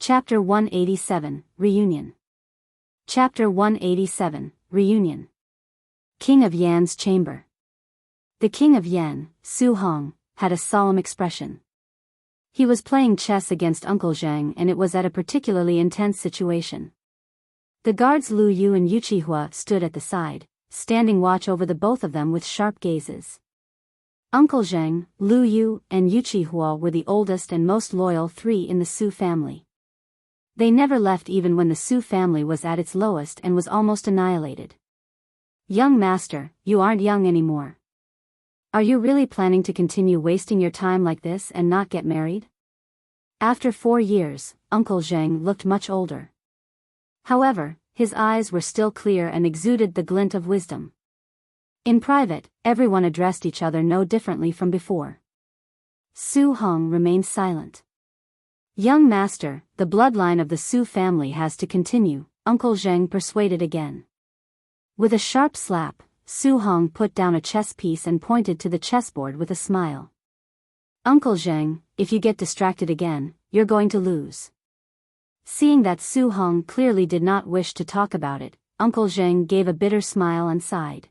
Chapter 187, Reunion. Chapter 187, Reunion. King of Yan's Chamber. The King of Yan, Su Hong, had a solemn expression. He was playing chess against Uncle Zhang, and it was at a particularly intense situation. The guards Lu Yu and Yu Qihua stood at the side, standing watch over the both of them with sharp gazes. Uncle Zhang, Lu Yu, and Yu Qihua were the oldest and most loyal three in the Su family. They never left even when the Su family was at its lowest and was almost annihilated. Young master, you aren't young anymore. Are you really planning to continue wasting your time like this and not get married? After 4 years, Uncle Zhang looked much older. However, his eyes were still clear and exuded the glint of wisdom. In private, everyone addressed each other no differently from before. Su Hong remained silent. Young master, the bloodline of the Su family has to continue, Uncle Zhang persuaded again. With a sharp slap, Su Hong put down a chess piece and pointed to the chessboard with a smile. Uncle Zhang, if you get distracted again, you're going to lose. Seeing that Su Hong clearly did not wish to talk about it, Uncle Zhang gave a bitter smile and sighed.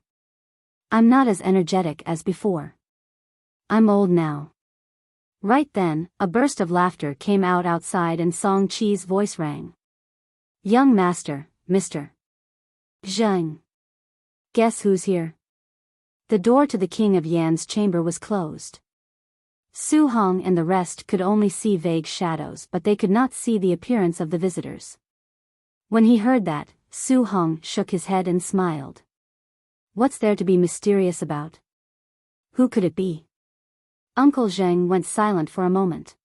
I'm not as energetic as before. I'm old now. Right then, a burst of laughter came out outside and Song Qi's voice rang. Young master, Mr. Zhang. Guess who's here? The door to the King of Yan's chamber was closed. Su Hong and the rest could only see vague shadows, but they could not see the appearance of the visitors. When he heard that, Su Hong shook his head and smiled. What's there to be mysterious about? Who could it be? Uncle Zhang went silent for a moment.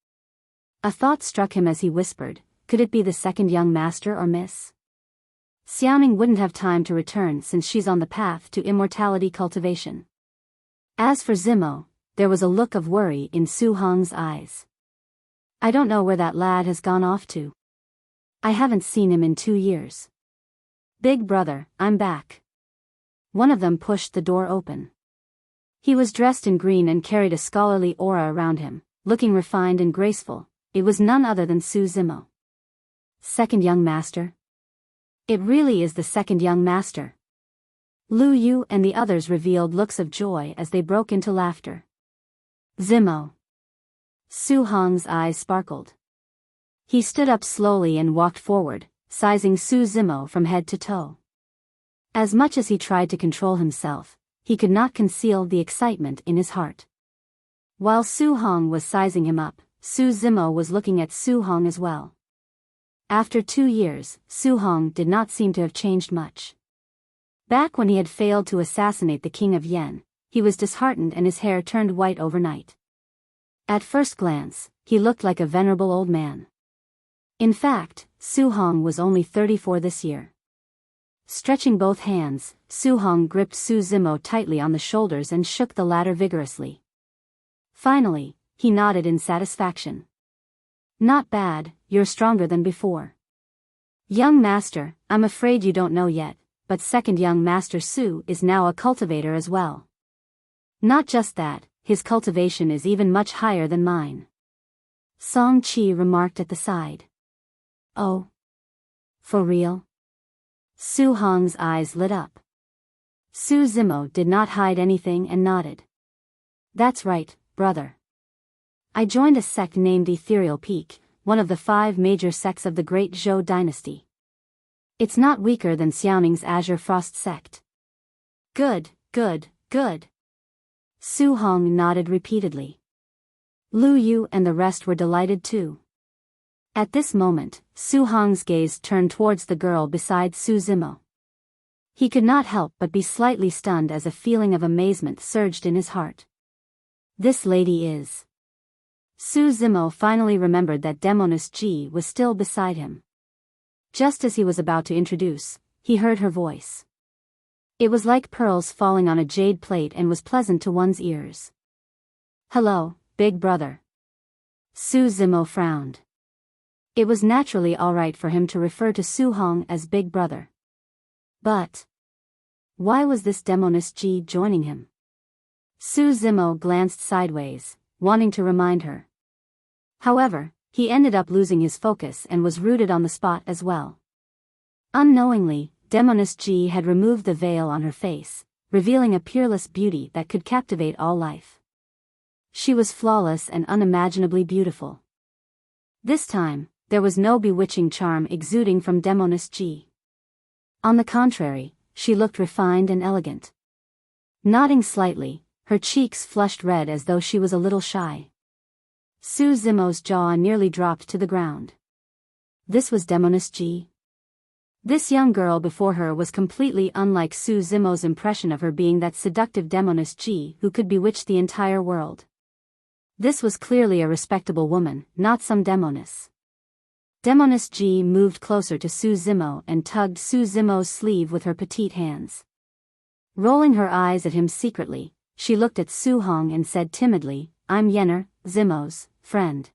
A thought struck him as he whispered, could it be the second young master or miss? Xiaoning wouldn't have time to return since she's on the path to immortality cultivation. As for Zimo, there was a look of worry in Su Hong's eyes. I don't know where that lad has gone off to. I haven't seen him in 2 years. Big brother, I'm back. One of them pushed the door open. He was dressed in green and carried a scholarly aura around him, looking refined and graceful. It was none other than Su Zimo. Second young master? It really is the second young master. Lu Yu and the others revealed looks of joy as they broke into laughter. Zimo. Su Hong's eyes sparkled. He stood up slowly and walked forward, sizing Su Zimo from head to toe. As much as he tried to control himself, he could not conceal the excitement in his heart. While Su Hong was sizing him up, Su Zimo was looking at Su Hong as well. After 2 years, Su Hong did not seem to have changed much. Back when he had failed to assassinate the King of Yan, he was disheartened and his hair turned white overnight. At first glance, he looked like a venerable old man. In fact, Su Hong was only 34 this year. Stretching both hands, Su Hong gripped Su Zimo tightly on the shoulders and shook the latter vigorously. Finally, he nodded in satisfaction. Not bad, you're stronger than before. Young master, I'm afraid you don't know yet, but second young master Su is now a cultivator as well. Not just that, his cultivation is even much higher than mine. Song Qi remarked at the side. Oh. For real? Su Hong's eyes lit up. Su Zimo did not hide anything and nodded. That's right, brother. I joined a sect named Ethereal Peak, one of the 5 major sects of the Great Zhou dynasty. It's not weaker than Xiaoning's Azure Frost sect. Good, good, good. Su Hong nodded repeatedly. Lu Yu and the rest were delighted too. At this moment, Su Hong's gaze turned towards the girl beside Su Zimo. He could not help but be slightly stunned as a feeling of amazement surged in his heart. This lady is... Su Zimo finally remembered that Demoness Ji was still beside him. Just as he was about to introduce, he heard her voice. It was like pearls falling on a jade plate and was pleasant to one's ears. Hello, big brother. Su Zimo frowned. It was naturally all right for him to refer to Su Hong as big brother. But why was this Demoness Ji joining him? Su Zimo glanced sideways, wanting to remind her. However, he ended up losing his focus and was rooted on the spot as well. Unknowingly, Demoness G had removed the veil on her face, revealing a peerless beauty that could captivate all life. She was flawless and unimaginably beautiful. This time, there was no bewitching charm exuding from Demoness G. On the contrary, she looked refined and elegant. Nodding slightly, her cheeks flushed red as though she was a little shy. Su Zimo's jaw nearly dropped to the ground. This was Demoness G. This young girl before her was completely unlike Su Zimo's impression of her being that seductive Demoness G who could bewitch the entire world. This was clearly a respectable woman, not some demoness. Demoness G moved closer to Su Zimo and tugged Su Zimo's sleeve with her petite hands. Rolling her eyes at him secretly, she looked at Su Hong and said timidly, "I'm Yenner, Zimo's friend."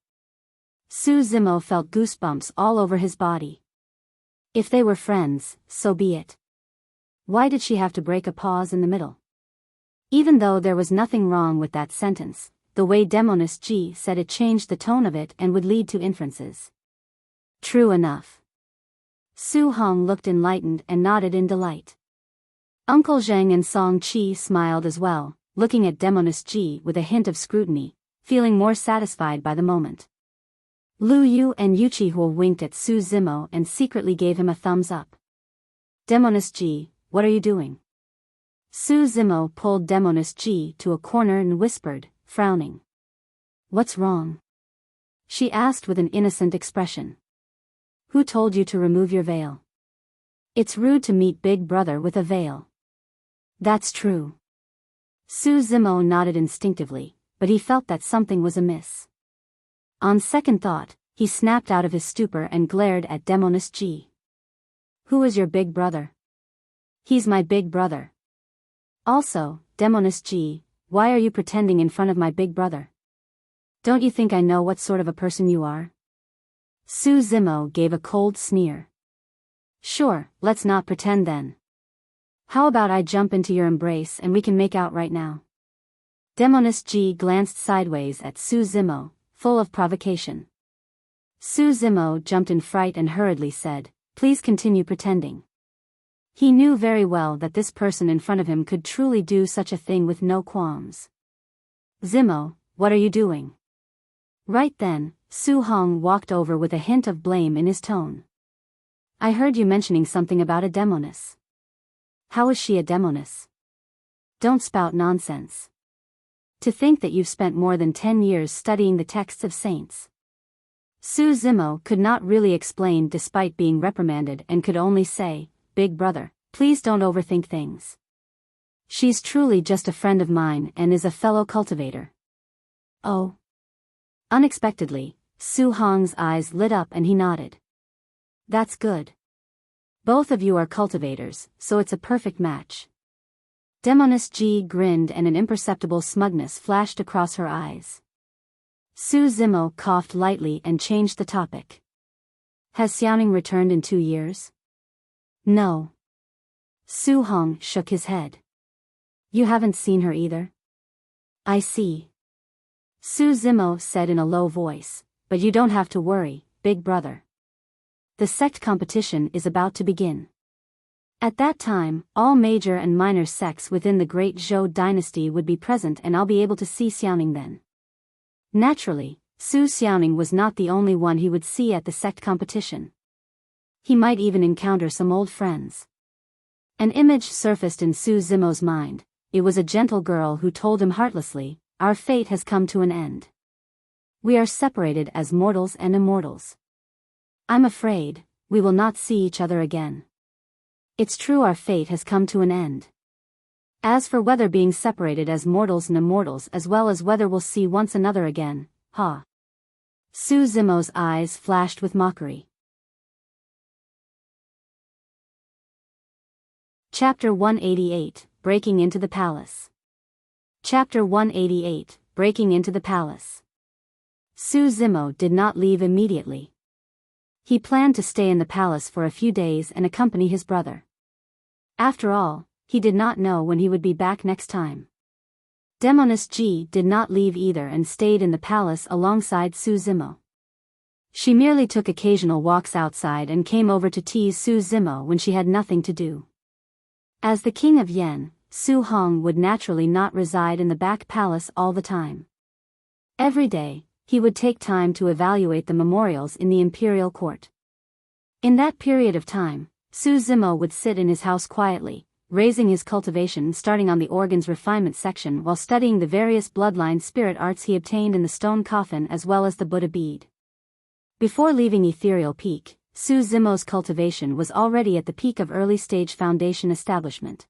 Su Zimo felt goosebumps all over his body. If they were friends, so be it. Why did she have to break a pause in the middle? Even though there was nothing wrong with that sentence, the way Demoness G said it changed the tone of it and would lead to inferences. True enough. Su Hong looked enlightened and nodded in delight. Uncle Zheng and Song Qi smiled as well, looking at Demoness G with a hint of scrutiny, feeling more satisfied by the moment. Lu Yu and Yu Qihua winked at Su Zimo and secretly gave him a thumbs up. Demoness G, what are you doing? Su Zimo pulled Demoness G to a corner and whispered, frowning. What's wrong? She asked with an innocent expression. Who told you to remove your veil? It's rude to meet Big Brother with a veil. That's true. Su Zimo nodded instinctively, but he felt that something was amiss. On second thought, he snapped out of his stupor and glared at Demoness G. Who is your big brother? He's my big brother. Also, Demoness G, why are you pretending in front of my big brother? Don't you think I know what sort of a person you are? Su Zimo gave a cold sneer. Sure, let's not pretend then. How about I jump into your embrace and we can make out right now? Demoness G glanced sideways at Su Zimo, full of provocation. Su Zimo jumped in fright and hurriedly said, please continue pretending. He knew very well that this person in front of him could truly do such a thing with no qualms. Zimo, what are you doing? Right then, Su Hong walked over with a hint of blame in his tone. I heard you mentioning something about a demoness. How is she a demoness? Don't spout nonsense. To think that you've spent more than 10 years studying the texts of saints. Su Zimo could not really explain despite being reprimanded and could only say, Big brother, please don't overthink things. She's truly just a friend of mine and is a fellow cultivator. Oh. Unexpectedly, Su Hong's eyes lit up and he nodded. That's good. Both of you are cultivators, so it's a perfect match. Demoness G grinned and an imperceptible smugness flashed across her eyes. Su Zimo coughed lightly and changed the topic. Has Xiaoning returned in 2 years? No. Su Hong shook his head. You haven't seen her either? I see. Su Zimo said in a low voice, but you don't have to worry, big brother. The sect competition is about to begin. At that time, all major and minor sects within the great Zhou dynasty would be present and I'll be able to see Xiaoning then. Naturally, Su Xiaoning was not the only one he would see at the sect competition. He might even encounter some old friends. An image surfaced in Su Zimo's mind. It was a gentle girl who told him heartlessly, our fate has come to an end. We are separated as mortals and immortals. I'm afraid, we will not see each other again. It's true our fate has come to an end. As for whether being separated as mortals and immortals as well as whether we'll see once another again, ha. Su Zimo's eyes flashed with mockery. Chapter 188, Breaking into the Palace. Chapter 188, Breaking into the Palace. Su Zimo did not leave immediately. He planned to stay in the palace for a few days and accompany his brother. After all, he did not know when he would be back next time. Demoness G did not leave either and stayed in the palace alongside Su Zimo. She merely took occasional walks outside and came over to tease Su Zimo when she had nothing to do. As the king of Yen, Su Hong would naturally not reside in the back palace all the time. Every day, he would take time to evaluate the memorials in the imperial court. In that period of time, Su Zimo would sit in his house quietly, raising his cultivation starting on the organ's refinement section while studying the various bloodline spirit arts he obtained in the stone coffin as well as the Buddha bead. Before leaving Ethereal Peak, Su Zimo's cultivation was already at the peak of early-stage foundation establishment.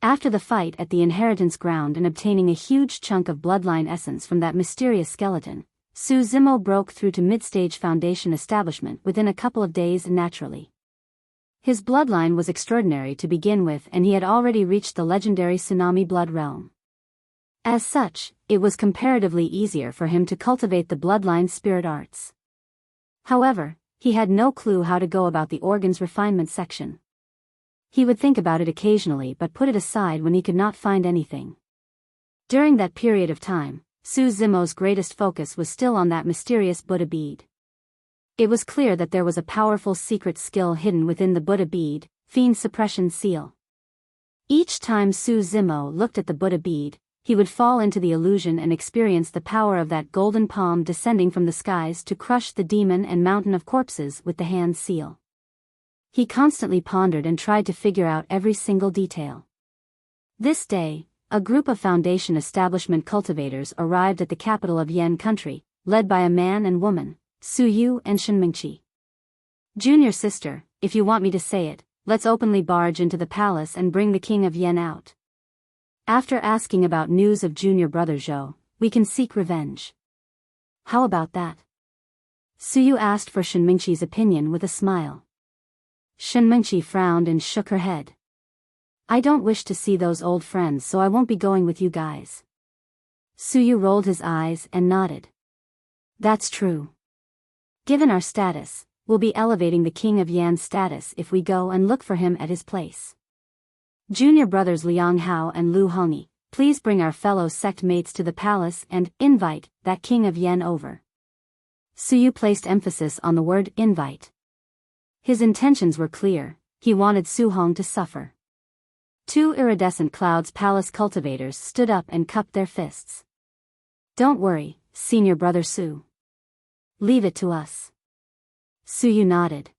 After the fight at the inheritance ground and obtaining a huge chunk of bloodline essence from that mysterious skeleton, Su Zimo broke through to mid-stage foundation establishment within a couple of days naturally. His bloodline was extraordinary to begin with and he had already reached the legendary Tsunami Blood realm. As such, it was comparatively easier for him to cultivate the bloodline spirit arts. However, he had no clue how to go about the organ's refinement section. He would think about it occasionally but put it aside when he could not find anything. During that period of time, Su Zimo's greatest focus was still on that mysterious Buddha bead. It was clear that there was a powerful secret skill hidden within the Buddha bead, Fiend Suppression seal. Each time Su Zimo looked at the Buddha bead, he would fall into the illusion and experience the power of that golden palm descending from the skies to crush the demon and mountain of corpses with the hand seal. He constantly pondered and tried to figure out every single detail. This day, a group of foundation establishment cultivators arrived at the capital of Yen country, led by a man and woman, Su Yu and Shenmingqi. Junior sister, if you want me to say it, let's openly barge into the palace and bring the king of Yen out. After asking about news of junior brother Zhou, we can seek revenge. How about that? Su Yu asked for Shenmingqi's opinion with a smile. Shenmingqi frowned and shook her head. I don't wish to see those old friends so I won't be going with you guys. Su Yu rolled his eyes and nodded. That's true. Given our status, we'll be elevating the king of Yan's status if we go and look for him at his place. Junior brothers Liang Hao and Lu Hongyi, please bring our fellow sect mates to the palace and invite that king of Yen over. Su Yu placed emphasis on the word invite. His intentions were clear, he wanted Su Hong to suffer. Two iridescent clouds palace cultivators stood up and cupped their fists. Don't worry, senior brother Su. Leave it to us. Su Yu nodded.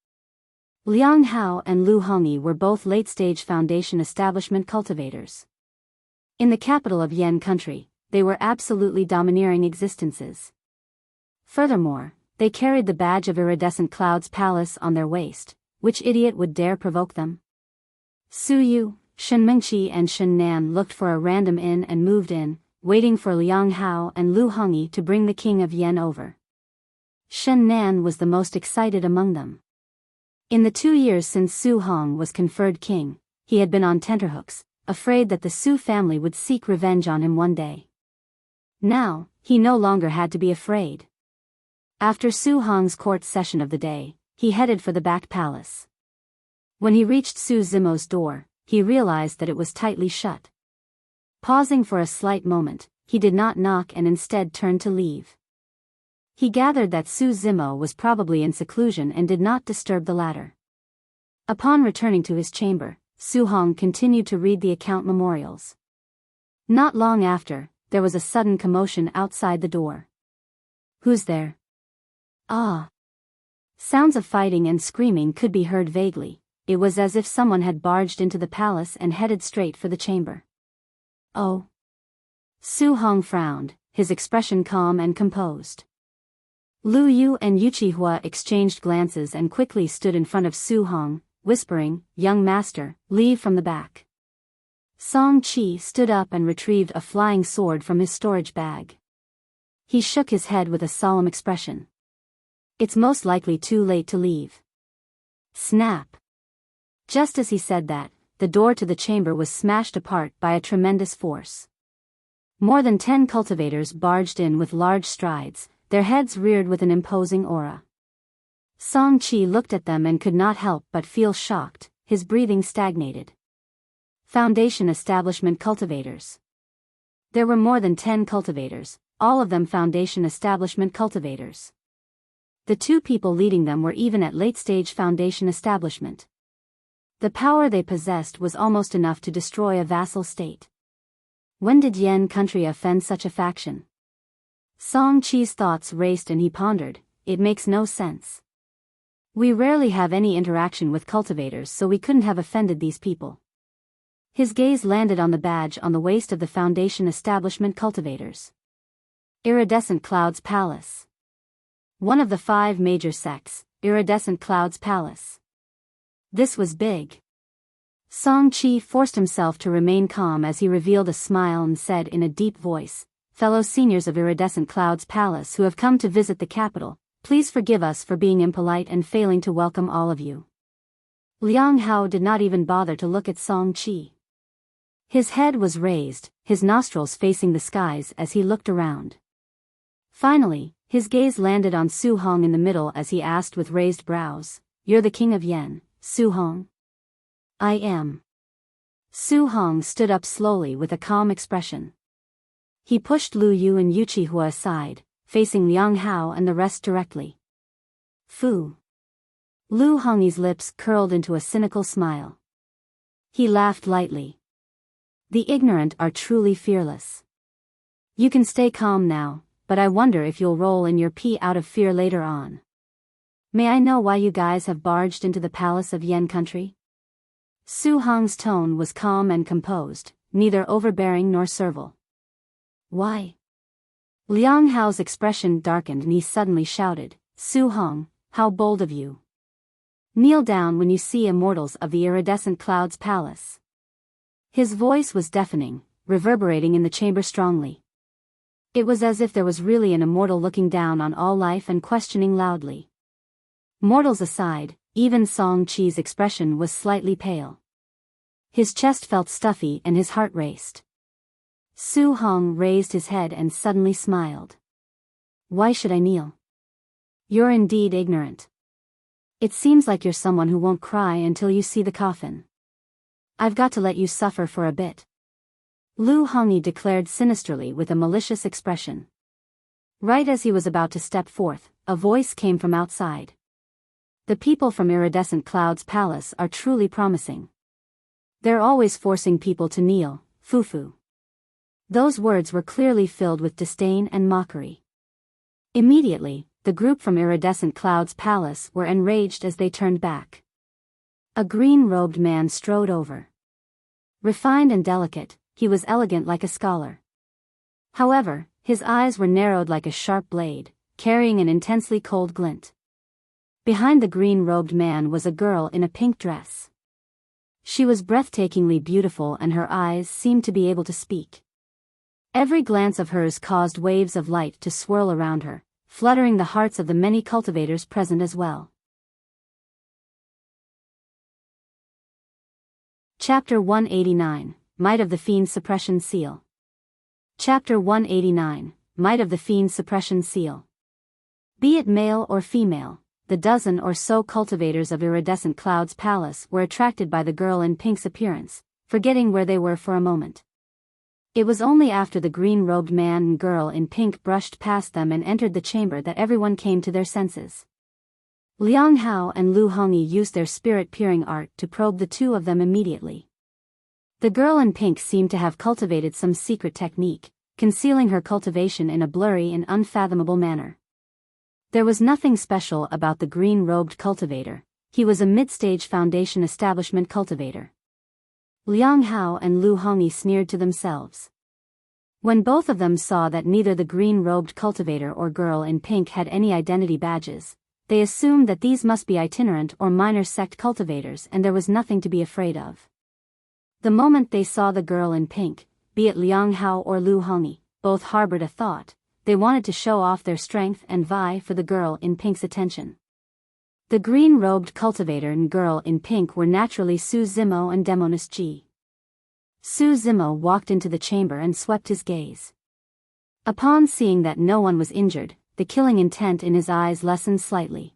Liang Hao and Lu Hongyi were both late-stage foundation establishment cultivators. In the capital of Yen country, they were absolutely domineering existences. Furthermore, they carried the badge of Iridescent Cloud's palace on their waist. Which idiot would dare provoke them? Su Yu, Shenmingqi and Shen Nan looked for a random inn and moved in, waiting for Liang Hao and Lu Hongyi to bring the king of Yen over. Shen Nan was the most excited among them. In the 2 years since Su Hong was conferred king, he had been on tenterhooks, afraid that the Su family would seek revenge on him one day. Now, he no longer had to be afraid. After Su Hong's court session of the day, he headed for the back palace. When he reached Su Zimo's door, he realized that it was tightly shut. Pausing for a slight moment, he did not knock and instead turned to leave. He gathered that Su Zimo was probably in seclusion and did not disturb the latter. Upon returning to his chamber, Su Hong continued to read the account memorials. Not long after, there was a sudden commotion outside the door. Who's there? Ah! Sounds of fighting and screaming could be heard vaguely. It was as if someone had barged into the palace and headed straight for the chamber. Oh! Su Hong frowned, his expression calm and composed. Lu Yu and Yuchihua exchanged glances and quickly stood in front of Su Hong, whispering, "Young master, leave from the back." Song Qi stood up and retrieved a flying sword from his storage bag. He shook his head with a solemn expression. It's most likely too late to leave. Snap! Just as he said that, the door to the chamber was smashed apart by a tremendous force. More than 10 cultivators barged in with large strides, their heads reared with an imposing aura. Song Qi looked at them and could not help but feel shocked, his breathing stagnated. Foundation establishment cultivators. There were more than 10 cultivators, all of them foundation establishment cultivators. The two people leading them were even at late-stage foundation establishment. The power they possessed was almost enough to destroy a vassal state. When did Yan country offend such a faction? Song Chi's thoughts raced and he pondered, it makes no sense. We rarely have any interaction with cultivators, so we couldn't have offended these people. His gaze landed on the badge on the waist of the Foundation Establishment cultivators. Iridescent Clouds Palace. One of the 5 major sects, Iridescent Clouds Palace. This was big. Song Chi forced himself to remain calm as he revealed a smile and said in a deep voice, "Fellow seniors of Iridescent Clouds Palace who have come to visit the capital, please forgive us for being impolite and failing to welcome all of you." Liang Hao did not even bother to look at Song Chi. His head was raised, his nostrils facing the skies as he looked around. Finally, his gaze landed on Su Hong in the middle as he asked with raised brows, "You're the king of Yan, Su Hong?" "I am." Su Hong stood up slowly with a calm expression. He pushed Lu Yu and Yu Qihua aside, facing Liang Hao and the rest directly. "Fu." Lu Hongyi's lips curled into a cynical smile. He laughed lightly. "The ignorant are truly fearless. You can stay calm now, but I wonder if you'll roll in your pee out of fear later on. May I know why you guys have barged into the palace of Yan country?" Su Hong's tone was calm and composed, neither overbearing nor servile. "Why?" Liang Hao's expression darkened and he suddenly shouted, "Su Hong, how bold of you! Kneel down when you see immortals of the Iridescent Clouds Palace." His voice was deafening, reverberating in the chamber strongly. It was as if there was really an immortal looking down on all life and questioning loudly. Mortals aside, even Song Chi's expression was slightly pale. His chest felt stuffy and his heart raced. Su Hong raised his head and suddenly smiled. "Why should I kneel? You're indeed ignorant. It seems like you're someone who won't cry until you see the coffin. I've got to let you suffer for a bit," Lu Hongyi declared sinisterly with a malicious expression. Right as he was about to step forth, a voice came from outside. "The people from Iridescent Clouds Palace are truly promising. They're always forcing people to kneel, Fufu." Those words were clearly filled with disdain and mockery. Immediately, the group from Iridescent Clouds Palace were enraged as they turned back. A green-robed man strode over. Refined and delicate, he was elegant like a scholar. However, his eyes were narrowed like a sharp blade, carrying an intensely cold glint. Behind the green-robed man was a girl in a pink dress. She was breathtakingly beautiful and her eyes seemed to be able to speak. Every glance of hers caused waves of light to swirl around her, fluttering the hearts of the many cultivators present as well. Chapter 189, Might of the Fiend Suppression Seal. Chapter 189, Might of the Fiend Suppression Seal. Be it male or female, the dozen or so cultivators of Iridescent Clouds Palace were attracted by the girl in pink's appearance, forgetting where they were for a moment. It was only after the green-robed man and girl in pink brushed past them and entered the chamber that everyone came to their senses. Liang Hao and Lu Hongyi used their spirit-peering art to probe the two of them immediately. The girl in pink seemed to have cultivated some secret technique, concealing her cultivation in a blurry and unfathomable manner. There was nothing special about the green-robed cultivator. He was a mid-stage Foundation Establishment cultivator. Liang Hao and Lu Hongyi sneered to themselves. When both of them saw that neither the green-robed cultivator or girl in pink had any identity badges, they assumed that these must be itinerant or minor sect cultivators and there was nothing to be afraid of. The moment they saw the girl in pink, be it Liang Hao or Lu Hongyi, both harbored a thought. They wanted to show off their strength and vie for the girl in pink's attention. The green-robed cultivator and girl in pink were naturally Su Zimo and Demonis Ji. Su Zimo walked into the chamber and swept his gaze. Upon seeing that no one was injured, the killing intent in his eyes lessened slightly.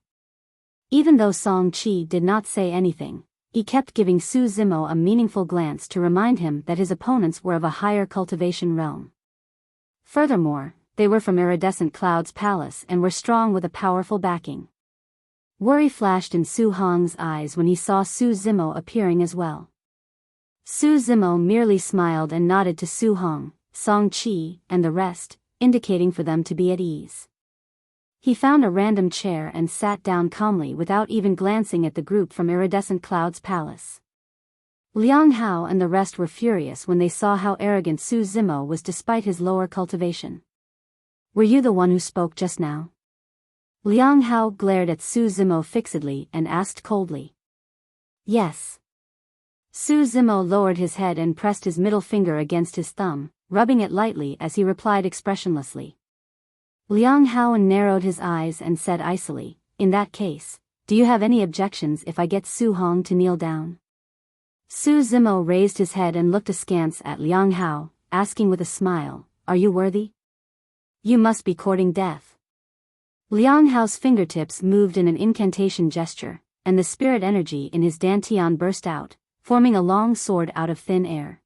Even though Song Chi did not say anything, he kept giving Su Zimo a meaningful glance to remind him that his opponents were of a higher cultivation realm. Furthermore, they were from Iridescent Cloud's palace and were strong with a powerful backing. Worry flashed in Su Hong's eyes when he saw Su Zimo appearing as well. Su Zimo merely smiled and nodded to Su Hong, Song Qi, and the rest, indicating for them to be at ease. He found a random chair and sat down calmly without even glancing at the group from Iridescent Cloud's palace. Liang Hao and the rest were furious when they saw how arrogant Su Zimo was despite his lower cultivation. "Were you the one who spoke just now?" Liang Hao glared at Su Zimo fixedly and asked coldly. "Yes." Su Zimo lowered his head and pressed his middle finger against his thumb, rubbing it lightly as he replied expressionlessly. Liang Hao narrowed his eyes and said icily, "In that case, do you have any objections if I get Su Hong to kneel down?" Su Zimo raised his head and looked askance at Liang Hao, asking with a smile, "Are you worthy? You must be courting death." Liang Hao's fingertips moved in an incantation gesture, and the spirit energy in his dantian burst out, forming a long sword out of thin air.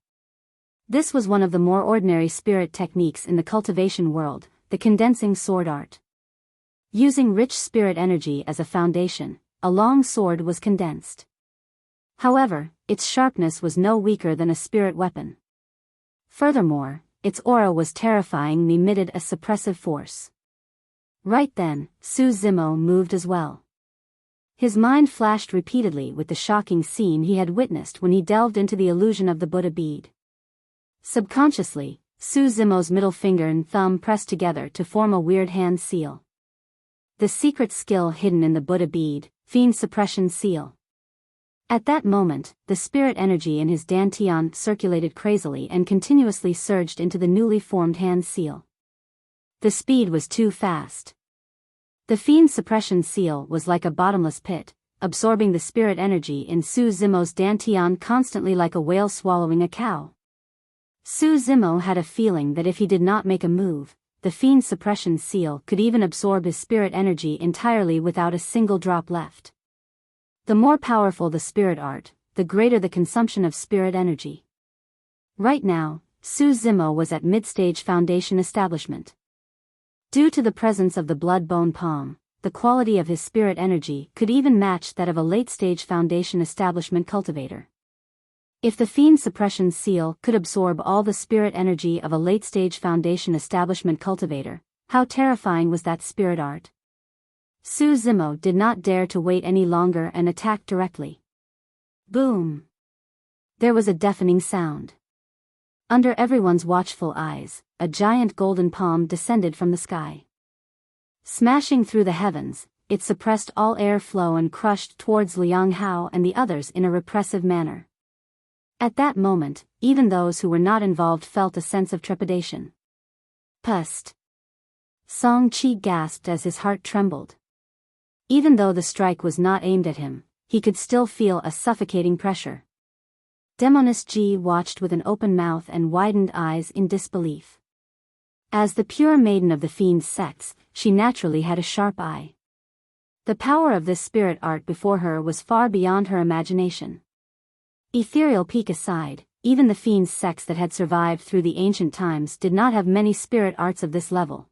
This was one of the more ordinary spirit techniques in the cultivation world, the condensing sword art. Using rich spirit energy as a foundation, a long sword was condensed. However, its sharpness was no weaker than a spirit weapon. Furthermore, its aura was terrifying and emitted a suppressive force. Right then, Su Zimo moved as well. His mind flashed repeatedly with the shocking scene he had witnessed when he delved into the illusion of the Buddha bead. Subconsciously, Su Zimo's middle finger and thumb pressed together to form a weird hand seal. The secret skill hidden in the Buddha bead, Fiend Suppression seal. At that moment, the spirit energy in his dantian circulated crazily and continuously surged into the newly formed hand seal. The speed was too fast. The Fiend Suppression seal was like a bottomless pit, absorbing the spirit energy in Su Zimo's dantian constantly like a whale swallowing a cow. Su Zimo had a feeling that if he did not make a move, the Fiend Suppression seal could even absorb his spirit energy entirely without a single drop left. The more powerful the spirit art, the greater the consumption of spirit energy. Right now, Su Zimo was at mid-stage foundation establishment. Due to the presence of the blood-bone palm, the quality of his spirit energy could even match that of a late-stage foundation establishment cultivator. If the Fiend Suppression seal could absorb all the spirit energy of a late-stage foundation establishment cultivator, how terrifying was that spirit art? Su Zimo did not dare to wait any longer and attacked directly. Boom! There was a deafening sound. Under everyone's watchful eyes, a giant golden palm descended from the sky. Smashing through the heavens, it suppressed all air flow and crushed towards Liang Hao and the others in a repressive manner. At that moment, even those who were not involved felt a sense of trepidation. Pust! Song Qi gasped as his heart trembled. Even though the strike was not aimed at him, he could still feel a suffocating pressure. Demoness Ji watched with an open mouth and widened eyes in disbelief. As the pure maiden of the Fiend's sects, she naturally had a sharp eye. The power of this spirit art before her was far beyond her imagination. Ethereal peak aside, even the Fiend's sects that had survived through the ancient times did not have many spirit arts of this level.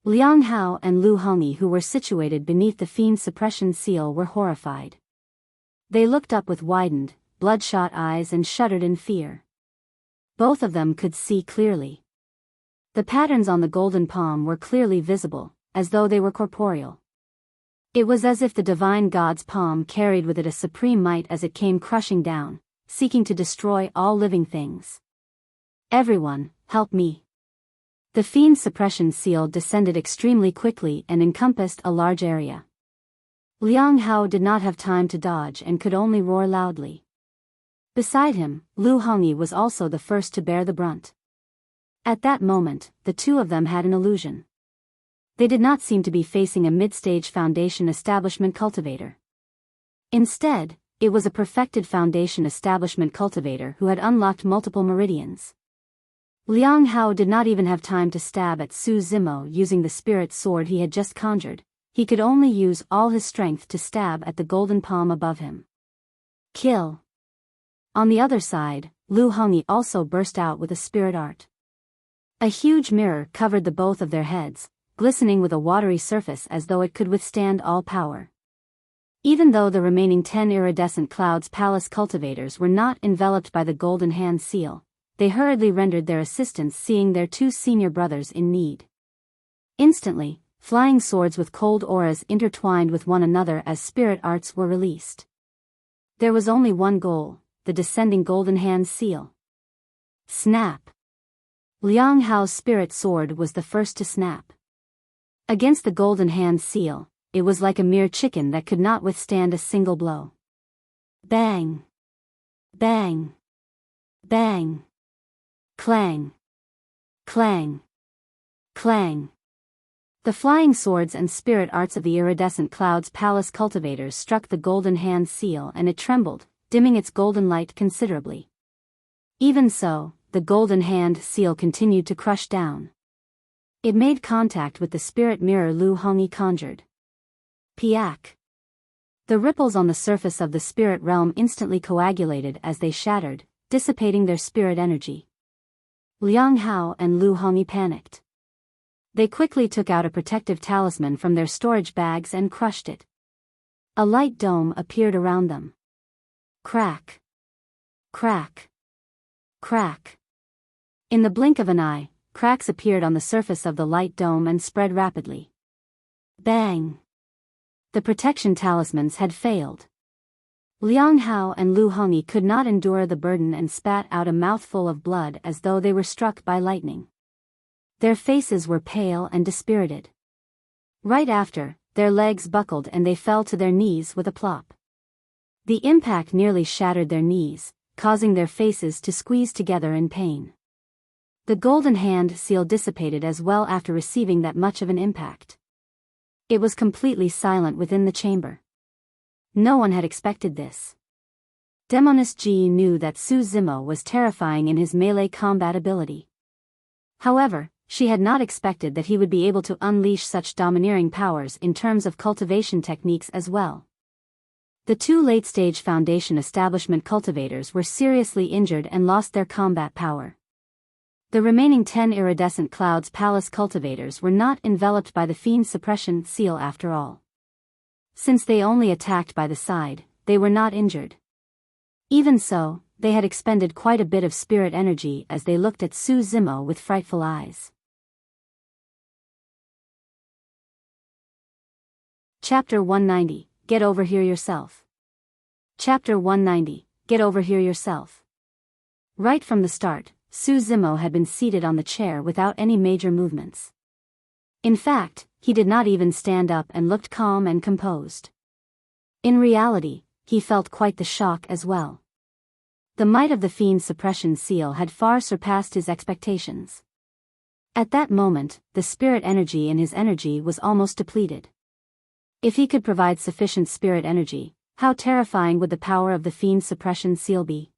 Liang Hao and Lu Hongyi, who were situated beneath the Fiend Suppression seal, were horrified. They looked up with widened, bloodshot eyes and shuddered in fear. Both of them could see clearly. The patterns on the golden palm were clearly visible, as though they were corporeal. It was as if the divine god's palm carried with it a supreme might as it came crushing down, seeking to destroy all living things. "Everyone, help me." The Fiend Suppression seal descended extremely quickly and encompassed a large area. Liang Hao did not have time to dodge and could only roar loudly. Beside him, Lu Hongyi was also the first to bear the brunt. At that moment, the two of them had an illusion. They did not seem to be facing a mid-stage foundation establishment cultivator. Instead, it was a perfected foundation establishment cultivator who had unlocked multiple meridians. Liang Hao did not even have time to stab at Su Zimo using the spirit sword he had just conjured. He could only use all his strength to stab at the golden palm above him. Kill! On the other side, Lu Hongyi also burst out with a spirit art. A huge mirror covered the both of their heads, glistening with a watery surface as though it could withstand all power. Even though the remaining 10 iridescent clouds palace cultivators were not enveloped by the golden hand seal, they hurriedly rendered their assistance seeing their 2 senior brothers in need. Instantly, flying swords with cold auras intertwined with one another as spirit arts were released. There was only one goal, the descending golden hand seal. Snap! Liang Hao's spirit sword was the first to snap. Against the golden hand seal, it was like a mere chicken that could not withstand a single blow. Bang! Bang! Bang! Clang! Clang! Clang! The flying swords and spirit arts of the iridescent clouds palace cultivators struck the golden hand seal and it trembled, dimming its golden light considerably. Even so, the golden hand seal continued to crush down. It made contact with the spirit mirror Lu Hongyi conjured. Piak! The ripples on the surface of the spirit realm instantly coagulated as they shattered, dissipating their spirit energy. Liang Hao and Lu Hongyi panicked. They quickly took out a protective talisman from their storage bags and crushed it. A light dome appeared around them. Crack! Crack! Crack! In the blink of an eye, cracks appeared on the surface of the light dome and spread rapidly. Bang! The protection talismans had failed. Liang Hao and Lu Hongyi could not endure the burden and spat out a mouthful of blood as though they were struck by lightning. Their faces were pale and dispirited. Right after, their legs buckled and they fell to their knees with a plop. The impact nearly shattered their knees, causing their faces to squeeze together in pain. The golden hand seal dissipated as well after receiving that much of an impact. It was completely silent within the chamber. No one had expected this. Demoness Ji knew that Su Zimo was terrifying in his melee combat ability. However, she had not expected that he would be able to unleash such domineering powers in terms of cultivation techniques as well. The 2 late-stage Foundation establishment cultivators were seriously injured and lost their combat power. The remaining 10 iridescent clouds palace cultivators were not enveloped by the Fiend Suppression seal after all. Since they only attacked by the side, they were not injured. Even so, they had expended quite a bit of spirit energy as they looked at Su Zimo with frightful eyes. Chapter 190, Get Over Here Yourself. Chapter 190, Get Over Here Yourself. Right from the start, Su Zimo had been seated on the chair without any major movements. In fact, he did not even stand up and looked calm and composed. In reality, he felt quite the shock as well. The might of the Fiend Suppression seal had far surpassed his expectations. At that moment, the spirit energy in his energy was almost depleted. If he could provide sufficient spirit energy, how terrifying would the power of the Fiend Suppression seal be?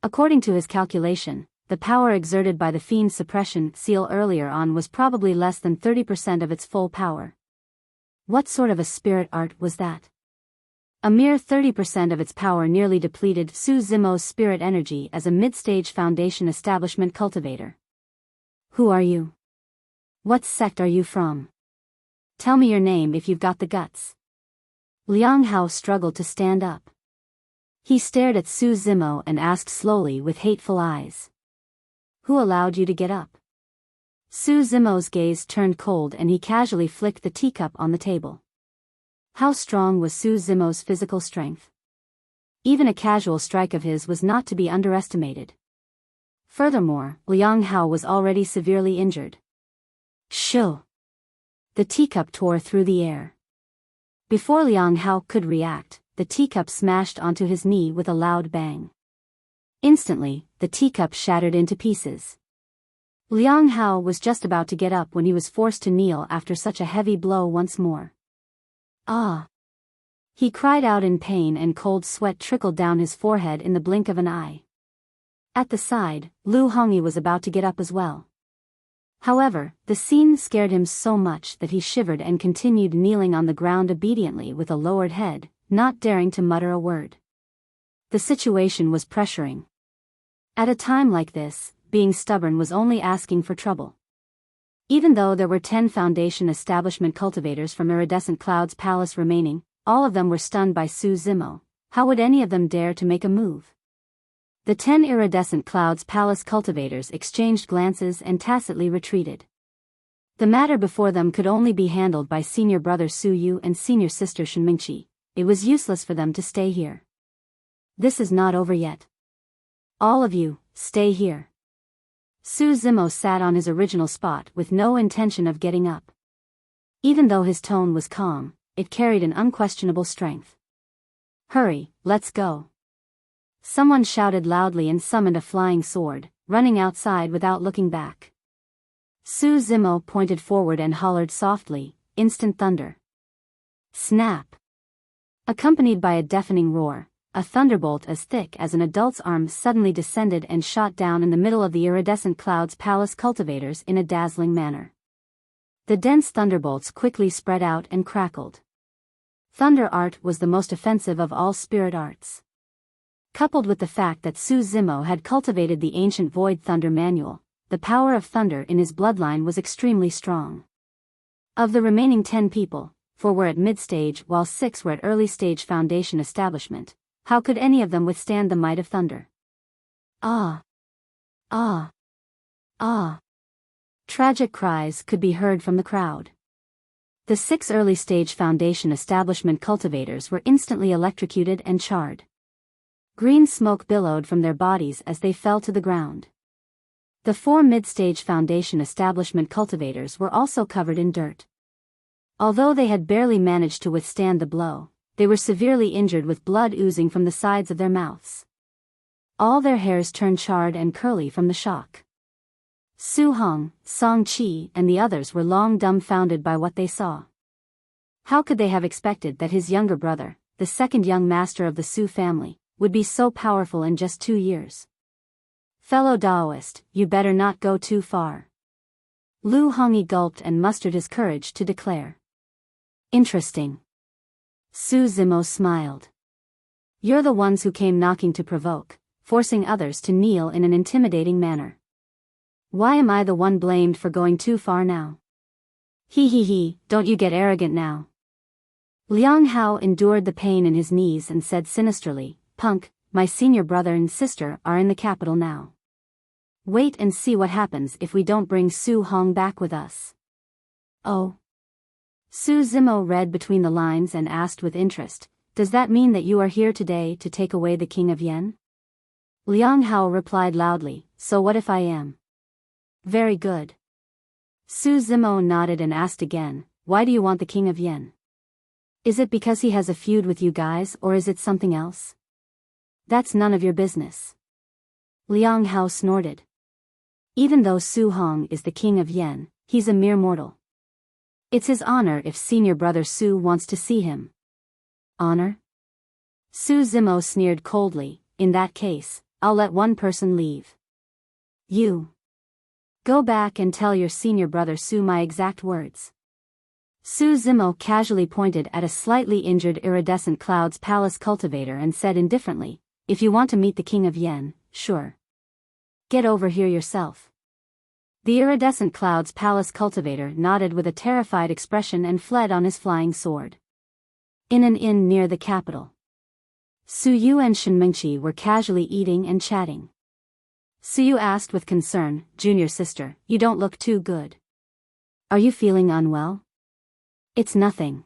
According to his calculation, the power exerted by the Fiend Suppression seal earlier on was probably less than 30% of its full power. What sort of a spirit art was that? A mere 30% of its power nearly depleted Su Zimo's spirit energy as a mid-stage Foundation establishment cultivator. Who are you? What sect are you from? Tell me your name if you've got the guts. Liang Hao struggled to stand up. He stared at Su Zimo and asked slowly with hateful eyes. Who allowed you to get up? Su Zimo's gaze turned cold and he casually flicked the teacup on the table. How strong was Su Zimo's physical strength? Even a casual strike of his was not to be underestimated. Furthermore, Liang Hao was already severely injured. Shoo! The teacup tore through the air. Before Liang Hao could react, the teacup smashed onto his knee with a loud bang. Instantly, the teacup shattered into pieces. Liang Hao was just about to get up when he was forced to kneel after such a heavy blow once more. Ah! He cried out in pain and cold sweat trickled down his forehead in the blink of an eye. At the side, Lu Hongyi was about to get up as well. However, the scene scared him so much that he shivered and continued kneeling on the ground obediently with a lowered head, not daring to mutter a word. The situation was pressuring. At a time like this, being stubborn was only asking for trouble. Even though there were 10 Foundation establishment cultivators from Iridescent Cloud's palace remaining, all of them were stunned by Su Zimo. How would any of them dare to make a move? The 10 Iridescent Cloud's palace cultivators exchanged glances and tacitly retreated. The matter before them could only be handled by senior brother Su Yu and senior sister Shenmingqi. It was useless for them to stay here. This is not over yet. All of you, stay here. Su Zimo sat on his original spot with no intention of getting up. Even though his tone was calm, it carried an unquestionable strength. Hurry, let's go. Someone shouted loudly and summoned a flying sword, running outside without looking back. Su Zimo pointed forward and hollered softly, "Instant thunder." Snap! Accompanied by a deafening roar, a thunderbolt as thick as an adult's arm suddenly descended and shot down in the middle of the Iridescent Cloud's palace cultivators in a dazzling manner. The dense thunderbolts quickly spread out and crackled. Thunder art was the most offensive of all spirit arts. Coupled with the fact that Su Zimo had cultivated the ancient Void Thunder Manual, the power of thunder in his bloodline was extremely strong. Of the remaining 10 people, 4 were at mid-stage while 6 were at early-stage Foundation establishment, how could any of them withstand the might of thunder? Ah! Ah! Ah! Tragic cries could be heard from the crowd. The 6 early-stage Foundation establishment cultivators were instantly electrocuted and charred. Green smoke billowed from their bodies as they fell to the ground. The 4 mid-stage Foundation establishment cultivators were also covered in dirt. Although they had barely managed to withstand the blow, they were severely injured with blood oozing from the sides of their mouths. All their hairs turned charred and curly from the shock. Su Hong, Song Qi and the others were long dumbfounded by what they saw. How could they have expected that his younger brother, the second young master of the Su family, would be so powerful in just 2 years? Fellow Daoist, you better not go too far. Lu Hongyi gulped and mustered his courage to declare. Interesting. Su Zimo smiled. You're the ones who came knocking to provoke, forcing others to kneel in an intimidating manner. Why am I the one blamed for going too far now? He, don't you get arrogant now. Liang Hao endured the pain in his knees and said sinisterly, "Punk, my senior brother and sister are in the capital now. Wait and see what happens if we don't bring Su Hong back with us." Oh. Su Zimo read between the lines and asked with interest, "Does that mean that you are here today to take away the King of Yen?" Liang Hao replied loudly, "So what if I am?" Very good. Su Zimo nodded and asked again, "Why do you want the King of Yen? Is it because he has a feud with you guys or is it something else?" "That's none of your business." Liang Hao snorted. Even though Su Hong is the King of Yen, he's a mere mortal. It's his honor if senior brother Su wants to see him. Honor? Su Zimo sneered coldly, "In that case, I'll let one person leave. You. Go back and tell your senior brother Su my exact words." Su Zimo casually pointed at a slightly injured Iridescent Cloud's palace cultivator and said indifferently, "If you want to meet the King of Yen, sure. Get over here yourself." The Iridescent Cloud's palace cultivator nodded with a terrified expression and fled on his flying sword. In an inn near the capital, Su Yu and Shenmingqi were casually eating and chatting. Su Yu asked with concern, "Junior sister, you don't look too good. Are you feeling unwell?" "It's nothing."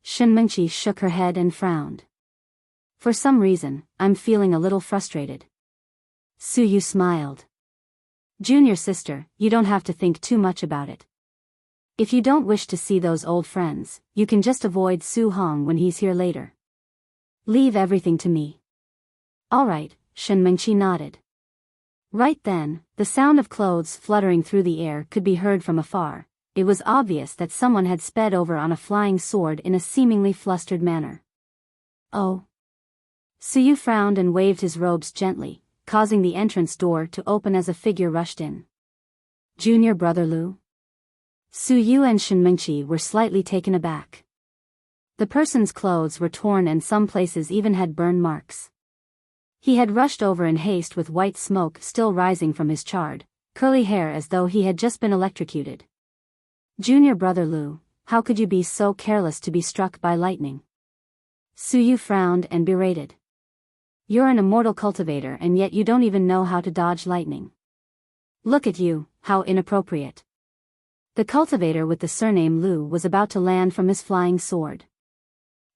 Shenmingqi shook her head and frowned. "For some reason, I'm feeling a little frustrated." Su Yu smiled. "Junior sister, you don't have to think too much about it. If you don't wish to see those old friends, you can just avoid Su Hong when he's here later. Leave everything to me." "All right," Shenmingqi nodded. Right then, the sound of clothes fluttering through the air could be heard from afar. It was obvious that someone had sped over on a flying sword in a seemingly flustered manner. "Oh." Su Yu frowned and waved his robes gently, causing the entrance door to open as a figure rushed in. "Junior brother Lu?" Su Yu and Shenmingqi were slightly taken aback. The person's clothes were torn and some places even had burn marks. He had rushed over in haste with white smoke still rising from his charred, curly hair as though he had just been electrocuted. "Junior brother Lu, how could you be so careless to be struck by lightning?" Suyu frowned and berated. "You're an immortal cultivator and yet you don't even know how to dodge lightning. Look at you, how inappropriate." The cultivator with the surname Lu was about to land from his flying sword.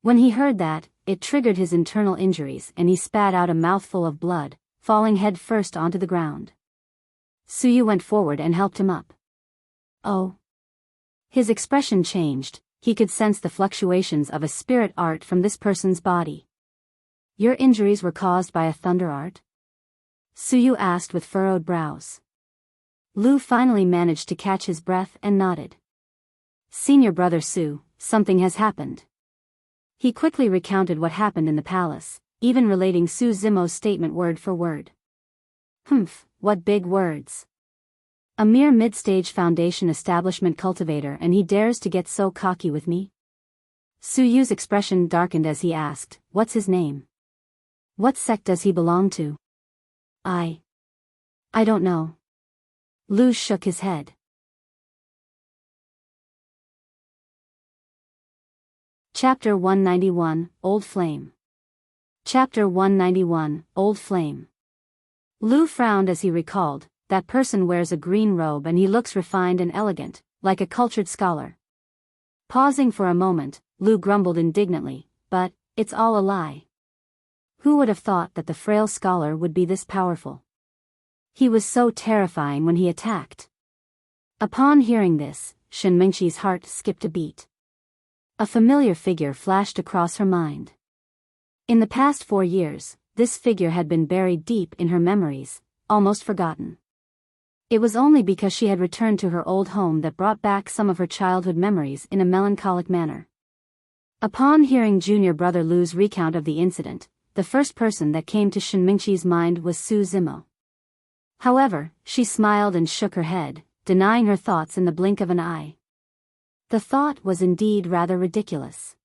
When he heard that, it triggered his internal injuries and he spat out a mouthful of blood, falling head first onto the ground. Suyu went forward and helped him up. "Oh." His expression changed, he could sense the fluctuations of a spirit art from this person's body. "Your injuries were caused by a thunder art?" Suyu asked with furrowed brows. Lu finally managed to catch his breath and nodded. "Senior brother Su, something has happened." He quickly recounted what happened in the palace, even relating Su Zimo's statement word for word. "Humph, what big words. A mere mid-stage foundation establishment cultivator and he dares to get so cocky with me?" Suyu's expression darkened as he asked, "What's his name? What sect does he belong to?" I don't know." Lu shook his head. Chapter 191, Old Flame. Chapter 191, Old Flame. Lu frowned as he recalled, that person wears a green robe and he looks refined and elegant, like a cultured scholar. Pausing for a moment, Lu grumbled indignantly, "But, it's all a lie. Who would have thought that the frail scholar would be this powerful? He was so terrifying when he attacked." Upon hearing this, Shen Mingqi's heart skipped a beat. A familiar figure flashed across her mind. In the past 4 years, this figure had been buried deep in her memories, almost forgotten. It was only because she had returned to her old home that brought back some of her childhood memories in a melancholic manner. Upon hearing junior brother Lu's recount of the incident, the first person that came to Shen Mingqi's mind was Su Zimo. However, she smiled and shook her head, denying her thoughts in the blink of an eye. The thought was indeed rather ridiculous.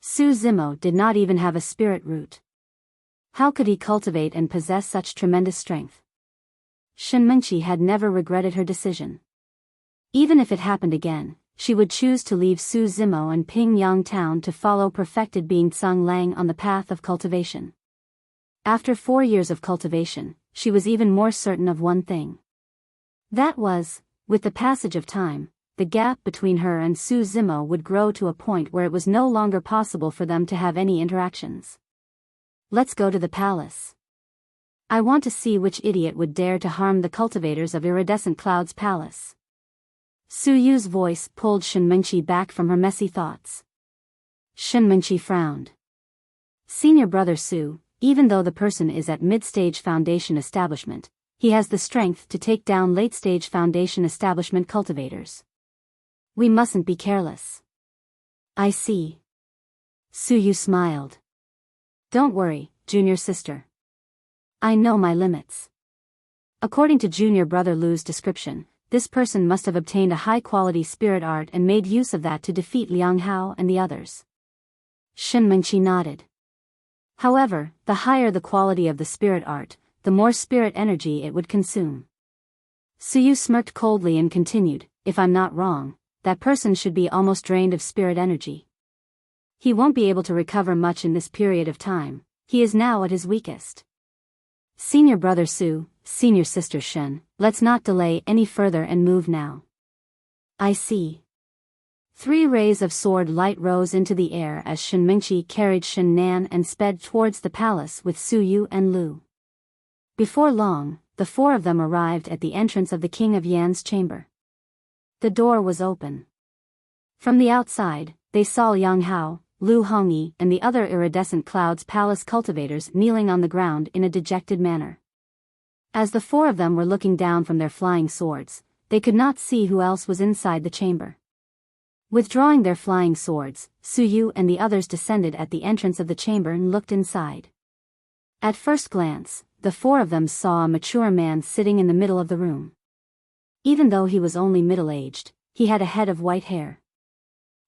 Su Zimo did not even have a spirit root. How could he cultivate and possess such tremendous strength? Shen Mingqi had never regretted her decision. Even if it happened again, she would choose to leave Su Zimo and Pingyang Town to follow perfected being Tsung Lang on the path of cultivation. After 4 years of cultivation, she was even more certain of one thing. That was, with the passage of time, the gap between her and Su Zimo would grow to a point where it was no longer possible for them to have any interactions. "Let's go to the palace. I want to see which idiot would dare to harm the cultivators of Iridescent Cloud's palace." Su Yu's voice pulled Shen Mingqi back from her messy thoughts. Shen Mingqi frowned. "Senior brother Su, even though the person is at mid-stage foundation establishment, he has the strength to take down late-stage foundation establishment cultivators. We mustn't be careless." "I see." Su Yu smiled. "Don't worry, junior sister. I know my limits." According to junior brother Lu's description, this person must have obtained a high-quality spirit art and made use of that to defeat Liang Hao and the others. Shen Mingqi nodded. However, the higher the quality of the spirit art, the more spirit energy it would consume. Su Yu smirked coldly and continued, "If I'm not wrong, that person should be almost drained of spirit energy. He won't be able to recover much in this period of time. He is now at his weakest. Senior brother Su, senior sister Shen, let's not delay any further and move now." "I see." 3 rays of sword light rose into the air as Shen Mingqi carried Shen Nan and sped towards the palace with Su Yu and Lu. Before long, the 4 of them arrived at the entrance of the King of Yan's chamber. The door was open. From the outside, they saw Liang Hao, Lu Hongyi and the other Iridescent Cloud's palace cultivators kneeling on the ground in a dejected manner. As the 4 of them were looking down from their flying swords, they could not see who else was inside the chamber. Withdrawing their flying swords, Su Yu and the others descended at the entrance of the chamber and looked inside. At first glance, the 4 of them saw a mature man sitting in the middle of the room. Even though he was only middle-aged, he had a head of white hair.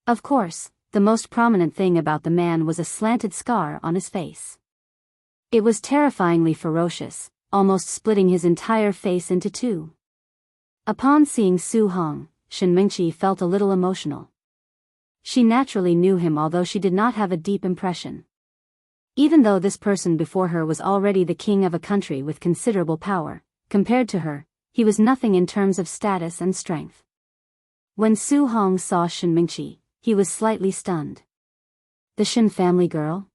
Of course, the most prominent thing about the man was a slanted scar on his face. It was terrifyingly ferocious, almost splitting his entire face into two. Upon seeing Su Hong, Shen Mingqi felt a little emotional. She naturally knew him, although she did not have a deep impression. Even though this person before her was already the king of a country with considerable power, compared to her, he was nothing in terms of status and strength. When Su Hong saw Shen Mingqi, he was slightly stunned. The Shen family girl?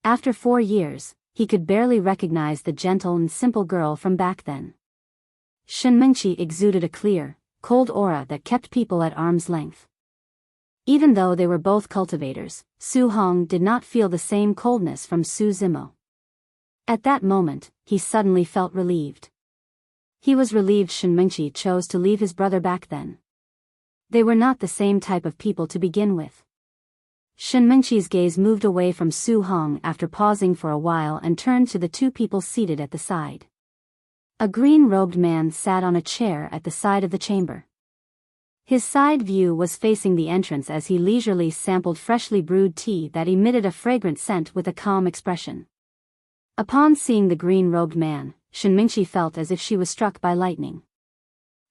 After 4 years, he could barely recognize the gentle and simple girl from back then. Shen Mingqi exuded a clear, cold aura that kept people at arm's length. Even though they were both cultivators, Su Hong did not feel the same coldness from Su Zimo. At that moment, he suddenly felt relieved. He was relieved Shen Mingqi chose to leave his brother back then. They were not the same type of people to begin with. Shen Mingqi's gaze moved away from Su Hong after pausing for a while and turned to the two people seated at the side. A green-robed man sat on a chair at the side of the chamber. His side view was facing the entrance as he leisurely sampled freshly brewed tea that emitted a fragrant scent with a calm expression. Upon seeing the green-robed man, Shen Mingqi felt as if she was struck by lightning.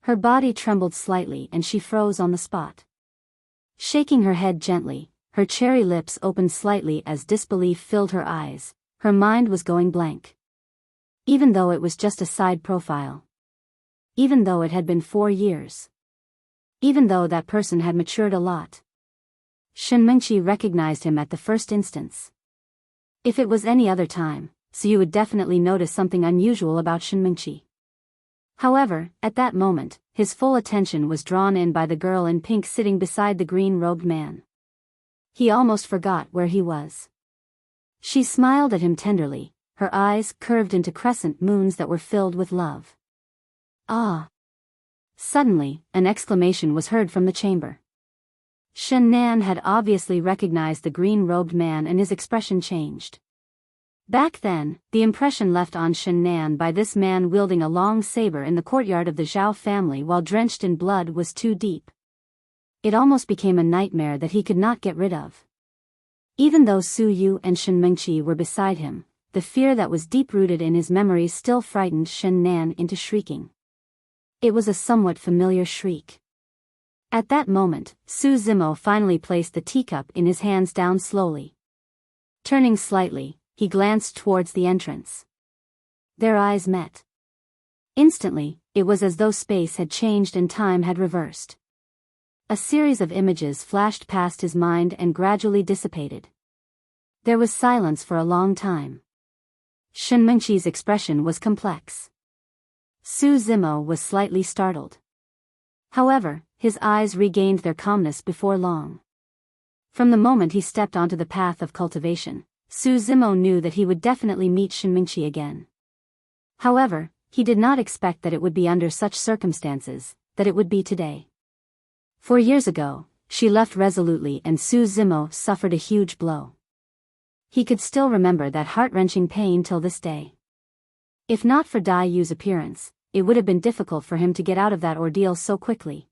Her body trembled slightly and she froze on the spot. Shaking her head gently, her cherry lips opened slightly as disbelief filled her eyes. Her mind was going blank. Even though it was just a side profile. Even though it had been 4 years. Even though that person had matured a lot. Shen Mingqi recognized him at the first instance. If it was any other time, so you would definitely notice something unusual about Shen Mingqi. However, at that moment, his full attention was drawn in by the girl in pink sitting beside the green-robed man. He almost forgot where he was. She smiled at him tenderly, her eyes curved into crescent moons that were filled with love. Ah! Suddenly, an exclamation was heard from the chamber. Shen Nan had obviously recognized the green-robed man and his expression changed. Back then, the impression left on Shen Nan by this man wielding a long saber in the courtyard of the Zhao family while drenched in blood was too deep. It almost became a nightmare that he could not get rid of. Even though Su Yu and Shen Mingqi were beside him, the fear that was deep-rooted in his memory still frightened Shen Nan into shrieking. It was a somewhat familiar shriek. At that moment, Su Zimo finally placed the teacup in his hands down slowly. Turning slightly, he glanced towards the entrance. Their eyes met. Instantly, it was as though space had changed and time had reversed. A series of images flashed past his mind and gradually dissipated. There was silence for a long time. Shen Mingqi's expression was complex. Su Zimo was slightly startled. However, his eyes regained their calmness before long. From the moment he stepped onto the path of cultivation, Su Zimo knew that he would definitely meet Shen Mingqi again. However, he did not expect that it would be under such circumstances, that it would be today. 4 years ago, she left resolutely and Su Zimo suffered a huge blow. He could still remember that heart-wrenching pain till this day. If not for Dai Yu's appearance, it would have been difficult for him to get out of that ordeal so quickly.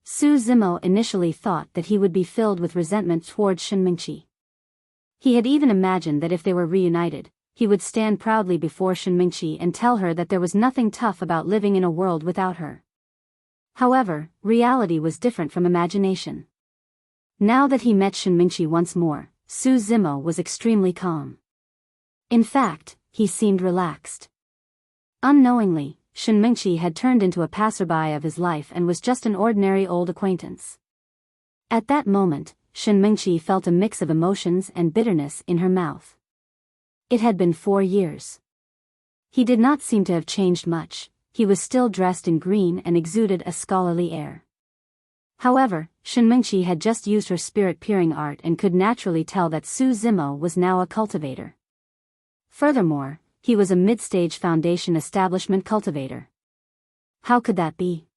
Su Zimo initially thought that he would be filled with resentment towards Shen Mingqi. He had even imagined that if they were reunited, he would stand proudly before Shen Mingqi and tell her that there was nothing tough about living in a world without her. However, reality was different from imagination. Now that he met Shen Mingqi once more, Su Zimo was extremely calm. In fact, he seemed relaxed. Unknowingly, Shen Mingqi had turned into a passerby of his life and was just an ordinary old acquaintance. At that moment, Shen Mingqi felt a mix of emotions and bitterness in her mouth. It had been 4 years. He did not seem to have changed much. He was still dressed in green and exuded a scholarly air. However, Shen Mingqi had just used her spirit-peering art and could naturally tell that Su Zimo was now a cultivator. Furthermore, he was a mid-stage foundation establishment cultivator. How could that be?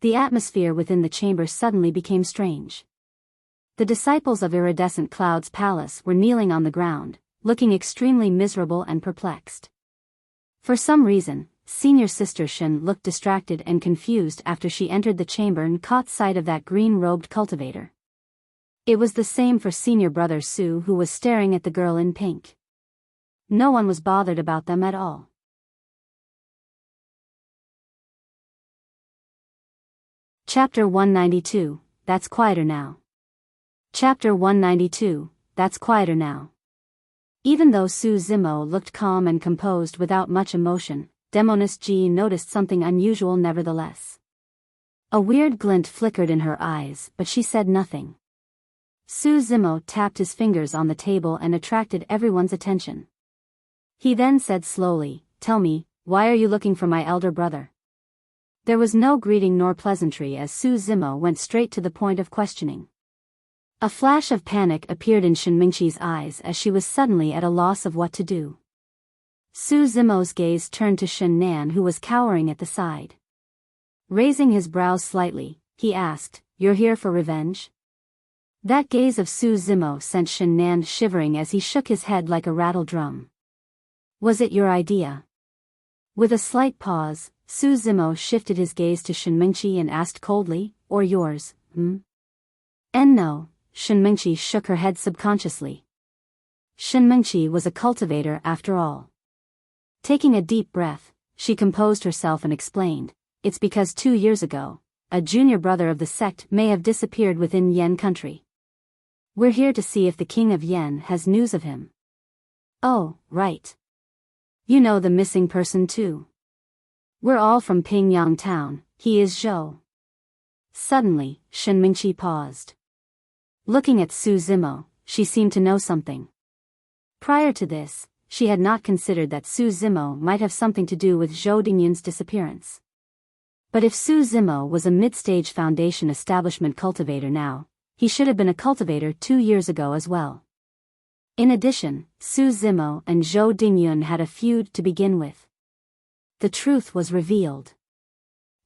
The atmosphere within the chamber suddenly became strange. The disciples of Iridescent Cloud's palace were kneeling on the ground, looking extremely miserable and perplexed. For some reason, Senior Sister Shen looked distracted and confused after she entered the chamber and caught sight of that green-robed cultivator. It was the same for Senior Brother Su, who was staring at the girl in pink. No one was bothered about them at all. Chapter 192, That's Quieter Now. Chapter 192, That's Quieter Now. Even though Su Zimo looked calm and composed without much emotion, Demoness Ji noticed something unusual nevertheless. A weird glint flickered in her eyes, but she said nothing. Su Zimo tapped his fingers on the table and attracted everyone's attention. He then said slowly, "Tell me, why are you looking for my elder brother?" There was no greeting nor pleasantry as Su Zimo went straight to the point of questioning. A flash of panic appeared in Shenmingqi's eyes as she was suddenly at a loss of what to do. Su Zimo's gaze turned to Shen Nan, who was cowering at the side. Raising his brows slightly, he asked, "You're here for revenge?" That gaze of Su Zimo sent Shen Nan shivering as he shook his head like a rattle drum. "Was it your idea?" With a slight pause, Su Zimo shifted his gaze to Shenmingqi and asked coldly, "Or yours, And no, Shenmingqi shook her head subconsciously. Shenmingqi was a cultivator after all. Taking a deep breath, she composed herself and explained, "It's because 2 years ago, a junior brother of the sect may have disappeared within Yen country. We're here to see if the king of Yen has news of him." "Oh, right. You know the missing person too. We're all from Pingyang town, he is Zhou." Suddenly, Shenmingqi paused. Looking at Su Zimo, she seemed to know something. Prior to this, she had not considered that Su Zimo might have something to do with Zhou Dingyun's disappearance. But if Su Zimo was a mid-stage foundation establishment cultivator now, he should have been a cultivator 2 years ago as well. In addition, Su Zimo and Zhou Dingyun had a feud to begin with. The truth was revealed.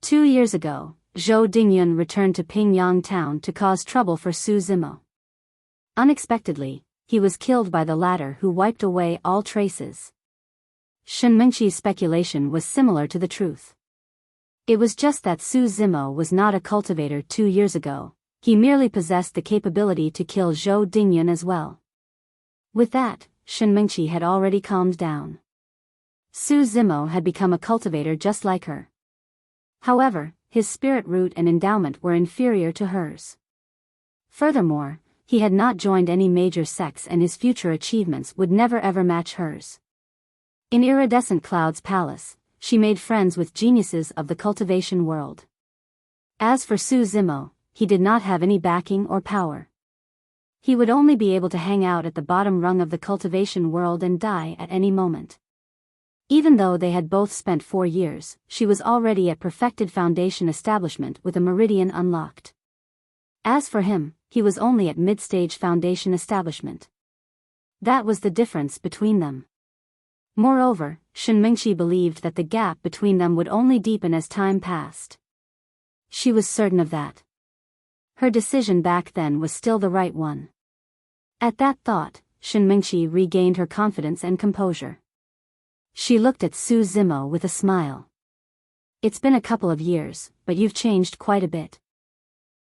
2 years ago, Zhou Dingyun returned to Pingyang town to cause trouble for Su Zimo. Unexpectedly, he was killed by the latter, who wiped away all traces. Shenmingqi's speculation was similar to the truth. It was just that Su Zimo was not a cultivator 2 years ago, he merely possessed the capability to kill Zhou Dingyun as well. With that, Shenmingqi had already calmed down. Su Zimo had become a cultivator just like her. However, his spirit root and endowment were inferior to hers. Furthermore, he had not joined any major sects and his future achievements would never ever match hers. In Iridescent Cloud's palace, she made friends with geniuses of the cultivation world. As for Su Zimo, he did not have any backing or power. He would only be able to hang out at the bottom rung of the cultivation world and die at any moment. Even though they had both spent 4 years, she was already at perfected foundation establishment with a meridian unlocked. As for him, he was only at mid-stage foundation establishment. That was the difference between them. Moreover, Shenmingqi believed that the gap between them would only deepen as time passed. She was certain of that. Her decision back then was still the right one. At that thought, Shenmingqi regained her confidence and composure. She looked at Su Zimo with a smile. "It's been a couple of years, but you've changed quite a bit."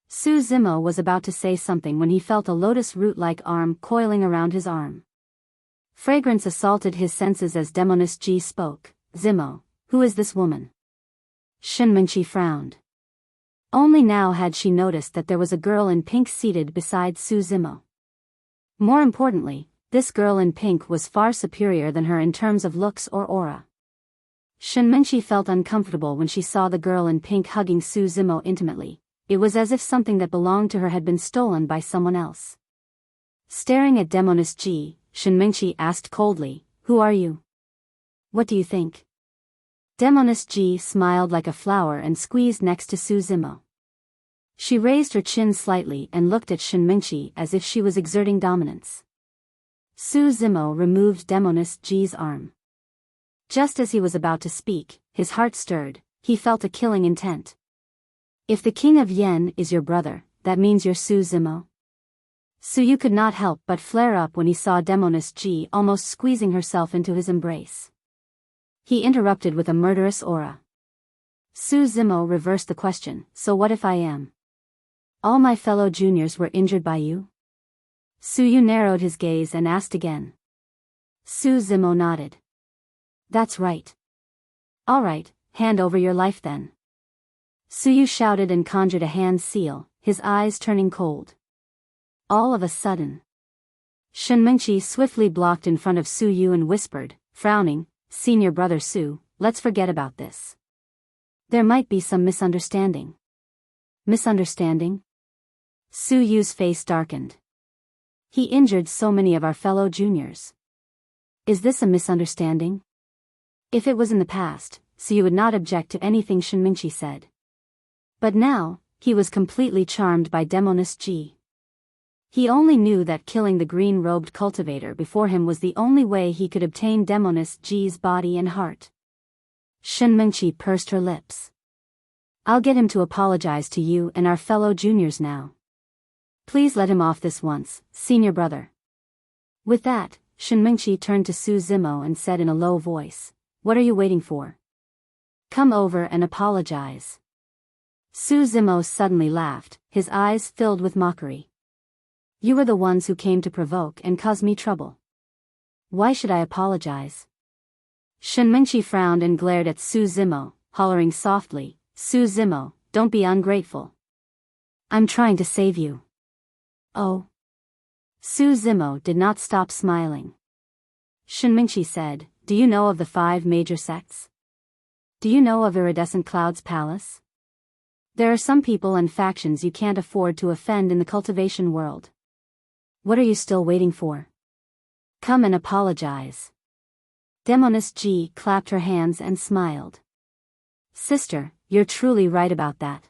Su Zimo was about to say something when he felt a lotus root-like arm coiling around his arm. Fragrance assaulted his senses as Demoness Ji spoke. "Zimo, who is this woman?" Shenmingqi frowned. Only now had she noticed that there was a girl in pink seated beside Su Zimo. More importantly, this girl in pink was far superior than her in terms of looks or aura. Shenmingqi felt uncomfortable when she saw the girl in pink hugging Su Zimo intimately. It was as if something that belonged to her had been stolen by someone else. Staring at Demoness Ji, Shenmingqi asked coldly, "Who are you? What do you think?" Demoness Ji smiled like a flower and squeezed next to Su Zimo. She raised her chin slightly and looked at Shenmingqi as if she was exerting dominance. Su Zimo removed Demoness Ji's arm. Just as he was about to speak, his heart stirred, he felt a killing intent. "If the king of Yen is your brother, that means you're Su Zimo?" Su Yu could not help but flare up when he saw Demoness Ji almost squeezing herself into his embrace. He interrupted with a murderous aura. Su Zimo reversed the question, "So what if I am? All my fellow juniors were injured by you?" Su Yu narrowed his gaze and asked again. Su Zimo nodded. That's right. All right, hand over your life then. Su Yu shouted and conjured a hand seal, his eyes turning cold. All of a sudden, Shen Mengqi swiftly blocked in front of Su Yu and whispered, frowning, "Senior brother Su, let's forget about this. There might be some misunderstanding." Misunderstanding? Su Yu's face darkened. He injured so many of our fellow juniors. Is this a misunderstanding? If it was in the past, Su Yu would not object to anything Shen Mengqi said. But now, he was completely charmed by Demoness Ji. He only knew that killing the green-robed cultivator before him was the only way he could obtain Demoness Ji's body and heart. Shen Mengqi pursed her lips. I'll get him to apologize to you and our fellow juniors now. Please let him off this once, senior brother. With that, Shen Mengqi turned to Su Zimo and said in a low voice, "What are you waiting for? Come over and apologize." Su Zimo suddenly laughed, his eyes filled with mockery. You were the ones who came to provoke and cause me trouble. Why should I apologize? Shen Mengqi frowned and glared at Su Zimo, hollering softly, "Su Zimo, don't be ungrateful. I'm trying to save you." Oh. Su Zimo did not stop smiling. Shen Mengqi said, "Do you know of the 5 major sects? Do you know of Iridescent Cloud's palace? There are some people and factions you can't afford to offend in the cultivation world. What are you still waiting for? Come and apologize." Demoness Ji clapped her hands and smiled. "Sister, you're truly right about that.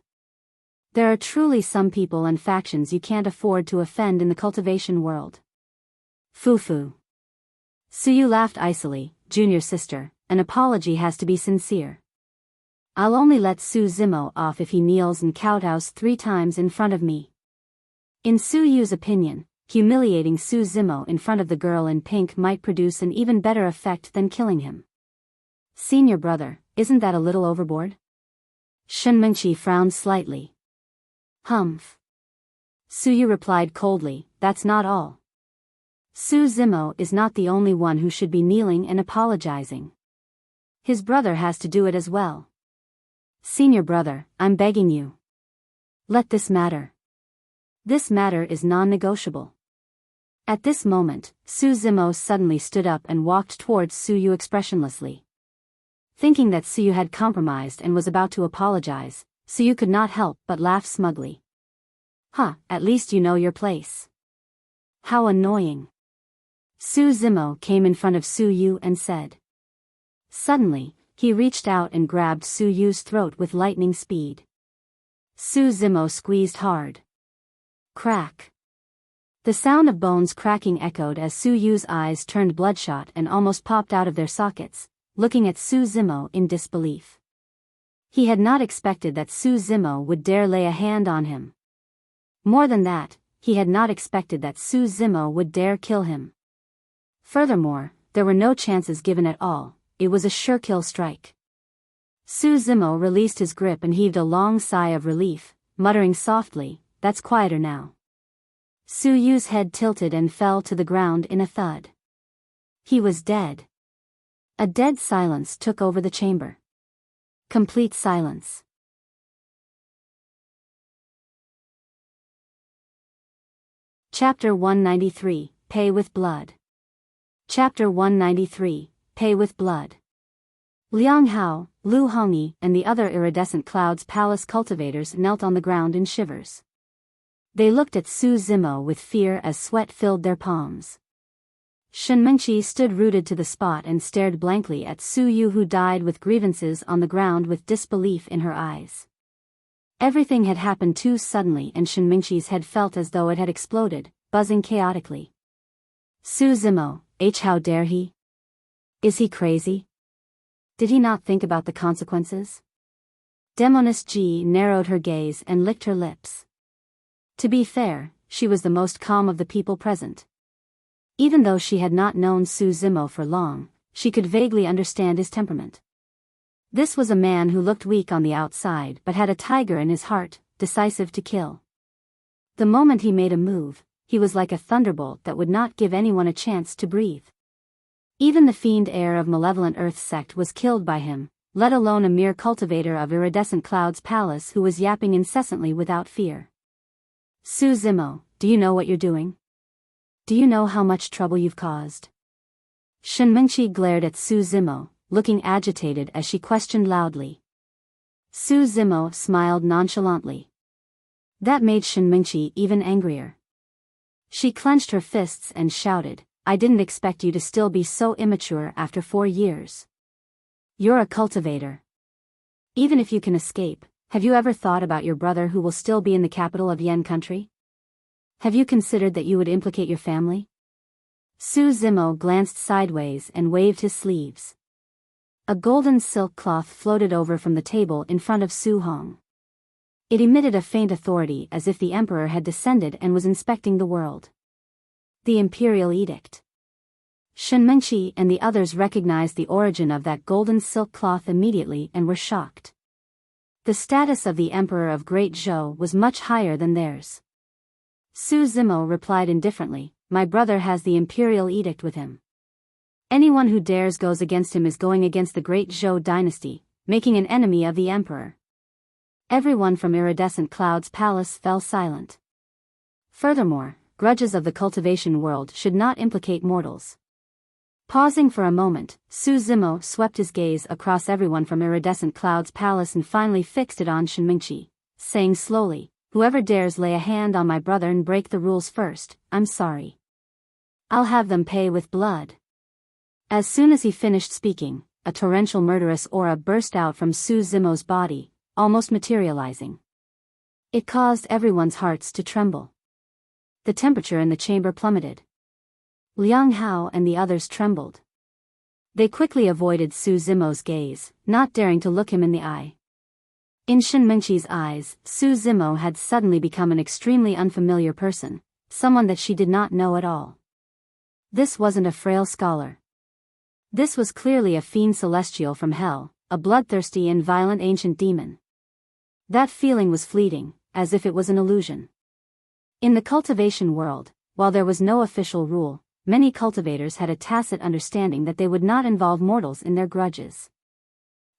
There are truly some people and factions you can't afford to offend in the cultivation world." Foo-foo. Su Yu laughed icily, "Junior sister, an apology has to be sincere. I'll only let Su Zimo off if he kneels and kowtows 3 times in front of me." In Su Yu's opinion, humiliating Su Zimo in front of the girl in pink might produce an even better effect than killing him. "Senior brother, isn't that a little overboard?" Shen Mengqi frowned slightly. "Humph." Su Yu replied coldly, "That's not all. Su Zimo is not the only one who should be kneeling and apologizing. His brother has to do it as well. Senior brother, I'm begging you. Let this matter. This matter is non-negotiable." At this moment, Su Zimo suddenly stood up and walked towards Su Yu expressionlessly. Thinking that Su Yu had compromised and was about to apologize, Su Yu could not help but laugh smugly. At least you know your place. How annoying. Su Zimo came in front of Su Yu and said. Suddenly, he reached out and grabbed Su Yu's throat with lightning speed. Su Zimo squeezed hard. Crack. The sound of bones cracking echoed as Su Yu's eyes turned bloodshot and almost popped out of their sockets, looking at Su Zimo in disbelief. He had not expected that Su Zimo would dare lay a hand on him. More than that, he had not expected that Su Zimo would dare kill him. Furthermore, there were no chances given at all, it was a sure kill strike. Su Zimo released his grip and heaved a long sigh of relief, muttering softly, "That's quieter now." Su Yu's head tilted and fell to the ground in a thud. He was dead. A dead silence took over the chamber. Complete silence. Chapter 193, Pay with Blood. Chapter 193, Pay with Blood. Liang Hao, Lu Hongyi, and the other Iridescent Cloud's palace cultivators knelt on the ground in shivers. They looked at Su Zimo with fear as sweat filled their palms. Shen Mengqi stood rooted to the spot and stared blankly at Su Yu, who died with grievances on the ground with disbelief in her eyes. Everything had happened too suddenly and Shen Mengqi's head felt as though it had exploded, buzzing chaotically. Su Zimo, how dare he? Is he crazy? Did he not think about the consequences? Demoness Ji narrowed her gaze and licked her lips. To be fair, she was the most calm of the people present. Even though she had not known Su Zimo for long, she could vaguely understand his temperament. This was a man who looked weak on the outside but had a tiger in his heart, decisive to kill. The moment he made a move, he was like a thunderbolt that would not give anyone a chance to breathe. Even the Fiend heir of malevolent Earth sect was killed by him, let alone a mere cultivator of iridescent clouds palace who was yapping incessantly without fear. Su Zimo, do you know what you're doing? Do you know how much trouble you've caused? Shenmengqi glared at Su Zimo, looking agitated as she questioned loudly. Su Zimo smiled nonchalantly. That made Shenmengqi even angrier. She clenched her fists and shouted, I didn't expect you to still be so immature after 4 years. You're a cultivator. Even if you can escape, have you ever thought about your brother who will still be in the capital of Yen country? Have you considered that you would implicate your family? Su Zimo glanced sideways and waved his sleeves. A golden silk cloth floated over from the table in front of Su Hong. It emitted a faint authority as if the emperor had descended and was inspecting the world. The imperial edict. Shenmengqi and the others recognized the origin of that golden silk cloth immediately and were shocked. The status of the emperor of Great Zhou was much higher than theirs. Su Zimo replied indifferently, my brother has the imperial edict with him. Anyone who dares goes against him is going against the Great Zhou dynasty, making an enemy of the emperor. Everyone from Iridescent Cloud's palace fell silent. Furthermore, grudges of the cultivation world should not implicate mortals. Pausing for a moment, Su Zimo swept his gaze across everyone from Iridescent Cloud's palace and finally fixed it on Shenmengqi, saying slowly, whoever dares lay a hand on my brother and break the rules first, I'm sorry. I'll have them pay with blood. As soon as he finished speaking, a torrential murderous aura burst out from Su Zimo's body, almost materializing. It caused everyone's hearts to tremble. The temperature in the chamber plummeted. Liang Hao and the others trembled. They quickly avoided Su Zimo's gaze, not daring to look him in the eye. In Shenmengqi's eyes, Su Zimo had suddenly become an extremely unfamiliar person, someone that she did not know at all. This wasn't a frail scholar. This was clearly a fiend celestial from hell, a bloodthirsty and violent ancient demon. That feeling was fleeting, as if it was an illusion. In the cultivation world, while there was no official rule, many cultivators had a tacit understanding that they would not involve mortals in their grudges.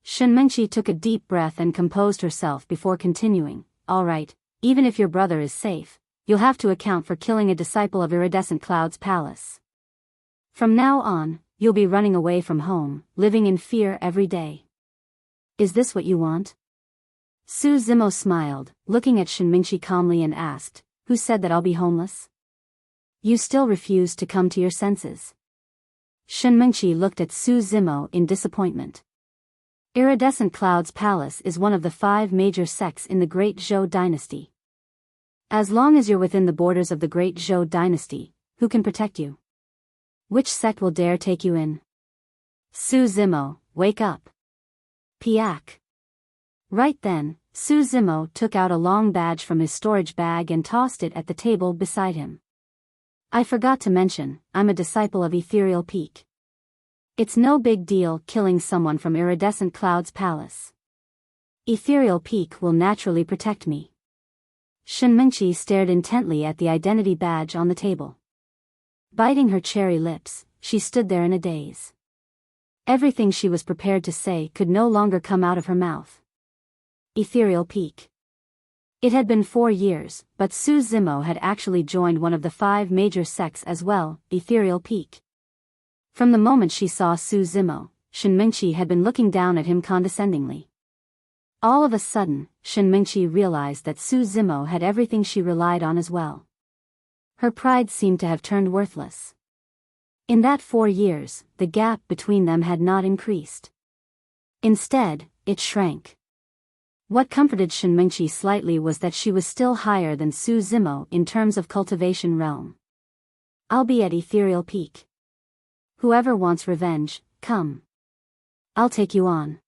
Shenmengqi took a deep breath and composed herself before continuing, all right, even if your brother is safe, you'll have to account for killing a disciple of Iridescent Cloud's palace. From now on, you'll be running away from home, living in fear every day. Is this what you want? Su Zimo smiled, looking at Shenmengqi calmly and asked, who said that I'll be homeless? You still refuse to come to your senses. Shenmengqi looked at Su Zimo in disappointment. Iridescent Cloud's palace is one of the 5 major sects in the Great Zhou dynasty. As long as you're within the borders of the Great Zhou dynasty, who can protect you? Which sect will dare take you in? Su Zimo, wake up. Piak. Right then, Su Zimo took out a long badge from his storage bag and tossed it at the table beside him. I forgot to mention, I'm a disciple of Ethereal Peak. It's no big deal killing someone from Iridescent Cloud's palace. Ethereal Peak will naturally protect me. Shenmengqi stared intently at the identity badge on the table. Biting her cherry lips, she stood there in a daze. Everything she was prepared to say could no longer come out of her mouth. Ethereal Peak. It had been 4 years, but Su Zimo had actually joined one of the 5 major sects as well, Ethereal Peak. From the moment she saw Su Zimo, Shenmengqi had been looking down at him condescendingly. All of a sudden, Shenmengqi realized that Su Zimo had everything she relied on as well. Her pride seemed to have turned worthless. In that 4 years, the gap between them had not increased. Instead, it shrank. What comforted Shenmengqi slightly was that she was still higher than Su Zimo in terms of cultivation realm. I'll be at Ethereal Peak. Whoever wants revenge, come. I'll take you on.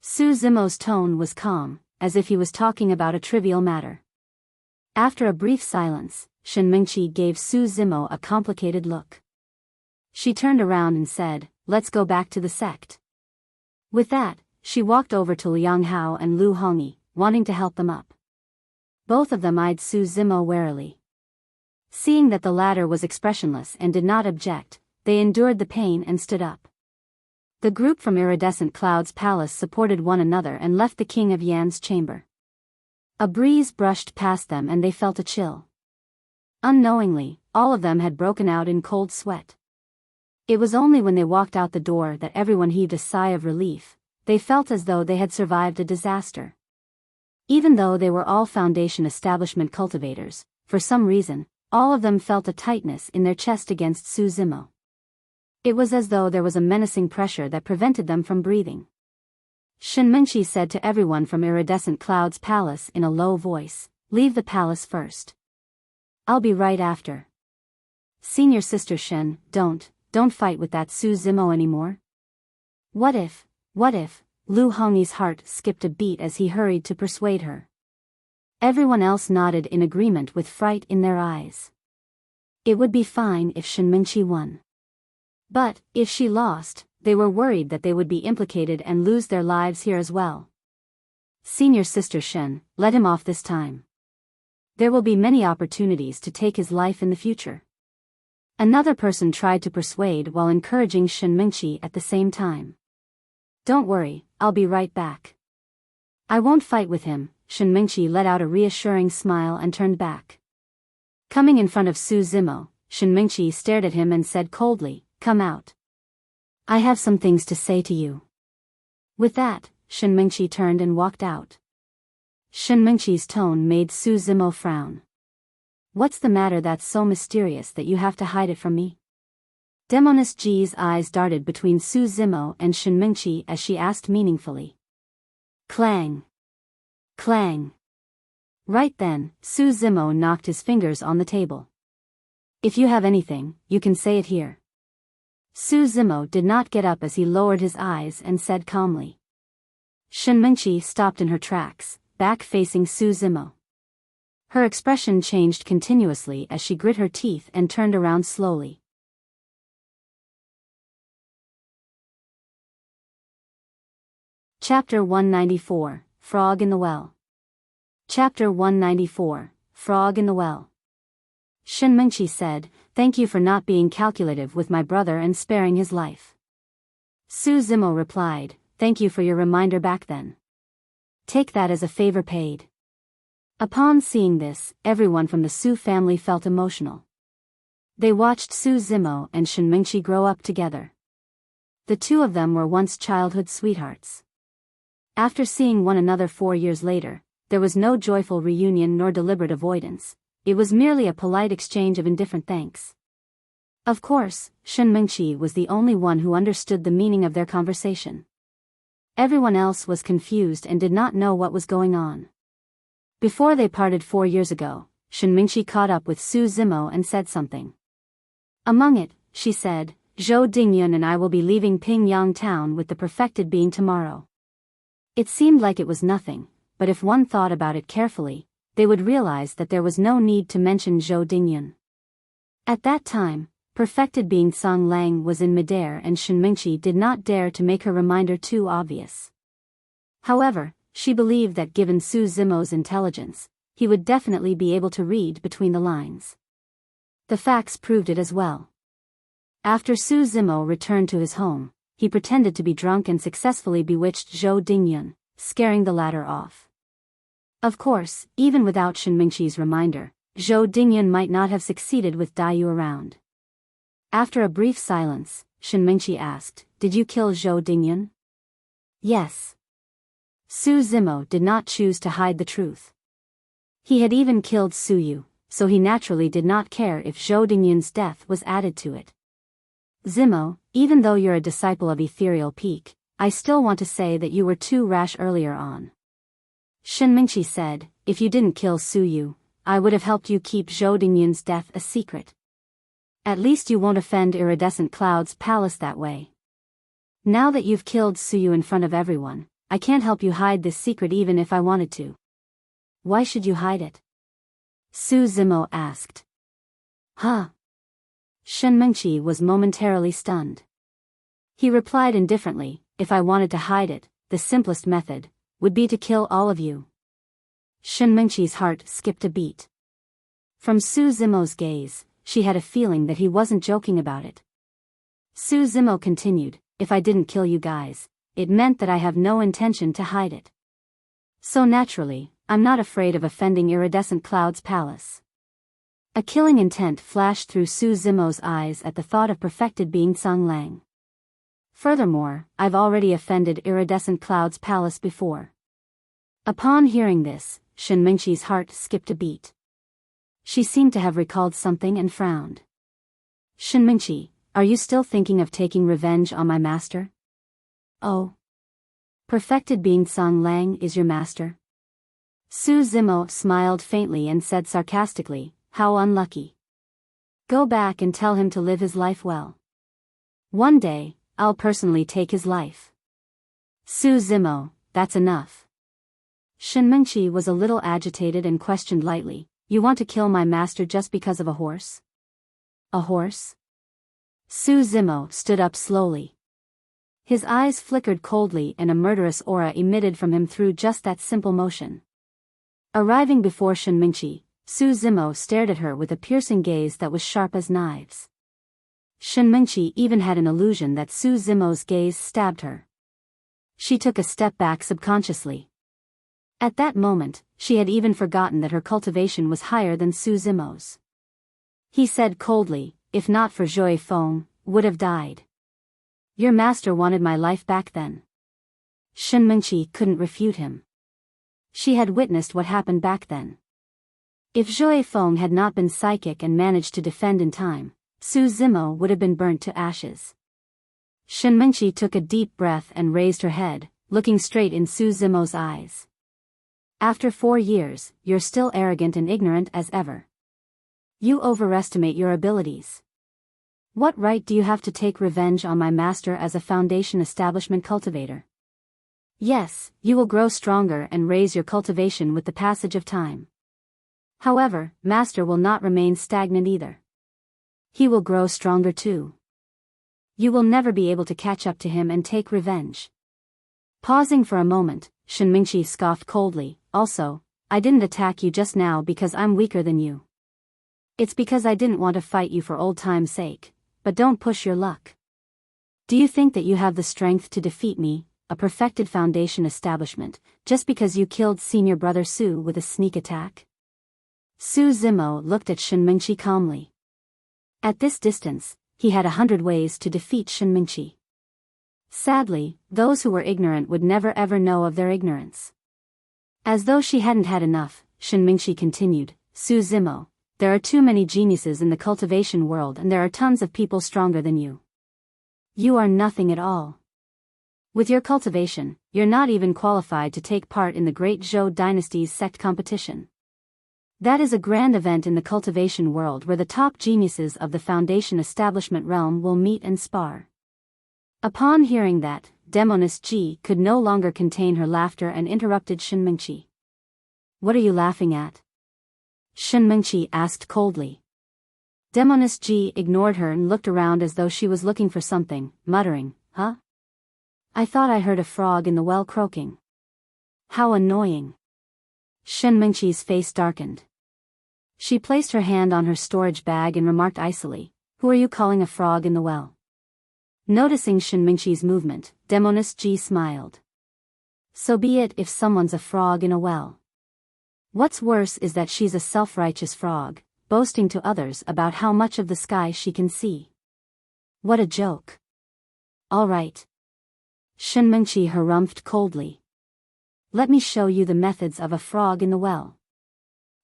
Su Zimo's tone was calm, as if he was talking about a trivial matter. After a brief silence, Shenmengqi gave Su Zimo a complicated look. She turned around and said, let's go back to the sect. With that, she walked over to Liang Hao and Lu Hongyi, wanting to help them up. Both of them eyed Su Zimo warily. Seeing that the latter was expressionless and did not object, they endured the pain and stood up. The group from Iridescent Cloud's palace supported one another and left the King of Yan's chamber. A breeze brushed past them and they felt a chill. Unknowingly, all of them had broken out in cold sweat. It was only when they walked out the door that everyone heaved a sigh of relief. They felt as though they had survived a disaster. Even though they were all Foundation establishment cultivators, for some reason, all of them felt a tightness in their chest against Su Zimo. It was as though there was a menacing pressure that prevented them from breathing. Shenmengshi said to everyone from Iridescent Cloud's palace in a low voice, "Leave the palace first. I'll be right after." Senior Sister Shen, don't fight with that Su Zimo anymore. What if, Lu Hongyi's heart skipped a beat as he hurried to persuade her. Everyone else nodded in agreement with fright in their eyes. It would be fine if Shenmengshi won. But, if she lost, they were worried that they would be implicated and lose their lives here as well. Senior Sister Shen, let him off this time. There will be many opportunities to take his life in the future. Another person tried to persuade while encouraging Shenmengshi at the same time. Don't worry, I'll be right back. I won't fight with him. Shenmengshi let out a reassuring smile and turned back. Coming in front of Su Zimo, Shenmengshi stared at him and said coldly, "Come out. I have some things to say to you." With that, Shenmengshi turned and walked out. Shenmengshi's tone made Su Zimo frown. What's the matter that's so mysterious that you have to hide it from me? Demoness Ji's eyes darted between Su Zimo and Shenmengshi as she asked meaningfully. Clang. Clang. Right then, Su Zimo knocked his fingers on the table. If you have anything, you can say it here. Su Zimo did not get up as he lowered his eyes and said calmly. Shenmengshi stopped in her tracks, back facing Su Zimo. Her expression changed continuously as she grit her teeth and turned around slowly. Chapter 194, Frog in the Well. Chapter 194, Frog in the Well. Shenmengshi said, "Thank you for not being calculative with my brother and sparing his life." Su Zimo replied, "Thank you for your reminder back then. Take that as a favor paid." Upon seeing this, everyone from the Su family felt emotional. They watched Su Zimo and Shenmengshi grow up together. The two of them were once childhood sweethearts. After seeing one another 4 years later, there was no joyful reunion nor deliberate avoidance. It was merely a polite exchange of indifferent thanks. Of course, Shenmengshi was the only one who understood the meaning of their conversation. Everyone else was confused and did not know what was going on. Before they parted 4 years ago, Shenmengshi caught up with Su Zimo and said something. Among it, she said, "Zhou Dingyun and I will be leaving Pingyang town with the perfected being tomorrow." It seemed like it was nothing, but if one thought about it carefully, they would realize that there was no need to mention Zhou Dingyun. At that time, perfected being Song Lang was in midair and Shenmengshi did not dare to make her reminder too obvious. However, she believed that given Su Zimo's intelligence, he would definitely be able to read between the lines. The facts proved it as well. After Su Zimo returned to his home, he pretended to be drunk and successfully bewitched Zhou Dingyun, scaring the latter off. Of course, even without Shenmengshi's reminder, Zhou Dingyun might not have succeeded with Daiyu around. After a brief silence, Shenmengshi asked, "Did you kill Zhou Dingyun?" "Yes." Su Zimo did not choose to hide the truth. He had even killed Su Yu, so he naturally did not care if Zhou Dingyun's death was added to it. "Zimo, even though you're a disciple of Ethereal Peak, I still want to say that you were too rash earlier on." Shenmengshi said, "If you didn't kill Su Yu, I would have helped you keep Zhou Dingyun's death a secret. At least you won't offend Iridescent Cloud's palace that way. Now that you've killed Su Yu in front of everyone, I can't help you hide this secret even if I wanted to." "Why should you hide it?" Su Zimo asked. "Huh?" Shenmengshi was momentarily stunned. He replied indifferently, "If I wanted to hide it, the simplest method would be to kill all of you." Shenmengshi's heart skipped a beat. From Su Zimo's gaze, she had a feeling that he wasn't joking about it. Su Zimo continued, if I didn't kill you guys, it meant that I have no intention to hide it. So naturally, I'm not afraid of offending Iridescent Cloud's palace. A killing intent flashed through Su Zimo's eyes at the thought of perfected being Song Lang. Furthermore, I've already offended Iridescent Cloud's palace before. Upon hearing this, Shen Mingqi's heart skipped a beat. She seemed to have recalled something and frowned. Shen Mingqi, are you still thinking of taking revenge on my master? Oh. Perfected being Song Lang is your master? Su Zimo smiled faintly and said sarcastically, how unlucky. Go back and tell him to live his life well. One day, I'll personally take his life. Su Zimo, that's enough. Shen Mingqi was a little agitated and questioned lightly, you want to kill my master just because of a horse? A horse? Su Zimo stood up slowly. His eyes flickered coldly and a murderous aura emitted from him through just that simple motion. Arriving before Shen Mingqi, Su Zimo stared at her with a piercing gaze that was sharp as knives. Shen Mingqi even had an illusion that Su Zimo's gaze stabbed her. She took a step back subconsciously. At that moment, she had even forgotten that her cultivation was higher than Su Zimo's. He said coldly, if not for Joy Feng, would have died. Your master wanted my life back then. Shen Mingqi couldn't refute him. She had witnessed what happened back then. If Joy Feng had not been psychic and managed to defend in time, Su Zimo would have been burnt to ashes. Shen Mingqi took a deep breath and raised her head, looking straight in Su Zimo's eyes. After 4 years, you're still arrogant and ignorant as ever. You overestimate your abilities. What right do you have to take revenge on my master as a Foundation establishment cultivator? Yes, you will grow stronger and raise your cultivation with the passage of time. However, master will not remain stagnant either. He will grow stronger too. You will never be able to catch up to him and take revenge. Pausing for a moment, Shen Mingqi scoffed coldly, also, I didn't attack you just now because I'm weaker than you. It's because I didn't want to fight you for old time's sake, but don't push your luck. Do you think that you have the strength to defeat me, a perfected Foundation establishment, just because you killed senior brother Su with a sneak attack? Su Zimo looked at Shen Mingqi calmly. At this distance, he had 100 ways to defeat Shen Mingqi. Sadly, those who were ignorant would never ever know of their ignorance. As though she hadn't had enough, Shen Mingqi continued, Su Zimo, there are too many geniuses in the cultivation world and there are tons of people stronger than you. You are nothing at all. With your cultivation, you're not even qualified to take part in the Great Zhou Dynasty's sect competition. That is a grand event in the cultivation world where the top geniuses of the Foundation establishment realm will meet and spar. Upon hearing that, Demoness Ji could no longer contain her laughter and interrupted Shen Mingqi. What are you laughing at? Shen Mingqi asked coldly. Demoness Ji ignored her and looked around as though she was looking for something, muttering, huh? I thought I heard a frog in the well croaking. How annoying. Shen Mingqi's face darkened. She placed her hand on her storage bag and remarked icily, who are you calling a frog in the well? Noticing Shen Mingqi's movement, Demoness Ji smiled. So be it if someone's a frog in a well. What's worse is that she's a self-righteous frog, boasting to others about how much of the sky she can see. What a joke. All right. Shen Mingqi harumphed coldly. Let me show you the methods of a frog in the well.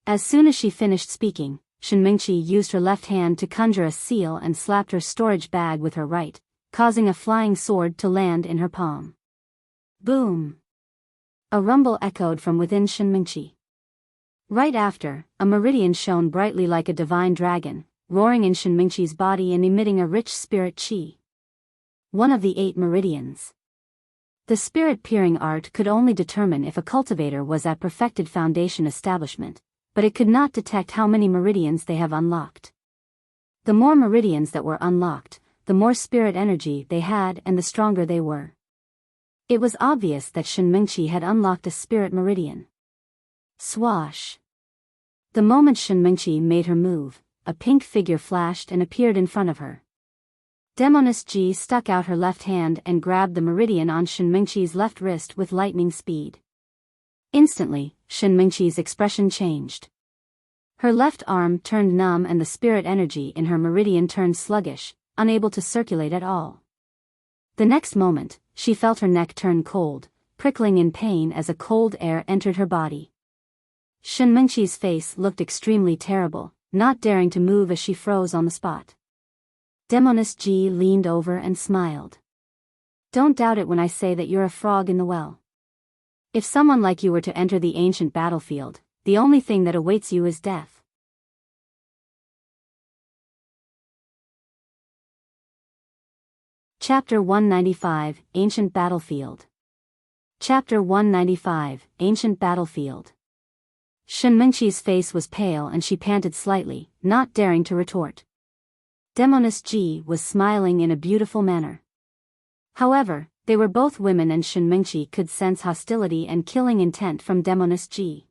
As soon as she finished speaking, Shen Mingqi used her left hand to conjure a seal and slapped her storage bag with her right, causing a flying sword to land in her palm. Boom! A rumble echoed from within Shen Mingqi. Right after, a meridian shone brightly like a divine dragon, roaring in Shen Mingqi's body and emitting a rich spirit qi. One of the 8 meridians. The spirit-peering art could only determine if a cultivator was at perfected Foundation establishment, but it could not detect how many meridians they have unlocked. The more meridians that were unlocked, the more spirit energy they had and the stronger they were. It was obvious that Shen Mingqi had unlocked a spirit meridian. Swash! The moment Shen Mingqi made her move, a pink figure flashed and appeared in front of her. Demoness Ji stuck out her left hand and grabbed the meridian on Shenmingqi's left wrist with lightning speed. Instantly, Shenmingqi's expression changed. Her left arm turned numb and the spirit energy in her meridian turned sluggish, unable to circulate at all. The next moment, she felt her neck turn cold, prickling in pain as a cold air entered her body. Shenmingqi's face looked extremely terrible, not daring to move as she froze on the spot. Demoness Ji leaned over and smiled. Don't doubt it when I say that you're a frog in the well. If someone like you were to enter the ancient battlefield, the only thing that awaits you is death. Chapter 195, Ancient Battlefield. Chapter 195, Ancient Battlefield. Shenmingqi's face was pale and she panted slightly, not daring to retort. Demoness Ji was smiling in a beautiful manner. However, they were both women and Shenmingqi could sense hostility and killing intent from Demoness Ji.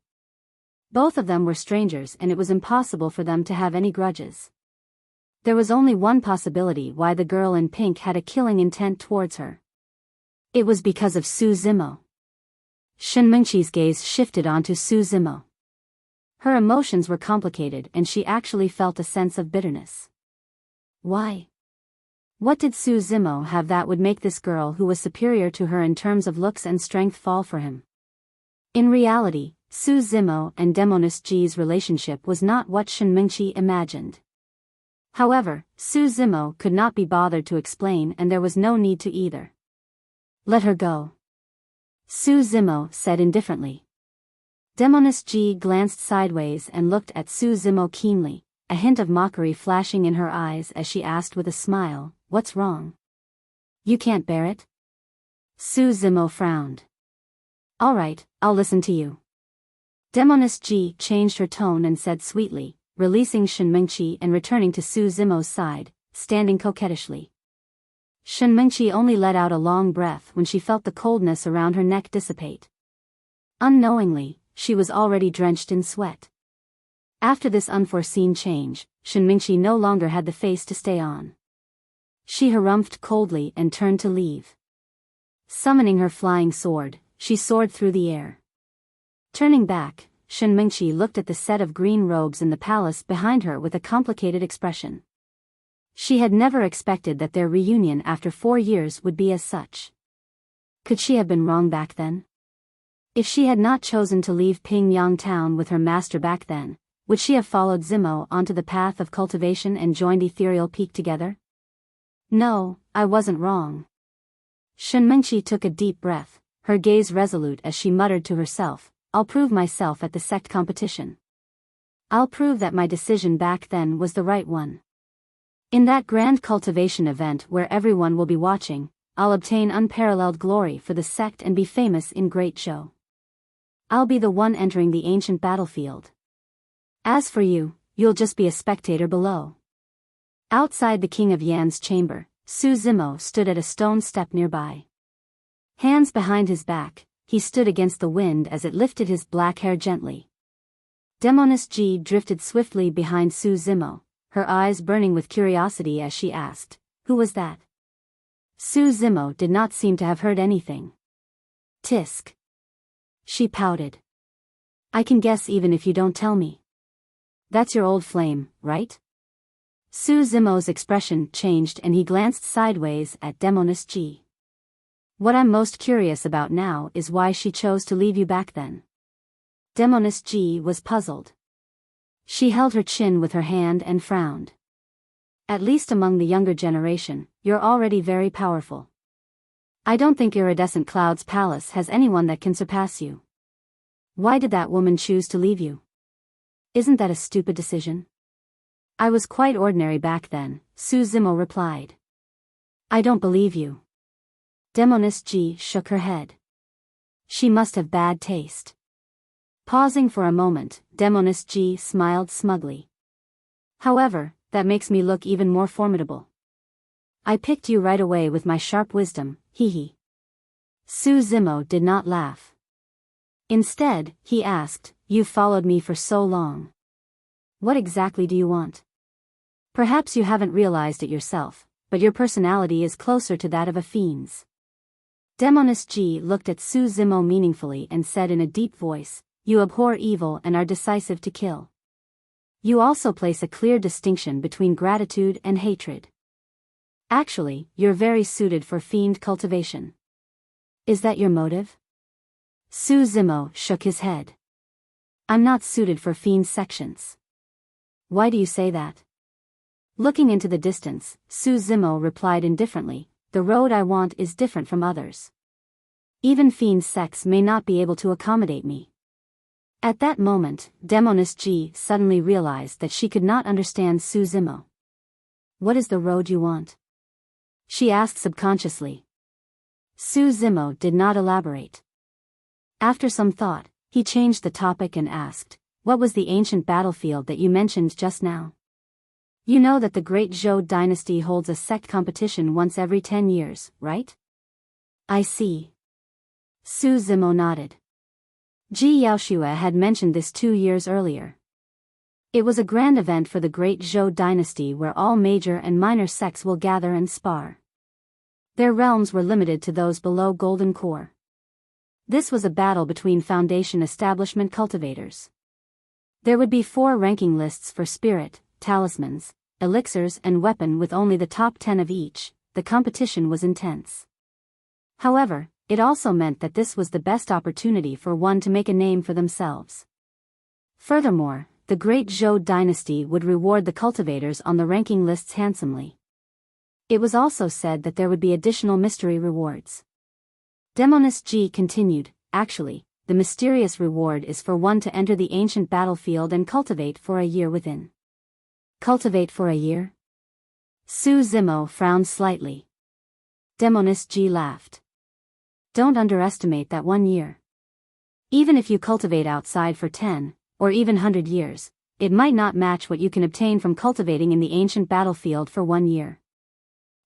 Both of them were strangers and it was impossible for them to have any grudges. There was only one possibility why the girl in pink had a killing intent towards her. It was because of Su Zimo. Shenmingqi's gaze shifted onto Su Zimo. Her emotions were complicated and she actually felt a sense of bitterness. Why? What did Su Zimo have that would make this girl who was superior to her in terms of looks and strength fall for him? In reality, Su Zimo and Demoness Ji's relationship was not what Shenmingqi imagined. However, Su Zimo could not be bothered to explain and there was no need to either. Let her go. Su Zimo said indifferently. Demoness Ji glanced sideways and looked at Su Zimo keenly, a hint of mockery flashing in her eyes as she asked with a smile, "What's wrong? You can't bear it?" Su Zimo frowned. "All right, I'll listen to you." Demoness Ji changed her tone and said sweetly, releasing Shenmingqi and returning to Su Zimo's side, standing coquettishly. Shenmingqi only let out a long breath when she felt the coldness around her neck dissipate. Unknowingly, she was already drenched in sweat. After this unforeseen change, Shenmingqi no longer had the face to stay on. She harumphed coldly and turned to leave. Summoning her flying sword, she soared through the air. Turning back, Shenmingqi looked at the set of green robes in the palace behind her with a complicated expression. She had never expected that their reunion after 4 years would be as such. Could she have been wrong back then? If she had not chosen to leave Pingyang town with her master back then, would she have followed Zimo onto the path of cultivation and joined Ethereal Peak together? No, I wasn't wrong. Shenmingqi took a deep breath, her gaze resolute as she muttered to herself, "I'll prove myself at the sect competition. I'll prove that my decision back then was the right one. In that grand cultivation event where everyone will be watching, I'll obtain unparalleled glory for the sect and be famous in great show. I'll be the one entering the ancient battlefield. As for you, you'll just be a spectator below." Outside the King of Yan's chamber, Su Zimo stood at a stone step nearby. Hands behind his back, he stood against the wind as it lifted his black hair gently. Demoness Ji drifted swiftly behind Su Zimo, her eyes burning with curiosity as she asked, "Who was that?" Su Zimo did not seem to have heard anything. "Tisk." She pouted. "I can guess even if you don't tell me. That's your old flame, right?" Su Zimo's expression changed and he glanced sideways at Demoness Ji. "What I'm most curious about now is why she chose to leave you back then." Demoness Ji was puzzled. She held her chin with her hand and frowned. "At least among the younger generation, you're already very powerful. I don't think Iridescent Cloud's palace has anyone that can surpass you. Why did that woman choose to leave you? Isn't that a stupid decision?" "I was quite ordinary back then," Su Zimo replied. "I don't believe you." Demoness Ji shook her head. "She must have bad taste." Pausing for a moment, Demoness Ji smiled smugly. "However, that makes me look even more formidable. I picked you right away with my sharp wisdom, hee. Su Zimo did not laugh. Instead, he asked, "You've followed me for so long. What exactly do you want? Perhaps you haven't realized it yourself, but your personality is closer to that of a fiend's. Demoness G looked at Su Zimo meaningfully and said in a deep voice, "You abhor evil and are decisive to kill. You also place a clear distinction between gratitude and hatred. Actually, you're very suited for fiend cultivation. Is that your motive?" Su Zimo shook his head. "I'm not suited for fiend sections." "Why do you say that?" Looking into the distance, Su Zimo replied indifferently, "The road I want is different from others. Even fiend sects may not be able to accommodate me." At that moment, Demoness G suddenly realized that she could not understand Su Zimo. "What is the road you want?" she asked subconsciously. Su Zimo did not elaborate. After some thought, he changed the topic and asked, "What was the ancient battlefield that you mentioned just now?" "You know that the Great Zhou dynasty holds a sect competition once every 10 years, right?" "I see." Su Zimo nodded. Ji Yaoshua had mentioned this 2 years earlier. It was a grand event for the Great Zhou dynasty where all major and minor sects will gather and spar. Their realms were limited to those below Golden Core. This was a battle between Foundation establishment cultivators. There would be 4 ranking lists for spirit, talismans, elixirs and weapon with only the top 10 of each. The competition was intense. However, it also meant that this was the best opportunity for one to make a name for themselves. Furthermore, the Great Zhou dynasty would reward the cultivators on the ranking lists handsomely. It was also said that there would be additional mystery rewards. Demoness G continued, "Actually, the mysterious reward is for one to enter the ancient battlefield and cultivate for a year within." "Cultivate for a year?" Su Zimo frowned slightly. Demoness G laughed. "Don't underestimate that 1 year. Even if you cultivate outside for 10, or even 100 years, it might not match what you can obtain from cultivating in the ancient battlefield for 1 year.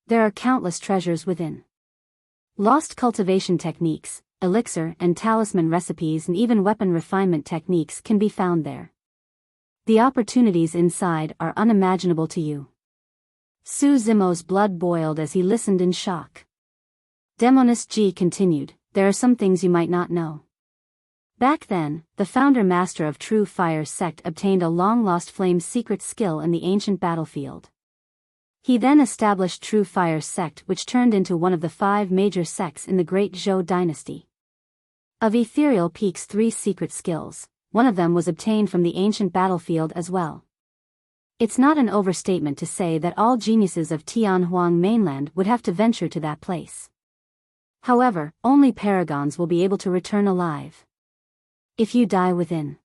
There are countless treasures within. Lost cultivation techniques, elixir and talisman recipes and even weapon refinement techniques can be found there. The opportunities inside are unimaginable to you." Su Zimo's blood boiled as he listened in shock. Demoness G continued, "There are some things you might not know. Back then, the founder master of True Fire sect obtained a long-lost flame's secret skill in the ancient battlefield. He then established True Fire sect, which turned into one of the 5 major sects in the Great Zhou dynasty. Of Ethereal Peak's 3 secret skills, one of them was obtained from the ancient battlefield as well. It's not an overstatement to say that all geniuses of Tianhuang mainland would have to venture to that place. However, only paragons will be able to return alive. If you die within."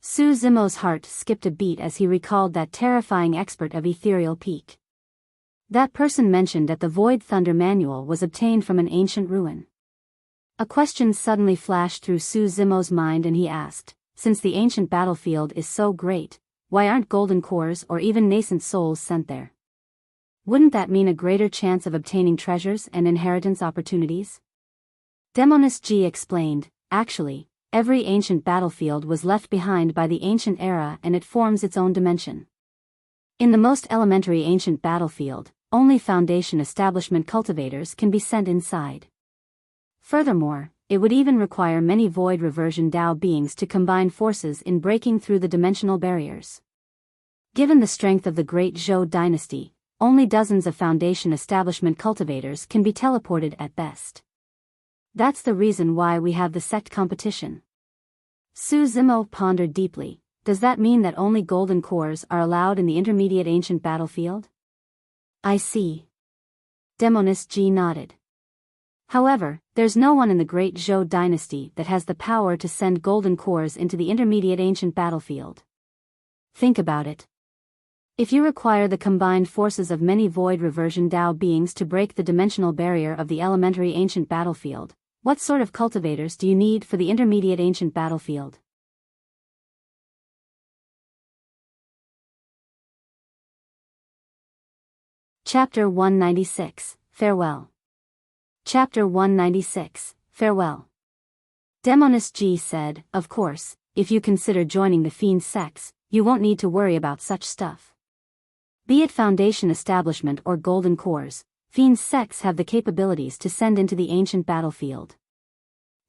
Su Zimo's heart skipped a beat as he recalled that terrifying expert of Ethereal Peak. That person mentioned at the Void Thunder Manual was obtained from an ancient ruin. A question suddenly flashed through Su Zimo's mind and he asked, "Since the ancient battlefield is so great, why aren't golden cores or even nascent souls sent there? Wouldn't that mean a greater chance of obtaining treasures and inheritance opportunities?" Demoness G explained, "Actually, every ancient battlefield was left behind by the ancient era and it forms its own dimension. In the most elementary ancient battlefield, only Foundation establishment cultivators can be sent inside. Furthermore, it would even require many void reversion Tao beings to combine forces in breaking through the dimensional barriers. Given the strength of the Great Zhou dynasty, only dozens of Foundation establishment cultivators can be teleported at best. That's the reason why we have the sect competition." Su Zimo pondered deeply. "Does that mean that only golden cores are allowed in the intermediate ancient battlefield?" "I see." Demoness G nodded. "However, there's no one in the Great Zhou dynasty that has the power to send golden cores into the intermediate ancient battlefield. Think about it. If you require the combined forces of many void reversion Tao beings to break the dimensional barrier of the elementary ancient battlefield, what sort of cultivators do you need for the intermediate ancient battlefield?" Chapter 196, Farewell. Chapter 196, Farewell. Demoness G said, "Of course, if you consider joining the Fiend sects, you won't need to worry about such stuff. Be it Foundation Establishment or Golden Cores, Fiend's sects have the capabilities to send into the ancient battlefield.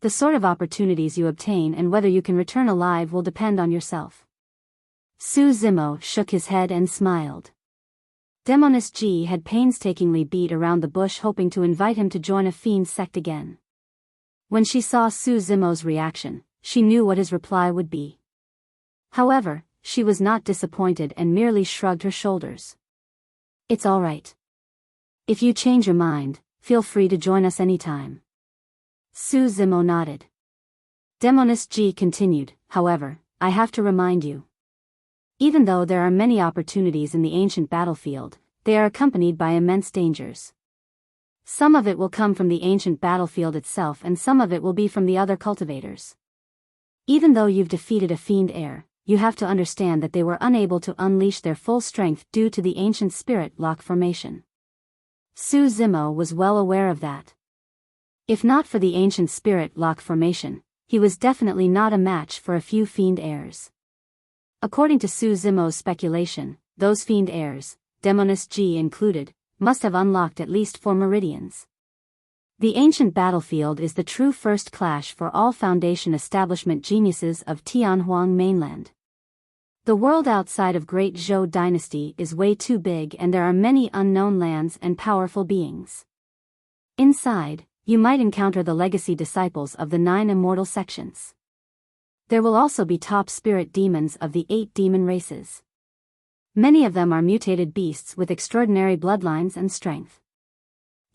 The sort of opportunities you obtain and whether you can return alive will depend on yourself. Su Zimo shook his head and smiled. Demoness G had painstakingly beat around the bush hoping to invite him to join a Fiend sect again. When she saw Su Zimo's reaction, she knew what his reply would be. However, she was not disappointed and merely shrugged her shoulders. It's all right. If you change your mind, feel free to join us anytime. Su Zimo nodded. Demoness G continued, however, I have to remind you. Even though there are many opportunities in the ancient battlefield, they are accompanied by immense dangers. Some of it will come from the ancient battlefield itself and some of it will be from the other cultivators. Even though you've defeated a Fiend heir, you have to understand that they were unable to unleash their full strength due to the ancient spirit lock formation. Su Zimo was well aware of that. If not for the ancient spirit lock formation, he was definitely not a match for a few Fiend heirs. According to Su Zimo's speculation, those Fiend heirs, Demoness G included, must have unlocked at least 4 meridians. The ancient battlefield is the true first clash for all Foundation Establishment geniuses of Tianhuang mainland. The world outside of Great Zhou Dynasty is way too big and there are many unknown lands and powerful beings. Inside, you might encounter the legacy disciples of the 9 immortal sections. There will also be top spirit demons of the 8 demon races. Many of them are mutated beasts with extraordinary bloodlines and strength.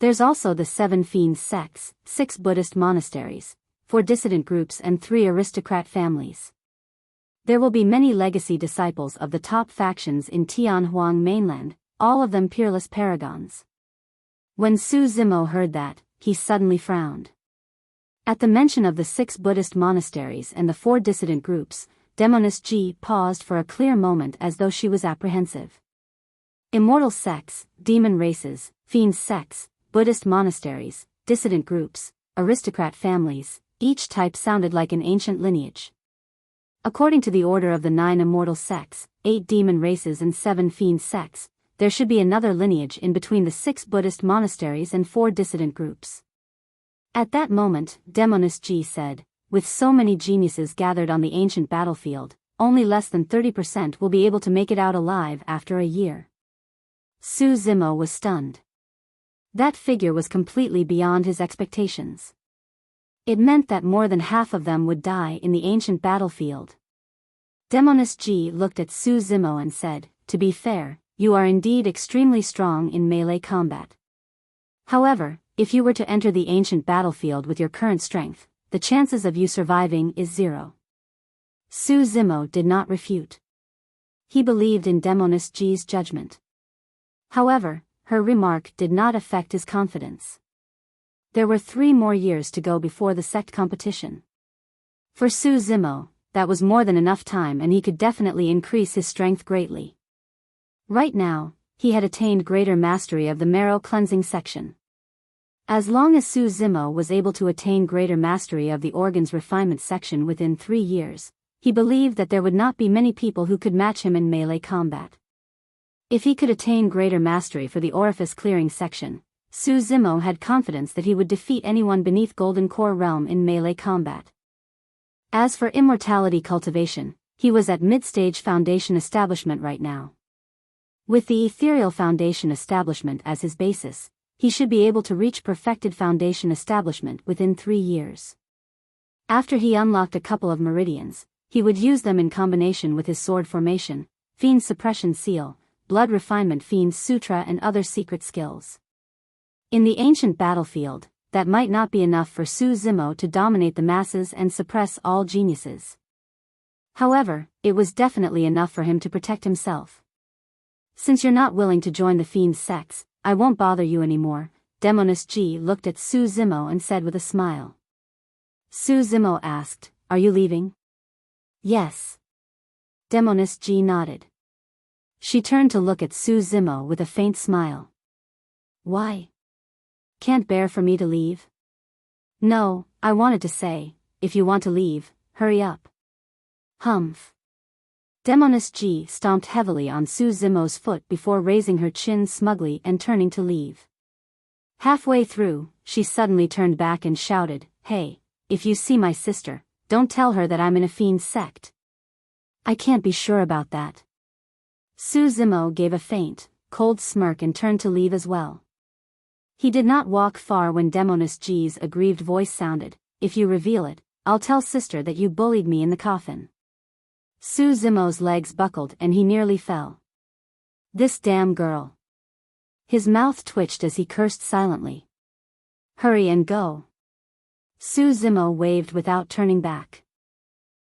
There's also the 7 Fiend sects, 6 Buddhist monasteries, 4 dissident groups and 3 aristocrat families. There will be many legacy disciples of the top factions in Tianhuang mainland, all of them peerless paragons. When Su Zimo heard that, he suddenly frowned. At the mention of the 6 Buddhist monasteries and the 4 dissident groups, Demoness G paused for a clear moment as though she was apprehensive. Immortal sects, demon races, Fiend sects, Buddhist monasteries, dissident groups, aristocrat families, each type sounded like an ancient lineage. According to the order of the 9 immortal sects, 8 demon races and 7 Fiend sects, there should be another lineage in between the 6 Buddhist monasteries and 4 dissident groups. At that moment, Demoness G said, with so many geniuses gathered on the ancient battlefield, only less than 30% will be able to make it out alive after a year. Su Zimo was stunned. That figure was completely beyond his expectations. It meant that more than half of them would die in the ancient battlefield. Demoness G looked at Su Zimo and said, to be fair, you are indeed extremely strong in melee combat. However, if you were to enter the ancient battlefield with your current strength, the chances of you surviving is 0. Su Zimo did not refute. He believed in Demoness G's judgment. However, her remark did not affect his confidence. There were 3 more years to go before the sect competition. For Su Zimo, that was more than enough time and he could definitely increase his strength greatly. Right now, he had attained greater mastery of the marrow cleansing section. As long as Su Zimo was able to attain greater mastery of the organs refinement section within 3 years, he believed that there would not be many people who could match him in melee combat. If he could attain greater mastery for the orifice clearing section, Su Zimo had confidence that he would defeat anyone beneath Golden Core realm in melee combat. As for immortality cultivation, he was at mid-stage Foundation Establishment right now. With the Ethereal Foundation Establishment as his basis, he should be able to reach perfected Foundation Establishment within 3 years. After he unlocked a couple of meridians, he would use them in combination with his sword formation, Fiend Suppression Seal, Blood Refinement Fiend Sutra and other secret skills. In the ancient battlefield, that might not be enough for Su Zimo to dominate the masses and suppress all geniuses. However, it was definitely enough for him to protect himself. Since you're not willing to join the Fiend sects, I won't bother you anymore, Demoness G looked at Su Zimo and said with a smile. Su Zimo asked, are you leaving? Yes. Demoness G nodded. She turned to look at Su Zimo with a faint smile. Why? Can't bear for me to leave? No, I wanted to say, if you want to leave, hurry up. Humph. Demoness Ji stomped heavily on Su Zimo's foot before raising her chin smugly and turning to leave. Halfway through, she suddenly turned back and shouted, "Hey, if you see my sister, don't tell her that I'm in a Fiend sect." "I can't be sure about that." Su Zimo gave a faint, cold smirk and turned to leave as well. He did not walk far when Demoness Ji's aggrieved voice sounded, "If you reveal it, I'll tell sister that you bullied me in the coffin." Su Zimo's legs buckled and he nearly fell. This damn girl. His mouth twitched as he cursed silently. "Hurry and go." Su Zimo waved without turning back.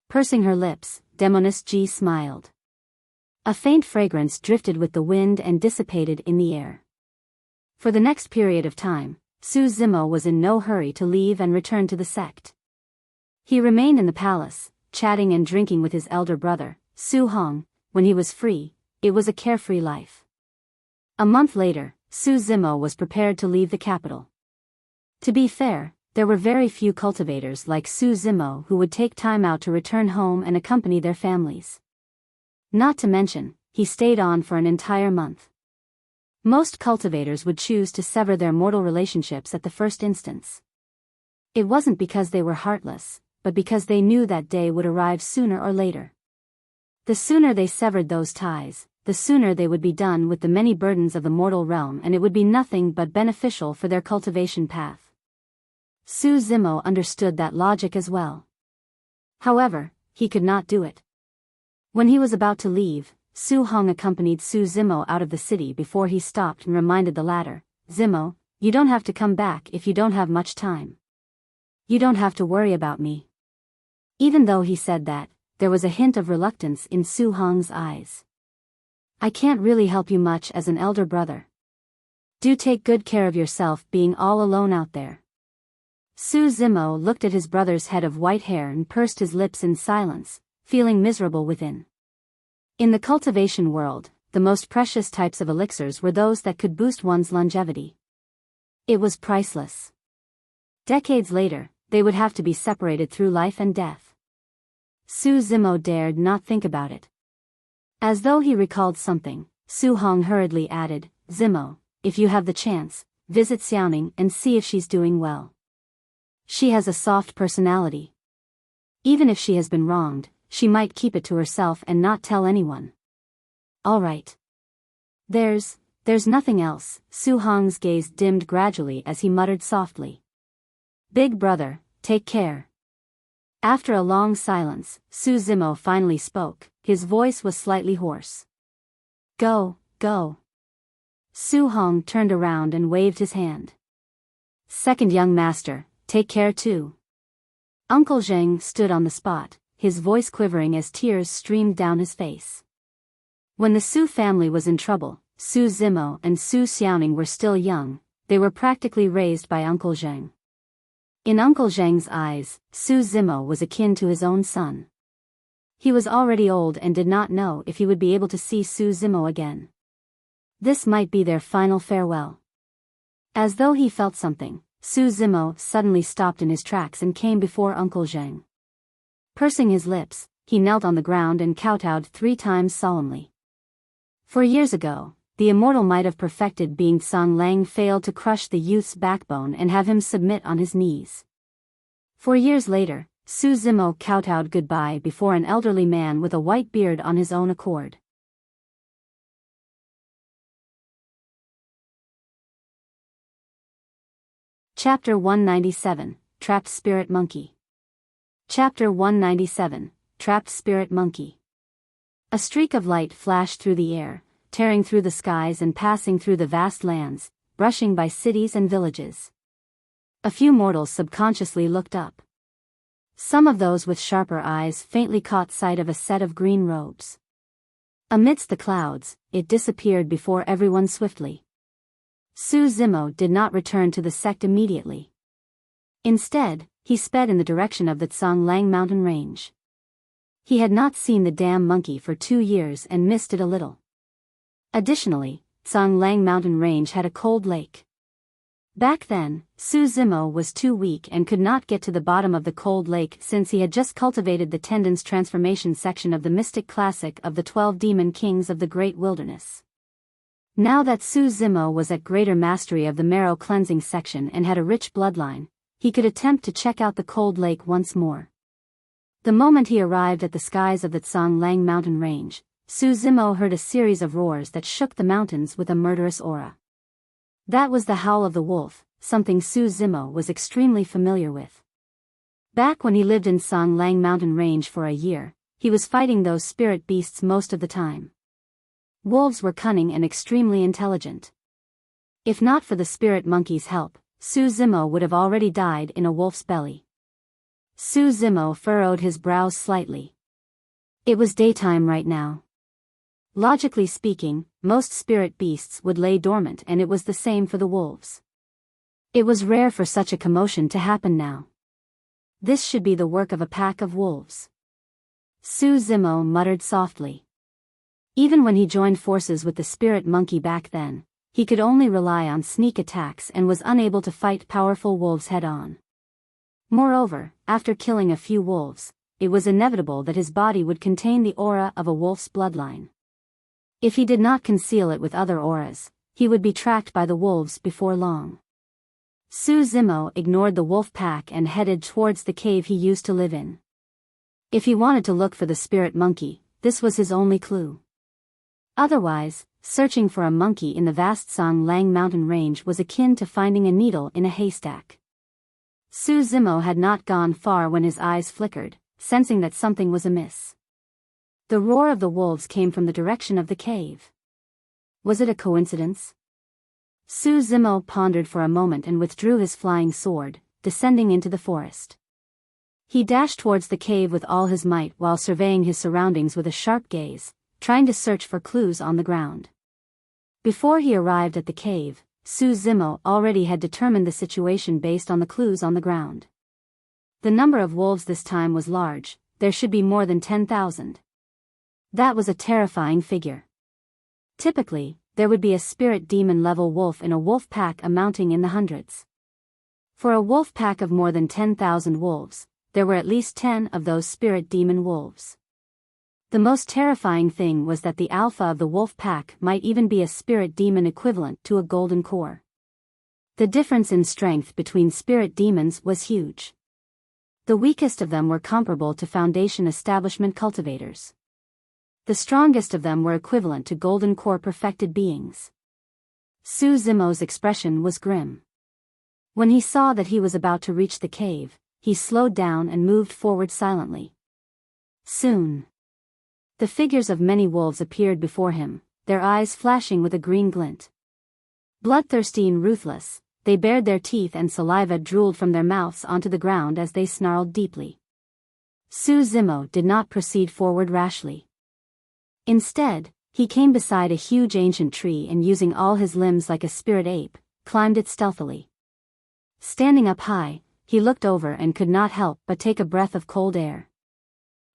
Pursing her lips, Demoness Ji smiled. A faint fragrance drifted with the wind and dissipated in the air. For the next period of time, Su Zimo was in no hurry to leave and return to the sect. He remained in the palace, chatting and drinking with his elder brother, Su Hong. When he was free, it was a carefree life. A month later, Su Zimo was prepared to leave the capital. To be fair, there were very few cultivators like Su Zimo who would take time out to return home and accompany their families. Not to mention, he stayed on for an entire month. Most cultivators would choose to sever their mortal relationships at the first instance. It wasn't because they were heartless, but because they knew that day would arrive sooner or later. The sooner they severed those ties, the sooner they would be done with the many burdens of the mortal realm, and it would be nothing but beneficial for their cultivation path. Su Zimo understood that logic as well. However, he could not do it. When he was about to leave, Su Hong accompanied Su Zimo out of the city before he stopped and reminded the latter, "Zimo, you don't have to come back if you don't have much time. You don't have to worry about me." Even though he said that, there was a hint of reluctance in Su Hong's eyes. "I can't really help you much as an elder brother. Do take good care of yourself being all alone out there." Su Zimo looked at his brother's head of white hair and pursed his lips in silence, feeling miserable within. In the cultivation world, the most precious types of elixirs were those that could boost one's longevity. It was priceless. Decades later, they would have to be separated through life and death. Su Zimo dared not think about it. As though he recalled something, Su Hong hurriedly added, "Zimo, if you have the chance, visit Xiaoning and see if she's doing well. She has a soft personality. Even if she has been wronged, she might keep it to herself and not tell anyone." "All right. There's nothing else." Su Hong's gaze dimmed gradually as he muttered softly, "Big brother, take care." After a long silence, Su Zimo finally spoke. His voice was slightly hoarse. Go. Su Hong turned around and waved his hand. "Second young master, take care too." Uncle Zheng stood on the spot, his voice quivering as tears streamed down his face. When the Su family was in trouble, Su Zimo and Su Xiaoning were still young. They were practically raised by Uncle Zheng. In Uncle Zheng's eyes, Su Zimo was akin to his own son. He was already old and did not know if he would be able to see Su Zimo again. This might be their final farewell. As though he felt something, Su Zimo suddenly stopped in his tracks and came before Uncle Zheng. Pursing his lips, he knelt on the ground and kowtowed 3 times solemnly. For years ago, the immortal might have perfected being Tsang Lang failed to crush the youth's backbone and have him submit on his knees. 4 years later, Su Zimo kowtowed goodbye before an elderly man with a white beard on his own accord. Chapter 197, Trapped Spirit Monkey. Chapter 197, Trapped Spirit Monkey. A streak of light flashed through the air, tearing through the skies and passing through the vast lands, brushing by cities and villages. A few mortals subconsciously looked up. Some of those with sharper eyes faintly caught sight of a set of green robes. Amidst the clouds, it disappeared before everyone swiftly. Su Zimo did not return to the sect immediately. Instead, he sped in the direction of the Tsang Lang mountain range. He had not seen the damn monkey for 2 years and missed it a little. Additionally, Tsang Lang mountain range had a cold lake. Back then, Su Zimo was too weak and could not get to the bottom of the cold lake since he had just cultivated the Tendon's transformation section of the mystic classic of the 12 demon kings of the great wilderness. Now that Su Zimo was at greater mastery of the marrow cleansing section and had a rich bloodline, he could attempt to check out the cold lake once more. The moment he arrived at the skies of the Tsang mountain range, Su Zimo heard a series of roars that shook the mountains with a murderous aura. That was the howl of the wolf, something Su Zimo was extremely familiar with. Back when he lived in Tsang mountain range for a year, he was fighting those spirit beasts most of the time. Wolves were cunning and extremely intelligent. If not for the spirit monkey's help, Su Zimo would have already died in a wolf's belly. Su Zimo furrowed his brows slightly. It was daytime right now. Logically speaking, most spirit beasts would lay dormant, and it was the same for the wolves. It was rare for such a commotion to happen now. This should be the work of a pack of wolves. Su Zimo muttered softly. Even when he joined forces with the spirit monkey back then, he could only rely on sneak attacks and was unable to fight powerful wolves head-on. Moreover, after killing a few wolves, it was inevitable that his body would contain the aura of a wolf's bloodline. If he did not conceal it with other auras, he would be tracked by the wolves before long. Su Zimo ignored the wolf pack and headed towards the cave he used to live in. If he wanted to look for the spirit monkey, this was his only clue. Otherwise, searching for a monkey in the vast Tsang mountain range was akin to finding a needle in a haystack. Su Zimo had not gone far when his eyes flickered, sensing that something was amiss. The roar of the wolves came from the direction of the cave. Was it a coincidence? Su Zimo pondered for a moment and withdrew his flying sword, descending into the forest. He dashed towards the cave with all his might while surveying his surroundings with a sharp gaze, trying to search for clues on the ground. Before he arrived at the cave, Su Zimo already had determined the situation based on the clues on the ground. The number of wolves this time was large, there should be more than 10,000. That was a terrifying figure. Typically, there would be a spirit demon level wolf in a wolf pack amounting in the hundreds. For a wolf pack of more than 10,000 wolves, there were at least 10 of those spirit demon wolves. The most terrifying thing was that the alpha of the wolf pack might even be a spirit demon equivalent to a golden core. The difference in strength between spirit demons was huge. The weakest of them were comparable to Foundation establishment cultivators. The strongest of them were equivalent to golden core perfected beings. Su Zimo's expression was grim. When he saw that he was about to reach the cave, he slowed down and moved forward silently. Soon, the figures of many wolves appeared before him, their eyes flashing with a green glint. Bloodthirsty and ruthless, they bared their teeth and saliva drooled from their mouths onto the ground as they snarled deeply. Su Zimo did not proceed forward rashly. Instead, he came beside a huge ancient tree and using all his limbs like a spirit ape, climbed it stealthily. Standing up high, he looked over and could not help but take a breath of cold air.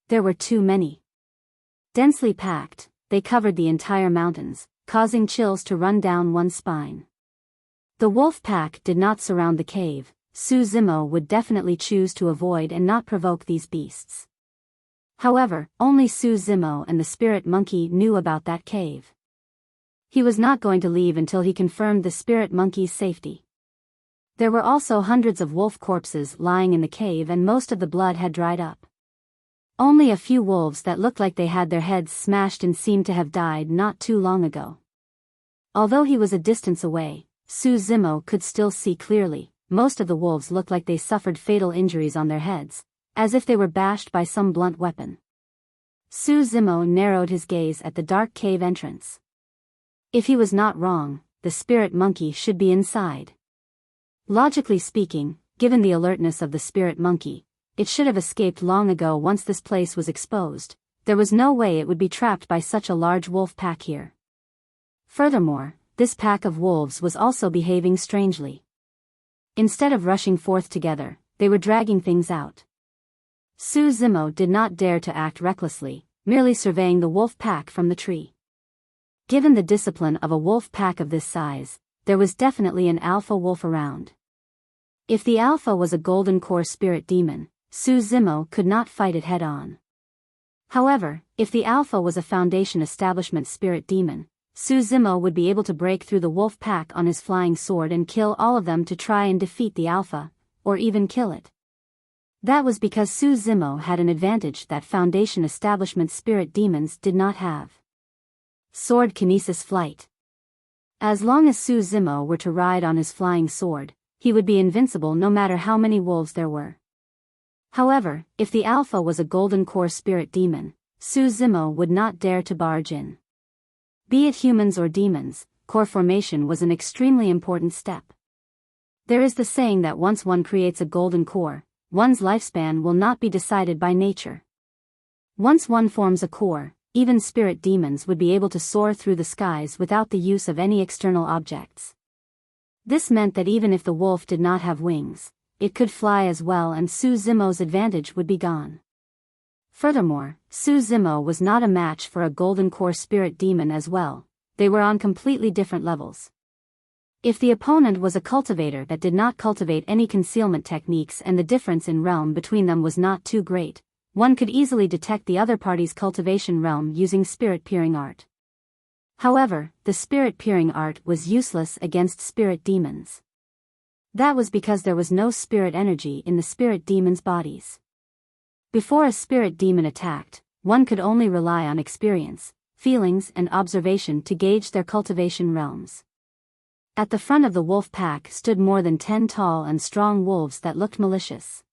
There were too many. Densely packed, they covered the entire mountains, causing chills to run down one's spine. The wolf pack did not surround the cave. Su Zimo would definitely choose to avoid and not provoke these beasts. However, only Su Zimo and the spirit monkey knew about that cave. He was not going to leave until he confirmed the spirit monkey's safety. There were also hundreds of wolf corpses lying in the cave and most of the blood had dried up. Only a few wolves that looked like they had their heads smashed and seemed to have died not too long ago. Although he was a distance away, Su Zimo could still see clearly. Most of the wolves looked like they suffered fatal injuries on their heads, as if they were bashed by some blunt weapon. Su Zimo narrowed his gaze at the dark cave entrance. If he was not wrong, the spirit monkey should be inside. Logically speaking, given the alertness of the spirit monkey, it should have escaped long ago once this place was exposed. There was no way it would be trapped by such a large wolf pack here. Furthermore, this pack of wolves was also behaving strangely. Instead of rushing forth together, they were dragging things out. Su Zimo did not dare to act recklessly, merely surveying the wolf pack from the tree. Given the discipline of a wolf pack of this size, there was definitely an alpha wolf around. If the alpha was a golden core spirit demon, Su Zimo could not fight it head-on. However, if the alpha was a Foundation establishment spirit demon, Su Zimo would be able to break through the wolf pack on his flying sword and kill all of them to try and defeat the alpha, or even kill it. That was because Su Zimo had an advantage that Foundation establishment spirit demons did not have. Sword Kinesis Flight. As long as Su Zimo were to ride on his flying sword, he would be invincible no matter how many wolves there were. However, if the alpha was a golden core spirit demon, Su Zimo would not dare to barge in. Be it humans or demons, core formation was an extremely important step. There is the saying that once one creates a golden core, one's lifespan will not be decided by nature. Once one forms a core, even spirit demons would be able to soar through the skies without the use of any external objects. This meant that even if the wolf did not have wings, it could fly as well, and Su Zimo's advantage would be gone. Furthermore, Su Zimo was not a match for a golden core spirit demon as well. They were on completely different levels. If the opponent was a cultivator that did not cultivate any concealment techniques and the difference in realm between them was not too great, one could easily detect the other party's cultivation realm using spirit peering art. However, the spirit peering art was useless against spirit demons. That was because there was no spirit energy in the spirit demons' bodies. Before a spirit demon attacked, one could only rely on experience, feelings and observation to gauge their cultivation realms. At the front of the wolf pack stood more than 10 tall and strong wolves that looked malicious.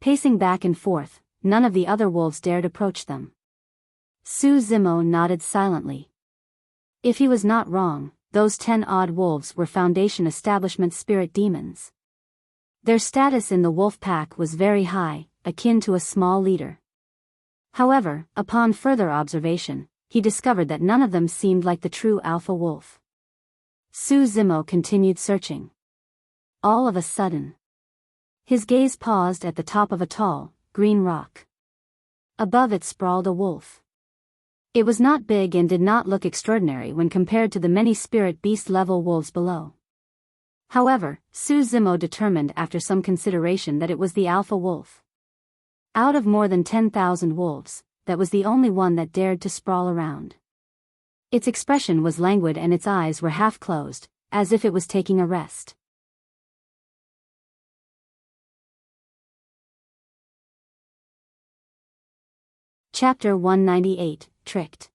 Pacing back and forth, none of the other wolves dared approach them. Su Zimo nodded silently. If he was not wrong, those 10 odd wolves were Foundation establishment spirit demons. Their status in the wolf pack was very high, akin to a small leader. However, upon further observation, he discovered that none of them seemed like the true alpha wolf. Su Zimo continued searching. All of a sudden, his gaze paused at the top of a tall, green rock. Above it sprawled a wolf. It was not big and did not look extraordinary when compared to the many spirit beast level wolves below. However, Su Zimo determined after some consideration that it was the alpha wolf. Out of more than 10,000 wolves, that was the only one that dared to sprawl around. Its expression was languid and its eyes were half closed, as if it was taking a rest. Chapter 198, Tricked.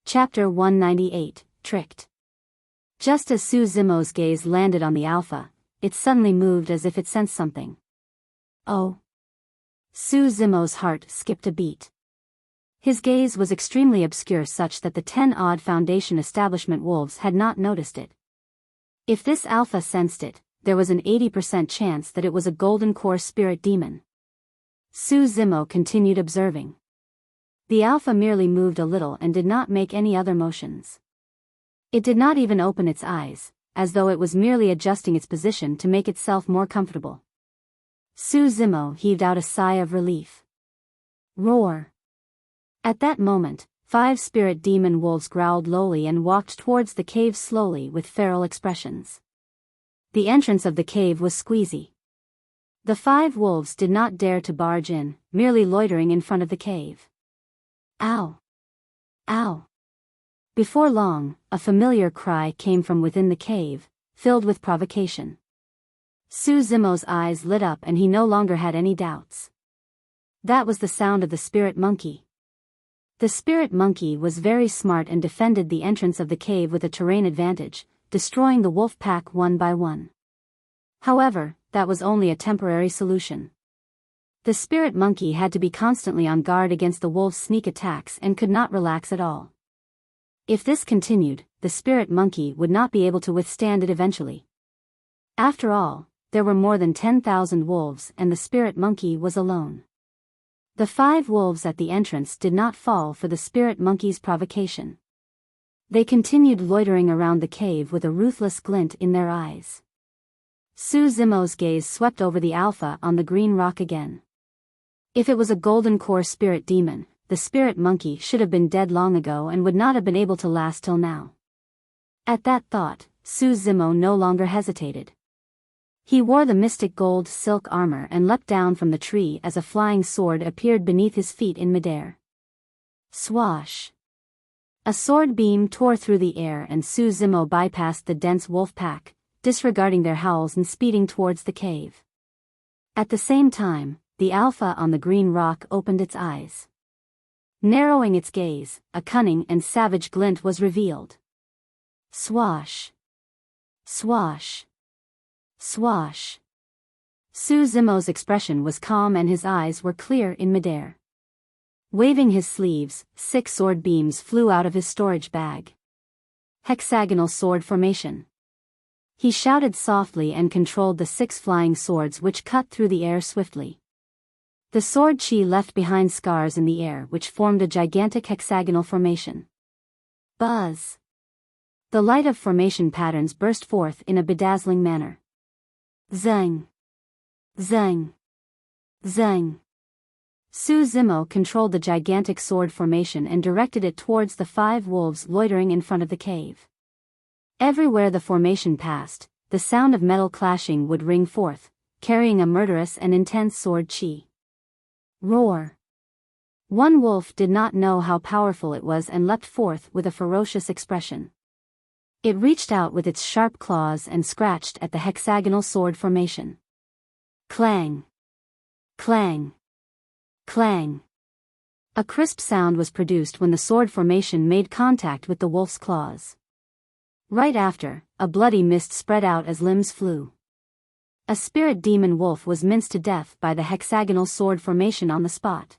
Chapter 198, Tricked. Just as Su Zimo's gaze landed on the alpha, it suddenly moved as if it sensed something. Oh! Su Zimo's heart skipped a beat. His gaze was extremely obscure such that the 10 odd Foundation establishment wolves had not noticed it. If this alpha sensed it, there was an 80% chance that it was a golden core spirit demon. Su Zimo continued observing. The alpha merely moved a little and did not make any other motions. It did not even open its eyes, as though it was merely adjusting its position to make itself more comfortable. Su Zimo heaved out a sigh of relief. Roar! At that moment, 5 spirit demon wolves growled lowly and walked towards the cave slowly with feral expressions. The entrance of the cave was squeezy. The 5 wolves did not dare to barge in, merely loitering in front of the cave. Ow! Ow! Before long, a familiar cry came from within the cave, filled with provocation. Su Zimo's eyes lit up and he no longer had any doubts. That was the sound of the spirit monkey. The spirit monkey was very smart and defended the entrance of the cave with a terrain advantage, destroying the wolf pack one by one. However, that was only a temporary solution. The spirit monkey had to be constantly on guard against the wolf's sneak attacks and could not relax at all. If this continued, the spirit monkey would not be able to withstand it eventually. After all, there were more than 10,000 wolves and the spirit monkey was alone. The 5 wolves at the entrance did not fall for the spirit monkey's provocation. They continued loitering around the cave with a ruthless glint in their eyes. Su Zimo's gaze swept over the alpha on the green rock again. If it was a golden core spirit demon, the spirit monkey should have been dead long ago and would not have been able to last till now. At that thought, Su Zimo no longer hesitated. He wore the mystic gold silk armor and leapt down from the tree as a flying sword appeared beneath his feet in midair. Swash! A sword beam tore through the air and Su Zimo bypassed the dense wolf pack, disregarding their howls and speeding towards the cave. At the same time, the alpha on the green rock opened its eyes. Narrowing its gaze, a cunning and savage glint was revealed. Swash! Swash! Swash! Su Zimo's expression was calm and his eyes were clear in midair. Waving his sleeves, 6 sword beams flew out of his storage bag. Hexagonal sword formation. He shouted softly and controlled the 6 flying swords which cut through the air swiftly. The sword chi left behind scars in the air which formed a gigantic hexagonal formation. Buzz! The light of formation patterns burst forth in a bedazzling manner. Zang! Zang! Zang! Su Zimo controlled the gigantic sword formation and directed it towards the 5 wolves loitering in front of the cave. Everywhere the formation passed, the sound of metal clashing would ring forth, carrying a murderous and intense sword chi. Roar! One wolf did not know how powerful it was and leapt forth with a ferocious expression. It reached out with its sharp claws and scratched at the hexagonal sword formation. Clang! Clang! Clang! A crisp sound was produced when the sword formation made contact with the wolf's claws. Right after, a bloody mist spread out as limbs flew. A spirit demon wolf was minced to death by the hexagonal sword formation on the spot.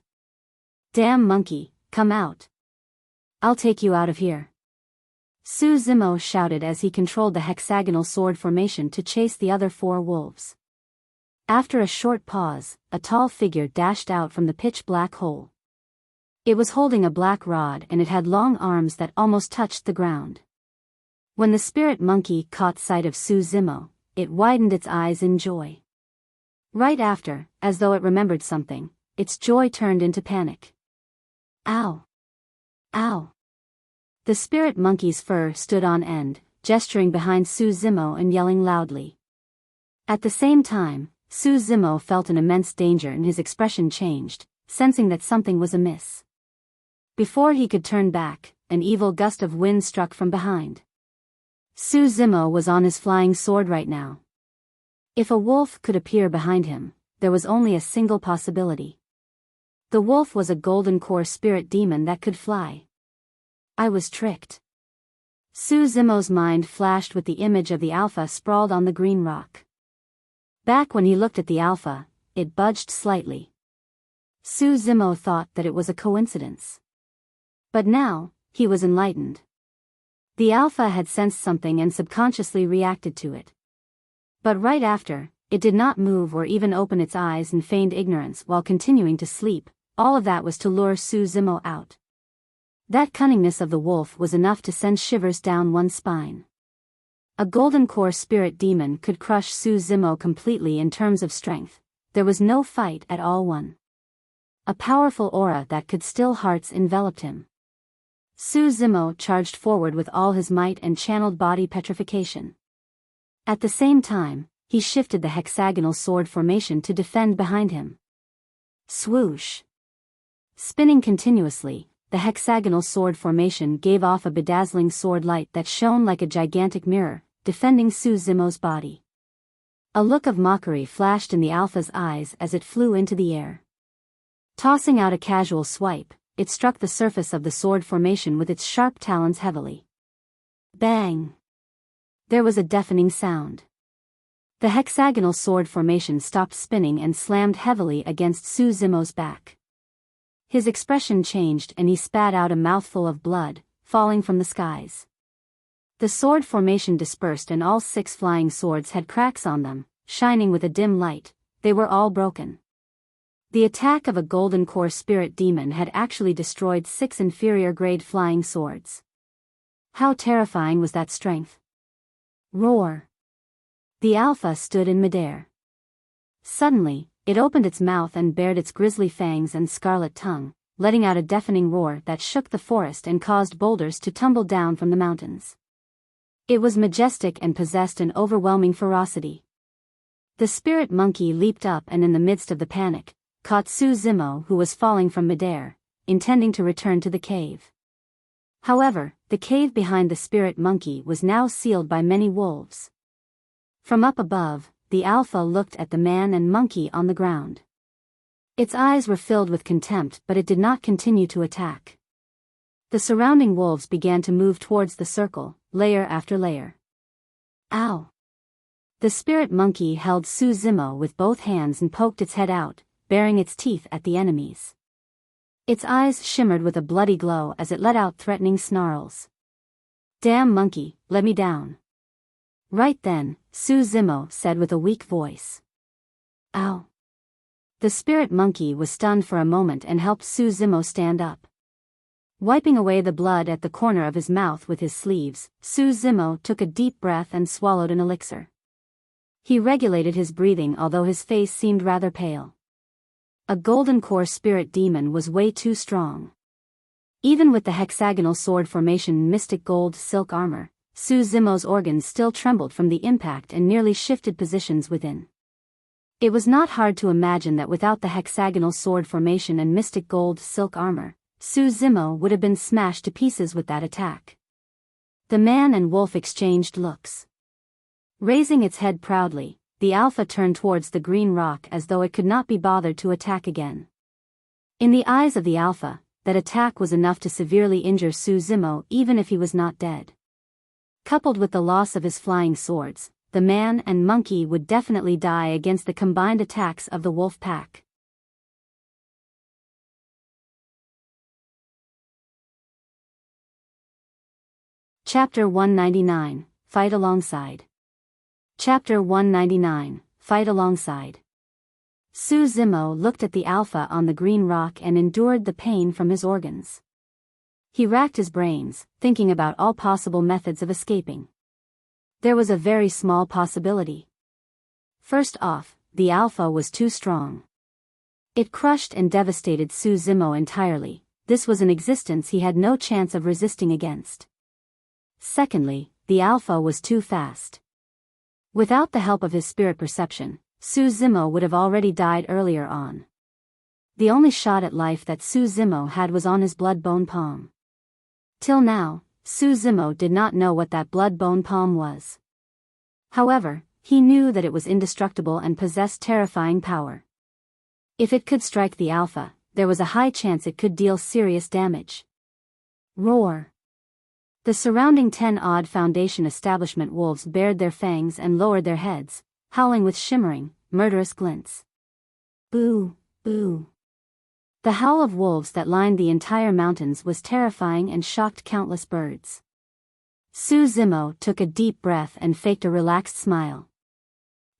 Damn monkey, come out! I'll take you out of here. Su Zimo shouted as he controlled the hexagonal sword formation to chase the other 4 wolves. After a short pause, a tall figure dashed out from the pitch-black hole. It was holding a black rod and it had long arms that almost touched the ground. When the spirit monkey caught sight of Su Zimo, it widened its eyes in joy. Right after, as though it remembered something, its joy turned into panic. Ow! Ow! The spirit monkey's fur stood on end, gesturing behind Su Zimo and yelling loudly. At the same time, Su Zimo felt an immense danger and his expression changed, sensing that something was amiss. Before he could turn back, an evil gust of wind struck from behind. Su Zimo was on his flying sword right now. If a wolf could appear behind him, there was only a single possibility. The wolf was a golden core spirit demon that could fly. I was tricked. Su Zimo's mind flashed with the image of the alpha sprawled on the green rock. Back when he looked at the alpha, it budged slightly. Su Zimo thought that it was a coincidence. But now, he was enlightened. The alpha had sensed something and subconsciously reacted to it. But right after, it did not move or even open its eyes and feigned ignorance while continuing to sleep. All of that was to lure Su Zimo out. That cunningness of the wolf was enough to send shivers down one's spine. A golden core spirit demon could crush Su Zimo completely in terms of strength. There was no fight at all won. A powerful aura that could still hearts enveloped him. Su Zimo charged forward with all his might and channeled body petrification. At the same time, he shifted the hexagonal sword formation to defend behind him. Swoosh! Spinning continuously, the hexagonal sword formation gave off a bedazzling sword light that shone like a gigantic mirror, defending Su Zimo's body. A look of mockery flashed in the alpha's eyes as it flew into the air. Tossing out a casual swipe, it struck the surface of the sword formation with its sharp talons heavily. Bang! There was a deafening sound. The hexagonal sword formation stopped spinning and slammed heavily against Su Zimo's back. His expression changed and he spat out a mouthful of blood, falling from the skies. The sword formation dispersed and all 6 flying swords had cracks on them, shining with a dim light. They were all broken. The attack of a golden core spirit demon had actually destroyed 6 inferior-grade flying swords. How terrifying was that strength? Roar! The alpha stood in midair. Suddenly, it opened its mouth and bared its grisly fangs and scarlet tongue, letting out a deafening roar that shook the forest and caused boulders to tumble down from the mountains. It was majestic and possessed an overwhelming ferocity. The spirit monkey leaped up and in the midst of the panic, caught Su Zimo who was falling from midair, intending to return to the cave. However, the cave behind the spirit monkey was now sealed by many wolves. From up above, the alpha looked at the man and monkey on the ground. Its eyes were filled with contempt, but it did not continue to attack. The surrounding wolves began to move towards the circle, layer after layer. Ow! The spirit monkey held Su Zimo with both hands and poked its head out, baring its teeth at the enemies. Its eyes shimmered with a bloody glow as it let out threatening snarls. "Damn monkey, let me down." Right then, Su Zimo said with a weak voice. "Ow." The spirit monkey was stunned for a moment and helped Su Zimo stand up. Wiping away the blood at the corner of his mouth with his sleeves, Su Zimo took a deep breath and swallowed an elixir. He regulated his breathing although his face seemed rather pale. A golden core spirit demon was way too strong. Even with the hexagonal sword formation and mystic gold silk armor, Su Zimo's organs still trembled from the impact and nearly shifted positions within. It was not hard to imagine that without the hexagonal sword formation and mystic gold silk armor, Su Zimo would have been smashed to pieces with that attack. The man and wolf exchanged looks. Raising its head proudly, the alpha turned towards the green rock as though it could not be bothered to attack again. In the eyes of the alpha, that attack was enough to severely injure Su Zimo even if he was not dead. Coupled with the loss of his flying swords, the man and monkey would definitely die against the combined attacks of the wolf pack. Chapter 199, Fight Alongside. Chapter 199, Fight Alongside. Su Zimo looked at the alpha on the green rock and endured the pain from his organs. He racked his brains, thinking about all possible methods of escaping. There was a very small possibility. First off, the alpha was too strong. It crushed and devastated Su Zimo entirely. This was an existence he had no chance of resisting against. Secondly, the alpha was too fast. Without the help of his spirit perception, Su Zimo would have already died earlier on. The only shot at life that Su Zimo had was on his blood-bone palm. Till now, Su Zimo did not know what that blood-bone palm was. However, he knew that it was indestructible and possessed terrifying power. If it could strike the alpha, there was a high chance it could deal serious damage. Roar! The surrounding 10-odd Foundation establishment wolves bared their fangs and lowered their heads, howling with shimmering, murderous glints. Boo, boo. The howl of wolves that lined the entire mountains was terrifying and shocked countless birds. Su Zimo took a deep breath and faked a relaxed smile.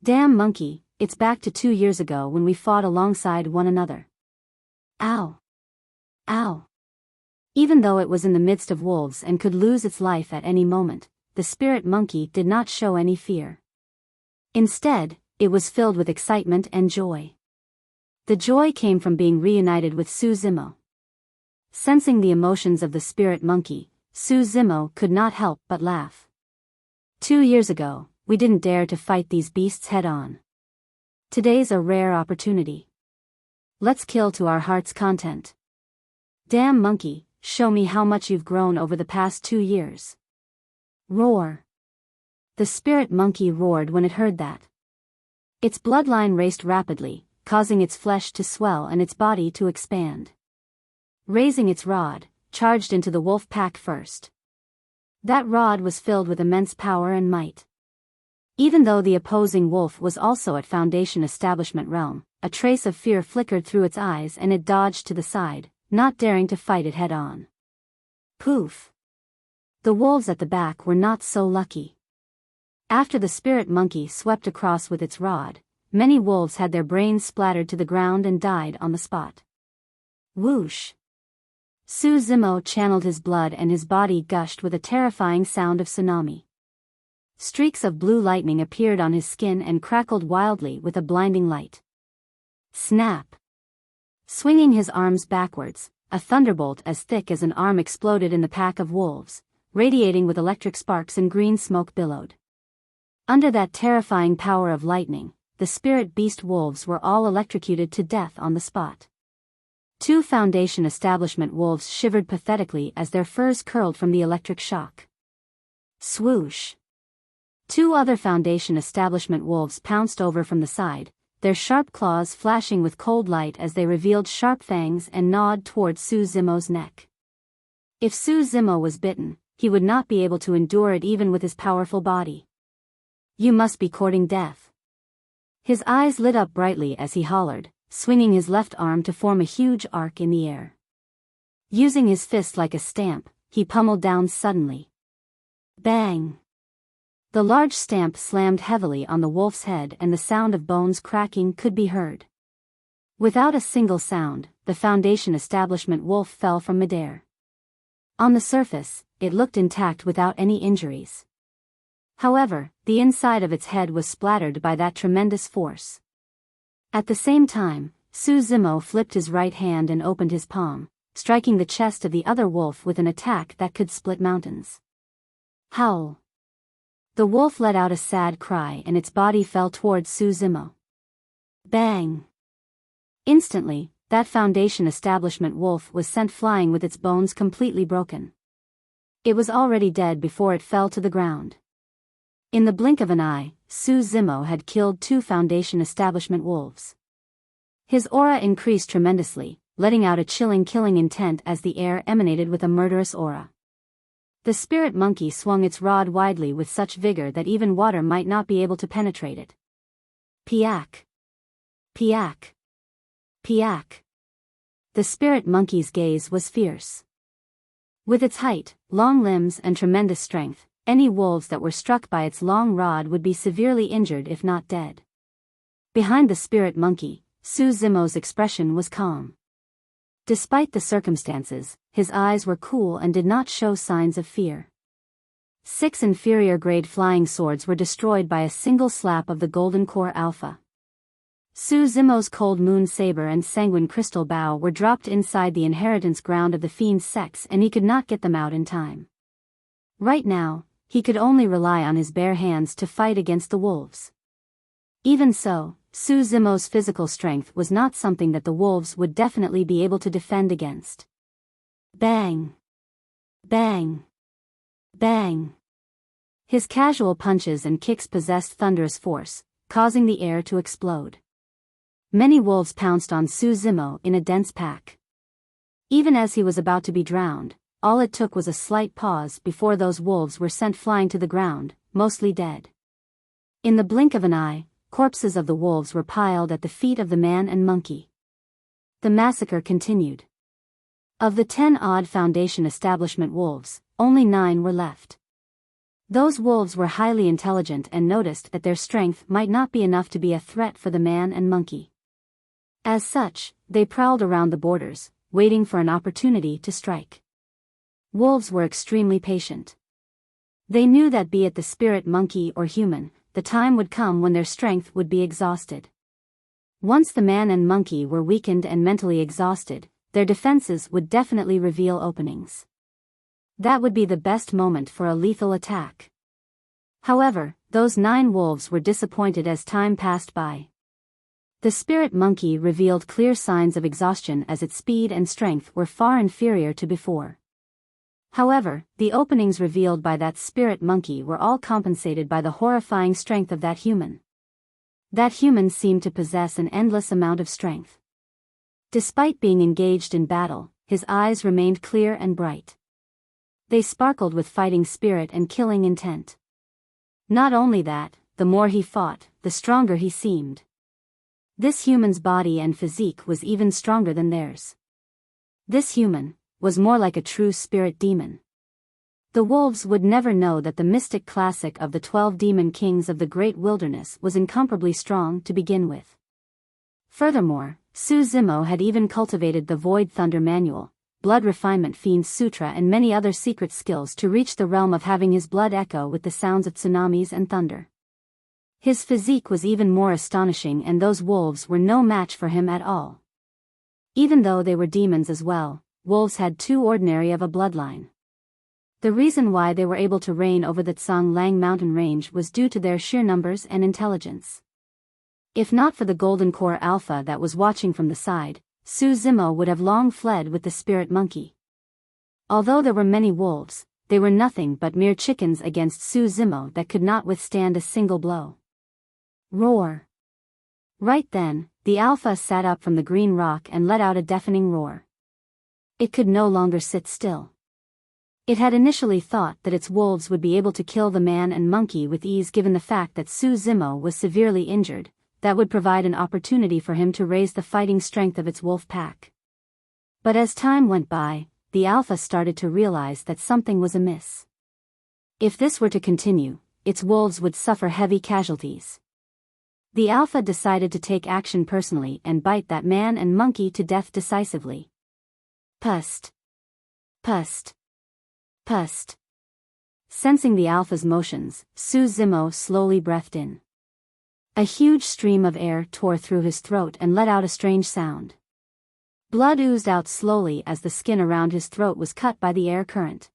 Damn monkey, it's back to 2 years ago when we fought alongside one another. Ow. Ow. Even though it was in the midst of wolves and could lose its life at any moment, the spirit monkey did not show any fear. Instead, it was filled with excitement and joy. The joy came from being reunited with Su Zimo. Sensing the emotions of the spirit monkey, Su Zimo could not help but laugh. 2 years ago, we didn't dare to fight these beasts head-on. Today's a rare opportunity. Let's kill to our heart's content. Damn monkey, show me how much you've grown over the past 2 years. Roar. The spirit monkey roared when it heard that. Its bloodline raced rapidly, causing its flesh to swell and its body to expand. Raising its rod, charged into the wolf pack first. That rod was filled with immense power and might. Even though the opposing wolf was also at Foundation Establishment realm, a trace of fear flickered through its eyes and it dodged to the side, not daring to fight it head-on. Poof! The wolves at the back were not so lucky. After the spirit monkey swept across with its rod, many wolves had their brains splattered to the ground and died on the spot. Whoosh! Su Zimo channeled his blood and his body gushed with a terrifying sound of tsunami. Streaks of blue lightning appeared on his skin and crackled wildly with a blinding light. Snap! Swinging his arms backwards, a thunderbolt as thick as an arm exploded in the pack of wolves, radiating with electric sparks and green smoke billowed. Under that terrifying power of lightning, the spirit beast wolves were all electrocuted to death on the spot. 2 Foundation establishment wolves shivered pathetically as their furs curled from the electric shock. Swoosh! 2 other Foundation establishment wolves pounced over from the side, their sharp claws flashing with cold light as they revealed sharp fangs and gnawed toward Su Zimo's neck. If Su Zimo was bitten, he would not be able to endure it even with his powerful body. You must be courting death. His eyes lit up brightly as he hollered, swinging his left arm to form a huge arc in the air. Using his fist like a stamp, he pummeled down suddenly. Bang! The large stamp slammed heavily on the wolf's head and the sound of bones cracking could be heard. Without a single sound, the Foundation establishment wolf fell from midair. On the surface, it looked intact without any injuries. However, the inside of its head was splattered by that tremendous force. At the same time, Su Zimo flipped his right hand and opened his palm, striking the chest of the other wolf with an attack that could split mountains. Howl! The wolf let out a sad cry and its body fell towards Su Zimo. Bang! Instantly, that Foundation establishment wolf was sent flying with its bones completely broken. It was already dead before it fell to the ground. In the blink of an eye, Su Zimo had killed 2 Foundation establishment wolves. His aura increased tremendously, letting out a chilling killing intent as the air emanated with a murderous aura. The spirit monkey swung its rod widely with such vigor that even water might not be able to penetrate it. Piak! Piak! Piak! The spirit monkey's gaze was fierce. With its height, long limbs and tremendous strength, any wolves that were struck by its long rod would be severely injured if not dead. Behind the spirit monkey, Su Zimo's expression was calm. Despite the circumstances, his eyes were cool and did not show signs of fear. 6 inferior-grade flying swords were destroyed by a single slap of the Golden Core Alpha. Su Zimo's Cold Moon Saber and Sanguine Crystal Bow were dropped inside the inheritance ground of the Fiend's sex and he could not get them out in time. Right now, he could only rely on his bare hands to fight against the wolves. Even so, Su Zimo's physical strength was not something that the wolves would definitely be able to defend against. Bang! Bang! Bang! His casual punches and kicks possessed thunderous force, causing the air to explode. Many wolves pounced on Su Zimo in a dense pack. Even as he was about to be drowned, all it took was a slight pause before those wolves were sent flying to the ground, mostly dead. In the blink of an eye, corpses of the wolves were piled at the feet of the man and monkey. The massacre continued. Of the 10-odd Foundation establishment wolves, only 9 were left. Those wolves were highly intelligent and noticed that their strength might not be enough to be a threat for the man and monkey. As such, they prowled around the borders, waiting for an opportunity to strike. Wolves were extremely patient. They knew that be it the spirit monkey or human, the time would come when their strength would be exhausted. Once the man and monkey were weakened and mentally exhausted, their defenses would definitely reveal openings. That would be the best moment for a lethal attack. However, those 9 wolves were disappointed as time passed by. The spirit monkey revealed clear signs of exhaustion as its speed and strength were far inferior to before. However, the openings revealed by that spirit monkey were all compensated by the horrifying strength of that human. That human seemed to possess an endless amount of strength. Despite being engaged in battle, his eyes remained clear and bright. They sparkled with fighting spirit and killing intent. Not only that, the more he fought, the stronger he seemed. This human's body and physique was even stronger than theirs. This human was more like a true spirit demon. The wolves would never know that the mystic classic of the 12 demon kings of the great wilderness was incomparably strong to begin with. Furthermore, Su Zimo had even cultivated the Void Thunder Manual, Blood Refinement Fiend Sutra and many other secret skills to reach the realm of having his blood echo with the sounds of tsunamis and thunder. His physique was even more astonishing and those wolves were no match for him at all. Even though they were demons as well, wolves had too ordinary of a bloodline. The reason why they were able to reign over the Tsang Lang mountain range was due to their sheer numbers and intelligence. If not for the Golden Core Alpha that was watching from the side, Su Zimo would have long fled with the spirit monkey. Although there were many wolves, they were nothing but mere chickens against Su Zimo that could not withstand a single blow. Roar! Right then, the Alpha sat up from the green rock and let out a deafening roar. It could no longer sit still. It had initially thought that its wolves would be able to kill the man and monkey with ease given the fact that Su Zimo was severely injured. That would provide an opportunity for him to raise the fighting strength of its wolf pack. But as time went by, the Alpha started to realize that something was amiss. If this were to continue, its wolves would suffer heavy casualties. The Alpha decided to take action personally and bite that man and monkey to death decisively. Pust. Pust. Pust. Sensing the Alpha's motions, Su Zimo slowly breathed in. A huge stream of air tore through his throat and let out a strange sound. Blood oozed out slowly as the skin around his throat was cut by the air current.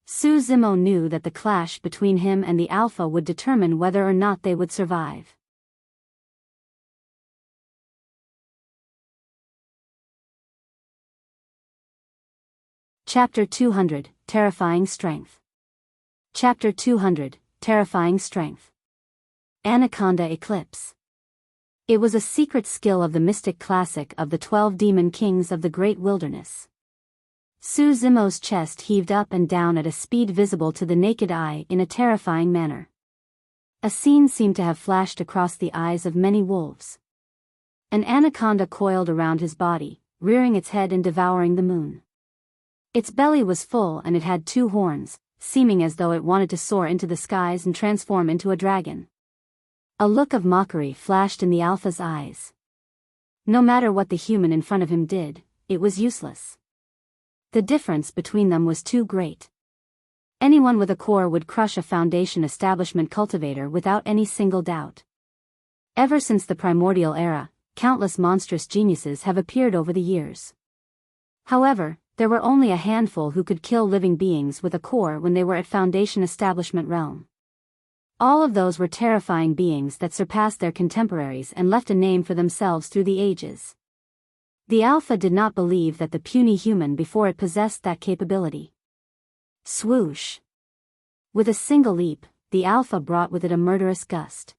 Su Zimo knew that the clash between him and the Alpha would determine whether or not they would survive. Chapter 200, Terrifying Strength. Chapter 200, Terrifying Strength. Anaconda Eclipse. It was a secret skill of the mystic classic of the 12 demon kings of the great wilderness. Su Zimo's chest heaved up and down at a speed visible to the naked eye in a terrifying manner. A scene seemed to have flashed across the eyes of many wolves. An anaconda coiled around his body, rearing its head and devouring the moon. Its belly was full and it had 2 horns, seeming as though it wanted to soar into the skies and transform into a dragon. A look of mockery flashed in the Alpha's eyes. No matter what the human in front of him did, it was useless. The difference between them was too great. Anyone with a core would crush a Foundation establishment cultivator without any single doubt. Ever since the primordial era, countless monstrous geniuses have appeared over the years. However, there were only a handful who could kill living beings with a core when they were at Foundation establishment realm. All of those were terrifying beings that surpassed their contemporaries and left a name for themselves through the ages. The Alpha did not believe that the puny human before it possessed that capability. Swoosh! With a single leap, the Alpha brought with it a murderous gust.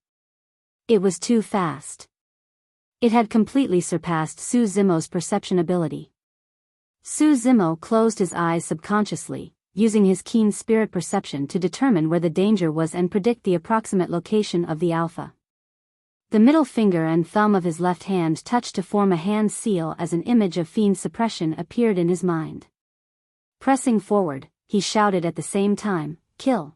It was too fast. It had completely surpassed Su Zimo's perception ability. Su Zimo closed his eyes subconsciously, using his keen spirit perception to determine where the danger was and predict the approximate location of the Alpha. The middle finger and thumb of his left hand touched to form a hand seal as an image of Fiend Suppression appeared in his mind. Pressing forward, he shouted at the same time, "Kill!"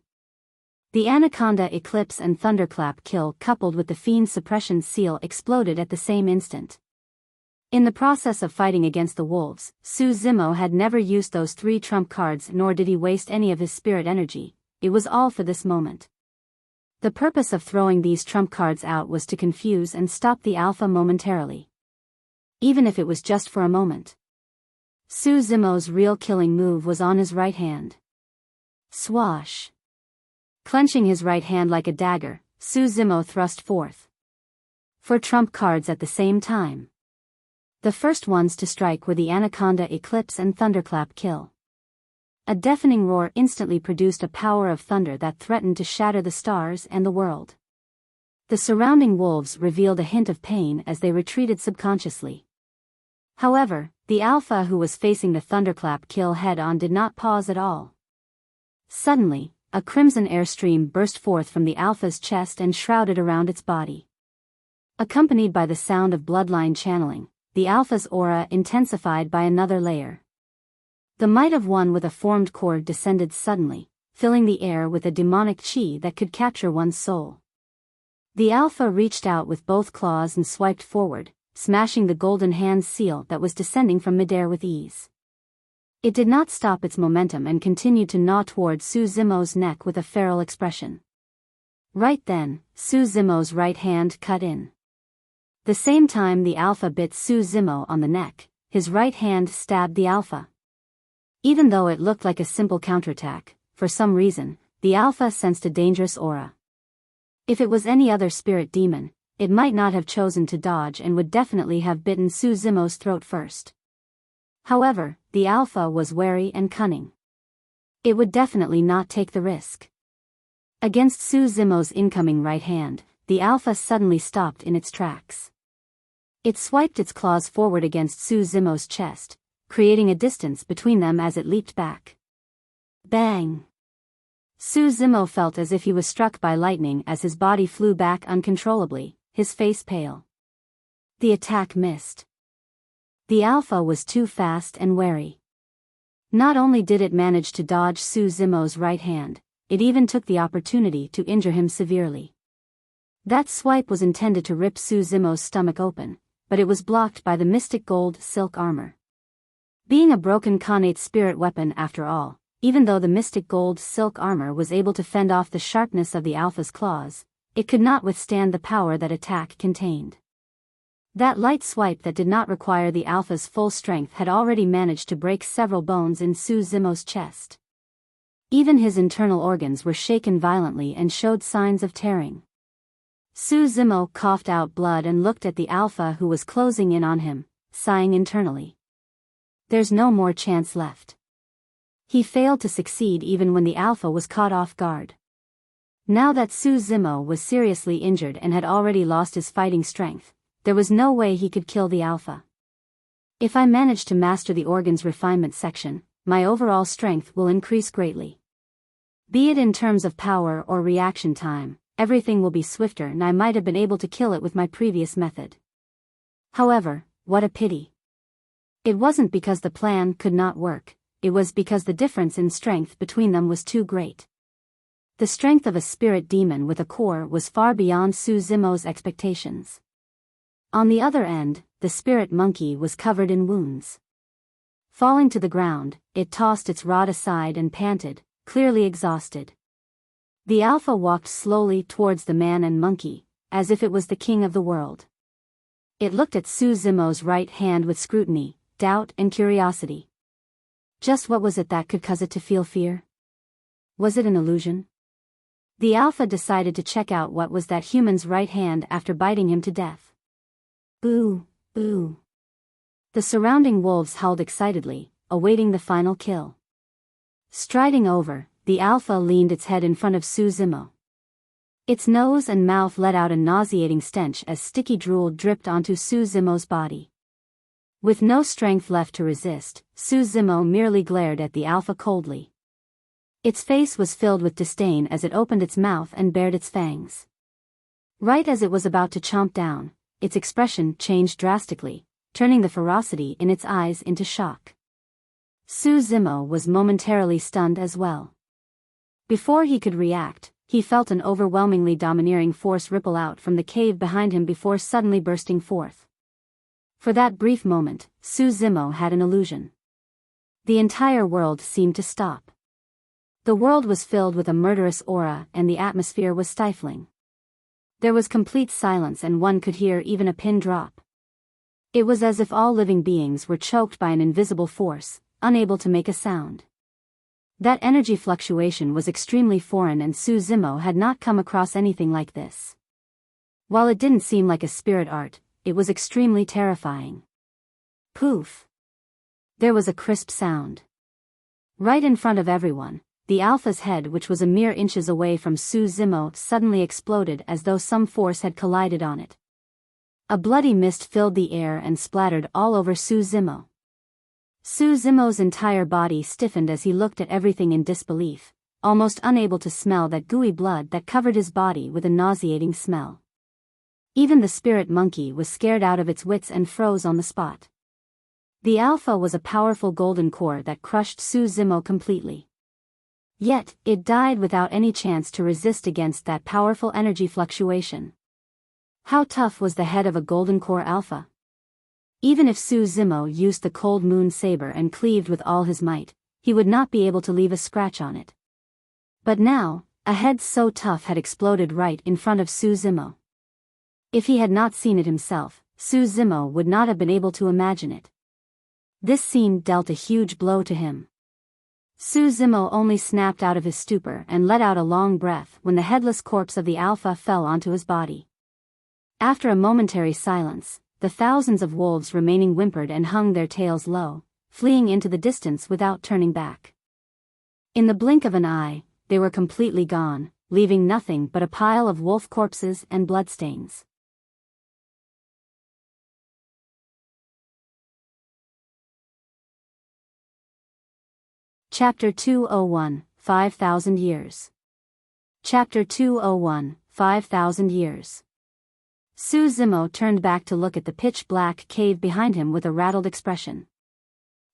The Anaconda Eclipse and Thunderclap Kill coupled with the Fiend Suppression seal exploded at the same instant. In the process of fighting against the wolves, Su Zimo had never used those 3 trump cards nor did he waste any of his spirit energy. It was all for this moment. The purpose of throwing these trump cards out was to confuse and stop the Alpha momentarily. Even if it was just for a moment. Su Zimo's real killing move was on his right hand. Swash! Clenching his right hand like a dagger, Su Zimo thrust forth 4 trump cards at the same time. The first ones to strike were the Anaconda Eclipse and Thunderclap Kill. A deafening roar instantly produced a power of thunder that threatened to shatter the stars and the world. The surrounding wolves revealed a hint of pain as they retreated subconsciously. However, the Alpha who was facing the Thunderclap Kill head-on did not pause at all. Suddenly, a crimson airstream burst forth from the Alpha's chest and shrouded around its body. Accompanied by the sound of bloodline channeling, the Alpha's aura intensified by another layer. The might of one with a formed core descended suddenly, filling the air with a demonic chi that could capture one's soul. The Alpha reached out with both claws and swiped forward, smashing the golden hand seal that was descending from midair with ease. It did not stop its momentum and continued to gnaw toward Su Zimo's neck with a feral expression. Right then, Su Zimo's right hand cut in. The same time the Alpha bit Su Zimo on the neck, his right hand stabbed the Alpha. Even though it looked like a simple counterattack, for some reason, the Alpha sensed a dangerous aura. If it was any other spirit demon, it might not have chosen to dodge and would definitely have bitten Su Zimo's throat first. However, the Alpha was wary and cunning. It would definitely not take the risk. Against Su Zimo's incoming right hand, the Alpha suddenly stopped in its tracks. It swiped its claws forward against Su Zimo's chest, creating a distance between them as it leaped back. Bang! Su Zimo felt as if he was struck by lightning as his body flew back uncontrollably, his face pale. The attack missed. The Alpha was too fast and wary. Not only did it manage to dodge Su Zimo's right hand, it even took the opportunity to injure him severely. That swipe was intended to rip Su Zimo's stomach open, but it was blocked by the mystic gold silk armor. Being a broken Khanate spirit weapon after all, even though the mystic gold silk armor was able to fend off the sharpness of the Alpha's claws, it could not withstand the power that attack contained. That light swipe that did not require the Alpha's full strength had already managed to break several bones in Su Zimo's chest. Even his internal organs were shaken violently and showed signs of tearing. Su Zimo coughed out blood and looked at the Alpha who was closing in on him, sighing internally. There's no more chance left. He failed to succeed even when the Alpha was caught off guard. Now that Su Zimo was seriously injured and had already lost his fighting strength, there was no way he could kill the Alpha. If I manage to master the organ's refinement section, my overall strength will increase greatly. Be it in terms of power or reaction time, everything will be swifter and I might have been able to kill it with my previous method. However, what a pity. It wasn't because the plan could not work, it was because the difference in strength between them was too great. The strength of a spirit demon with a core was far beyond Su Zimo's expectations. On the other end, the spirit monkey was covered in wounds. Falling to the ground, it tossed its rod aside and panted, clearly exhausted. The Alpha walked slowly towards the man and monkey, as if it was the king of the world. It looked at Su Zimo's right hand with scrutiny, doubt and curiosity. Just what was it that could cause it to feel fear? Was it an illusion? The Alpha decided to check out what was that human's right hand after biting him to death. Boo, boo. The surrounding wolves howled excitedly, awaiting the final kill. Striding over, the Alpha leaned its head in front of Su Zimo. Its nose and mouth let out a nauseating stench as sticky drool dripped onto Su Zimo's body. With no strength left to resist, Su Zimo merely glared at the Alpha coldly. Its face was filled with disdain as it opened its mouth and bared its fangs. Right as it was about to chomp down, its expression changed drastically, turning the ferocity in its eyes into shock. Su Zimo was momentarily stunned as well. Before he could react, he felt an overwhelmingly domineering force ripple out from the cave behind him before suddenly bursting forth. For that brief moment, Su Zimo had an illusion. The entire world seemed to stop. The world was filled with a murderous aura and the atmosphere was stifling. There was complete silence and one could hear even a pin drop. It was as if all living beings were choked by an invisible force, unable to make a sound. That energy fluctuation was extremely foreign and Su Zimo had not come across anything like this. While it didn't seem like a spirit art, it was extremely terrifying. Poof! There was a crisp sound. Right in front of everyone, the Alpha's head, which was a mere inches away from Su Zimo, suddenly exploded as though some force had collided on it. A bloody mist filled the air and splattered all over Su Zimo. Su Zimo's entire body stiffened as he looked at everything in disbelief, almost unable to smell that gooey blood that covered his body with a nauseating smell. Even the spirit monkey was scared out of its wits and froze on the spot. The Alpha was a powerful golden core that crushed Su Zimo completely. Yet, it died without any chance to resist against that powerful energy fluctuation. How tough was the head of a golden core Alpha? Even if Su Zimo used the cold moon saber and cleaved with all his might, he would not be able to leave a scratch on it. But now, a head so tough had exploded right in front of Su Zimo. If he had not seen it himself, Su Zimo would not have been able to imagine it. This scene dealt a huge blow to him. Su Zimo only snapped out of his stupor and let out a long breath when the headless corpse of the Alpha fell onto his body. After a momentary silence, the thousands of wolves remaining whimpered and hung their tails low, fleeing into the distance without turning back. In the blink of an eye, they were completely gone, leaving nothing but a pile of wolf corpses and bloodstains. Chapter 201, 5,000 Years. Chapter 201, 5,000 Years. Su Zimo turned back to look at the pitch-black cave behind him with a rattled expression.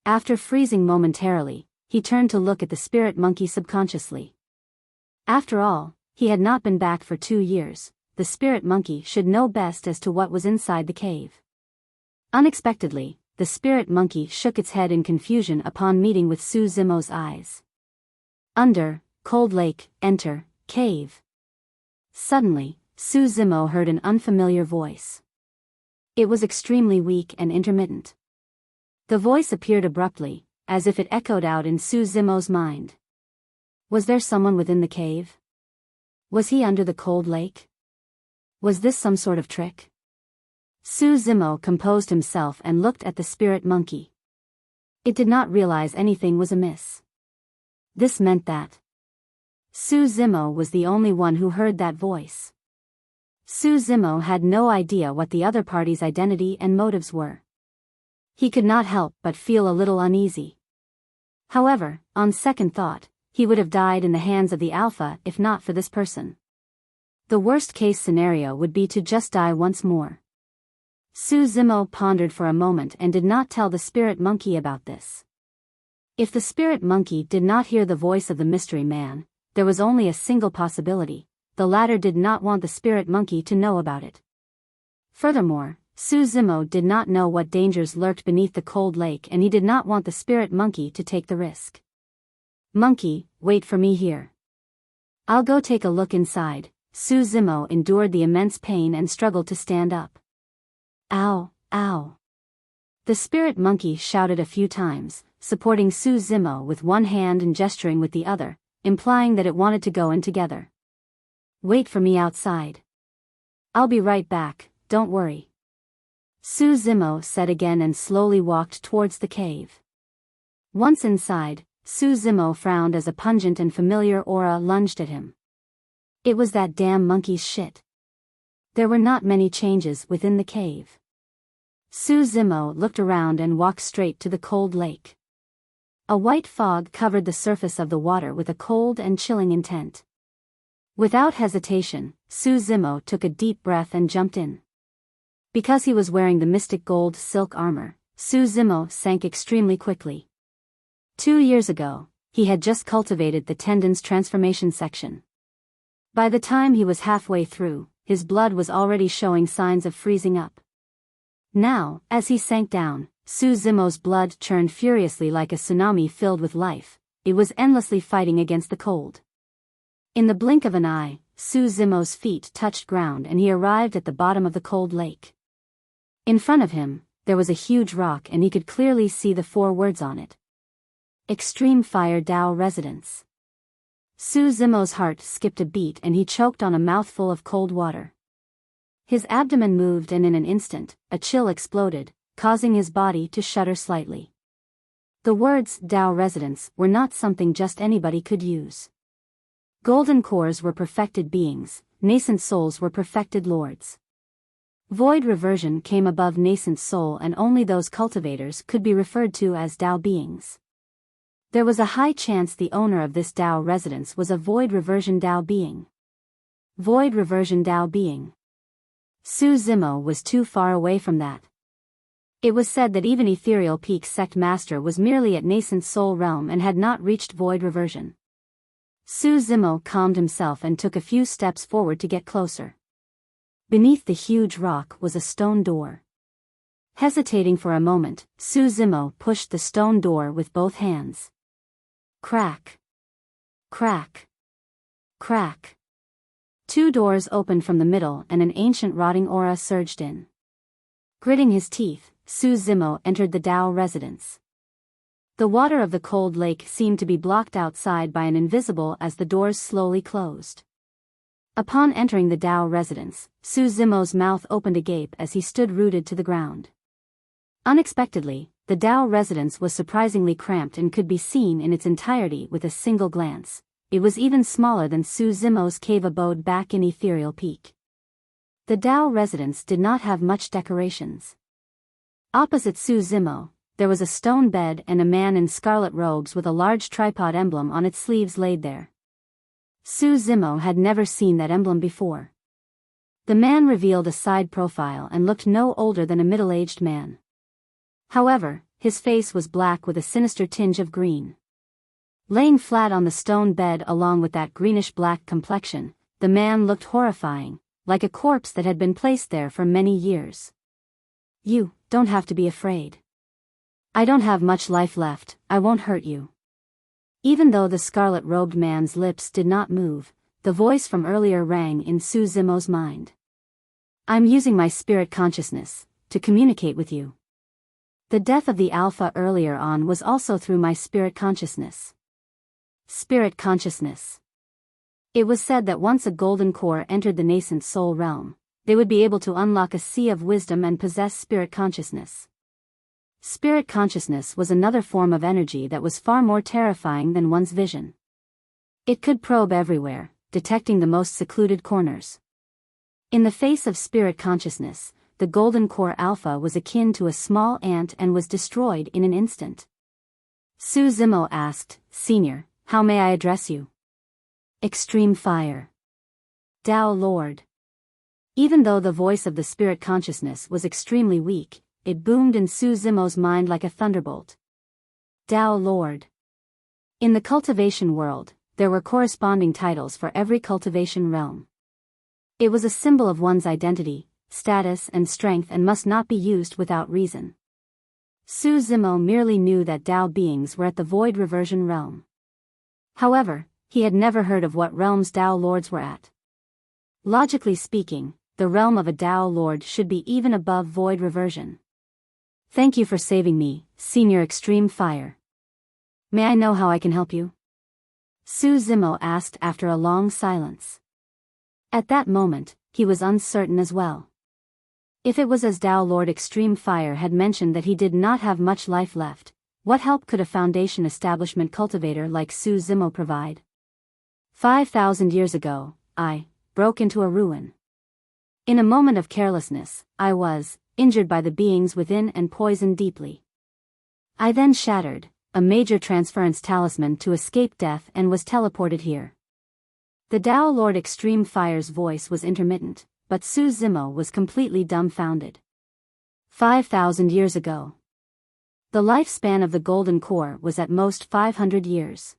After freezing momentarily, he turned to look at the spirit monkey subconsciously. After all, he had not been back for 2 years. The spirit monkey should know best as to what was inside the cave. Unexpectedly, the spirit monkey shook its head in confusion upon meeting with Su Zimo's eyes. Under, cold lake, enter, cave. Suddenly, Su Zimo heard an unfamiliar voice. It was extremely weak and intermittent. The voice appeared abruptly, as if it echoed out in Su Zimo's mind. Was there someone within the cave? Was he under the cold lake? Was this some sort of trick? Su Zimo composed himself and looked at the spirit monkey. It did not realize anything was amiss. This meant that Su Zimo was the only one who heard that voice. Su Zimo had no idea what the other party's identity and motives were. He could not help but feel a little uneasy. However, on second thought, he would have died in the hands of the Alpha if not for this person. The worst-case scenario would be to just die once more. Su Zimo pondered for a moment and did not tell the spirit monkey about this. If the spirit monkey did not hear the voice of the mystery man, there was only a single possibility: the latter did not want the spirit monkey to know about it. Furthermore, Su Zimo did not know what dangers lurked beneath the cold lake and he did not want the spirit monkey to take the risk. Monkey, wait for me here. I'll go take a look inside. Su Zimo endured the immense pain and struggled to stand up. Ow, ow. The spirit monkey shouted a few times, supporting Su Zimo with one hand and gesturing with the other, implying that it wanted to go in together. Wait for me outside. I'll be right back, don't worry. Su Zimo said again and slowly walked towards the cave. Once inside, Su Zimo frowned as a pungent and familiar aura lunged at him. It was that damn monkey's shit. There were not many changes within the cave. Su Zimo looked around and walked straight to the cold lake. A white fog covered the surface of the water with a cold and chilling intent. Without hesitation, Su Zimo took a deep breath and jumped in. Because he was wearing the mystic gold silk armor, Su Zimo sank extremely quickly. 2 years ago, he had just cultivated the tendon's transformation section. By the time he was halfway through, his blood was already showing signs of freezing up. Now, as he sank down, Su Zimo's blood churned furiously like a tsunami filled with life. It was endlessly fighting against the cold. In the blink of an eye, Su Zimo's feet touched ground and he arrived at the bottom of the cold lake. In front of him, there was a huge rock and he could clearly see the 4 words on it. Extreme Fire Dao Residence. Su Zimo's heart skipped a beat and he choked on a mouthful of cold water. His abdomen moved and in an instant, a chill exploded, causing his body to shudder slightly. The words Dao Residence were not something just anybody could use. Golden cores were perfected beings, nascent souls were perfected lords. Void reversion came above nascent soul and only those cultivators could be referred to as Dao beings. There was a high chance the owner of this Dao residence was a void reversion Dao being. Void reversion Dao being. Su Zimo was too far away from that. It was said that even Ethereal Peak Sect Master was merely at nascent soul realm and had not reached void reversion. Su Zimo calmed himself and took a few steps forward to get closer. Beneath the huge rock was a stone door. Hesitating for a moment, Su Zimo pushed the stone door with both hands. Crack. Crack. Crack. 2 doors opened from the middle and an ancient rotting aura surged in. Gritting his teeth, Su Zimo entered the Dao residence. The water of the cold lake seemed to be blocked outside by an invisible as the doors slowly closed. Upon entering the Dao residence, Su Zimo's mouth opened agape as he stood rooted to the ground. Unexpectedly, the Dao residence was surprisingly cramped and could be seen in its entirety with a single glance. It was even smaller than Su Zimo's cave abode back in Ethereal Peak. The Dao residence did not have much decorations. Opposite Su Zimo, there was a stone bed and a man in scarlet robes with a large tripod emblem on its sleeves laid there. Su Zimo had never seen that emblem before. The man revealed a side profile and looked no older than a middle-aged man. However, his face was black with a sinister tinge of green. Laying flat on the stone bed along with that greenish-black complexion, the man looked horrifying, like a corpse that had been placed there for many years. "You don't have to be afraid. I don't have much life left, I won't hurt you." Even though the scarlet-robed man's lips did not move, the voice from earlier rang in Su Zimo's mind. "I'm using my spirit consciousness to communicate with you. The death of the Alpha earlier on was also through my spirit consciousness." Spirit consciousness. It was said that once a golden core entered the nascent soul realm, they would be able to unlock a sea of wisdom and possess spirit consciousness. Spirit consciousness was another form of energy that was far more terrifying than one's vision. It could probe everywhere, detecting the most secluded corners. In the face of spirit consciousness, the Golden Core Alpha was akin to a small ant and was destroyed in an instant. Su Zimo asked, "Senior, how may I address you?" "Extreme Fire. Dao Lord." Even though the voice of the spirit consciousness was extremely weak, it boomed in Su Zimo's mind like a thunderbolt. Dao Lord. In the cultivation world, there were corresponding titles for every cultivation realm. It was a symbol of one's identity, status and strength and must not be used without reason. Su Zimo merely knew that Dao beings were at the void reversion realm. However, he had never heard of what realms Dao lords were at. Logically speaking, the realm of a Dao lord should be even above void reversion. "Thank you for saving me, Senior Extreme Fire. May I know how I can help you?" Su Zimo asked after a long silence. At that moment, he was uncertain as well. If it was as Dao Lord Extreme Fire had mentioned that he did not have much life left, what help could a foundation establishment cultivator like Su Zimo provide? 5,000 years ago, I broke into a ruin. In a moment of carelessness, I was injured by the beings within and poisoned deeply. I then shattered a major transference talisman to escape death and was teleported here. The Dao Lord Extreme Fire's voice was intermittent, but Su Zimo was completely dumbfounded. 5,000 years ago. The lifespan of the Golden Core was at most 500 years.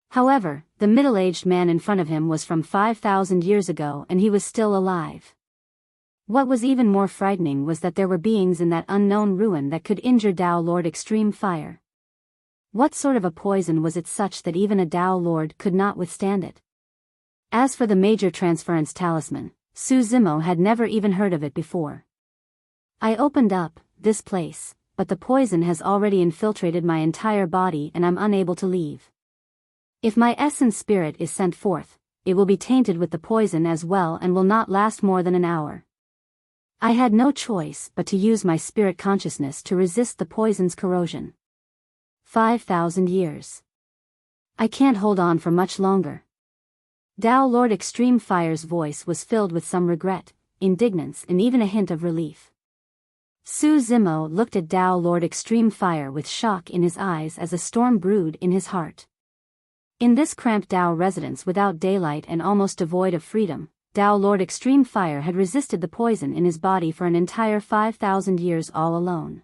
However, the middle-aged man in front of him was from 5,000 years ago and he was still alive. What was even more frightening was that there were beings in that unknown ruin that could injure Dao Lord Extreme Fire. What sort of a poison was it such that even a Dao Lord could not withstand it? As for the major transference talisman, Su Zimo had never even heard of it before. "I opened up this place, but the poison has already infiltrated my entire body and I'm unable to leave. If my essence spirit is sent forth, it will be tainted with the poison as well and will not last more than an hour. I had no choice but to use my spirit consciousness to resist the poison's corrosion. 5,000 years. I can't hold on for much longer." Dao Lord Extreme Fire's voice was filled with some regret, indignance and even a hint of relief. Su Zimo looked at Dao Lord Extreme Fire with shock in his eyes as a storm brewed in his heart. In this cramped Dao residence without daylight and almost devoid of freedom, Dao Lord Extreme Fire had resisted the poison in his body for an entire 5,000 years all alone.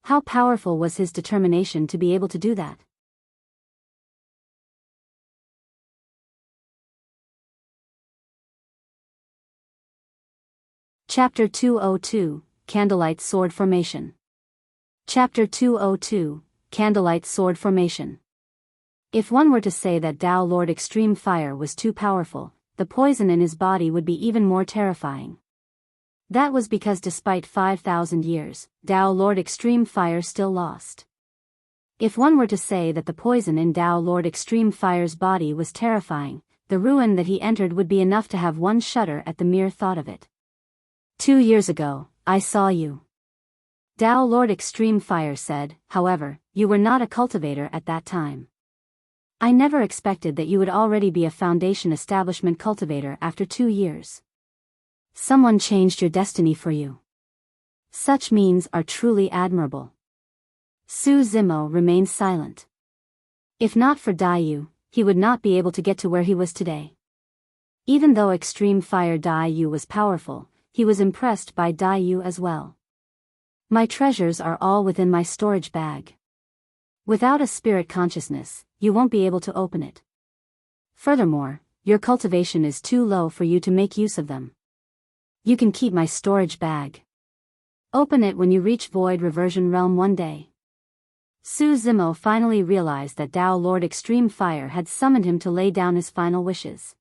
How powerful was his determination to be able to do that? Chapter 202, Candlelight Sword Formation. Chapter 202, Candlelight Sword Formation. If one were to say that Dao Lord Extreme Fire was too powerful, the poison in his body would be even more terrifying. That was because despite 5,000 years, Dao Lord Extreme Fire still lost. If one were to say that the poison in Dao Lord Extreme Fire's body was terrifying, the ruin that he entered would be enough to have one shudder at the mere thought of it. 2 years ago, I saw you. Dao Lord Extreme Fire said, however, you were not a cultivator at that time. I never expected that you would already be a Foundation Establishment cultivator after 2 years. Someone changed your destiny for you. Such means are truly admirable. Su Zimo remained silent. If not for Dai, he would not be able to get to where he was today. Even though Extreme Fire Dai was powerful, he was impressed by Dai as well. My treasures are all within my storage bag. Without a spirit consciousness, you won't be able to open it. Furthermore, your cultivation is too low for you to make use of them. You can keep my storage bag. Open it when you reach Void Reversion Realm one day. Su Zimo finally realized that Dao Lord Extreme Fire had summoned him to lay down his final wishes.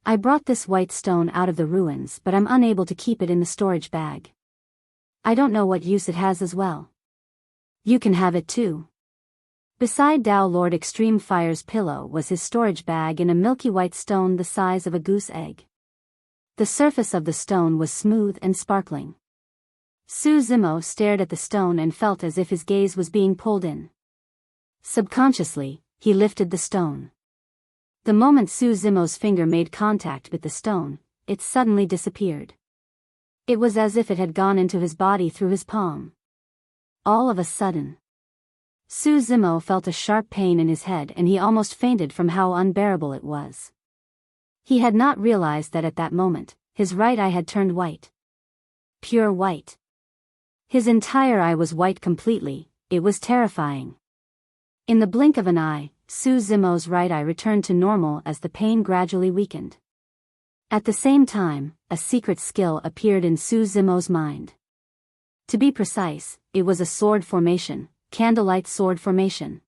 I brought this white stone out of the ruins, but I'm unable to keep it in the storage bag. I don't know what use it has as well. You can have it too. Beside Dao Lord Extreme Fire's pillow was his storage bag in a milky white stone the size of a goose egg. The surface of the stone was smooth and sparkling. Su Zimo stared at the stone and felt as if his gaze was being pulled in. Subconsciously, he lifted the stone. The moment Su Zimo's finger made contact with the stone, it suddenly disappeared. It was as if it had gone into his body through his palm. All of a sudden, Su Zimo felt a sharp pain in his head and he almost fainted from how unbearable it was. He had not realized that at that moment, his right eye had turned white. Pure white. His entire eye was white completely. It was terrifying. In the blink of an eye, Su Zimo's right eye returned to normal as the pain gradually weakened. At the same time, a secret skill appeared in Su Zimo's mind. To be precise, it was a sword formation, Candlelight sword formation.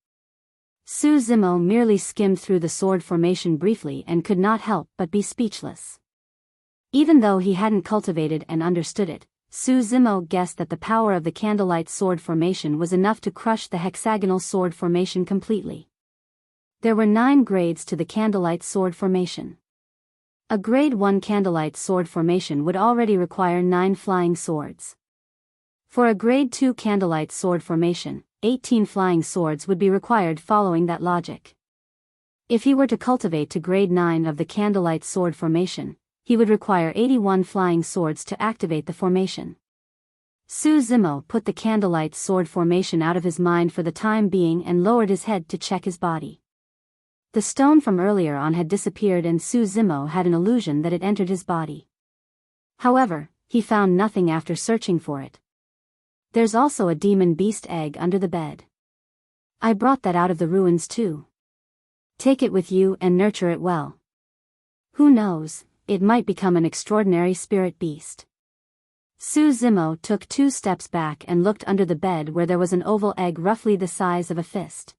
Su Zimo merely skimmed through the sword formation briefly and could not help but be speechless. Even though he hadn't cultivated and understood it, Su Zimo guessed that the power of the Candlelight sword formation was enough to crush the hexagonal sword formation completely. There were 9 grades to the Candlelight sword formation. A grade 1 Candlelight sword formation would already require 9 flying swords. For a grade 2 Candlelight sword formation, 18 flying swords would be required following that logic. If he were to cultivate to grade 9 of the Candlelight sword formation, he would require 81 flying swords to activate the formation. Su Zimo put the Candlelight sword formation out of his mind for the time being and lowered his head to check his body. The stone from earlier on had disappeared and Su Zimo had an illusion that it entered his body. However, he found nothing after searching for it. There's also a demon beast egg under the bed. I brought that out of the ruins too. Take it with you and nurture it well. Who knows, it might become an extraordinary spirit beast. Su Zimo took 2 steps back and looked under the bed where there was an oval egg roughly the size of a fist.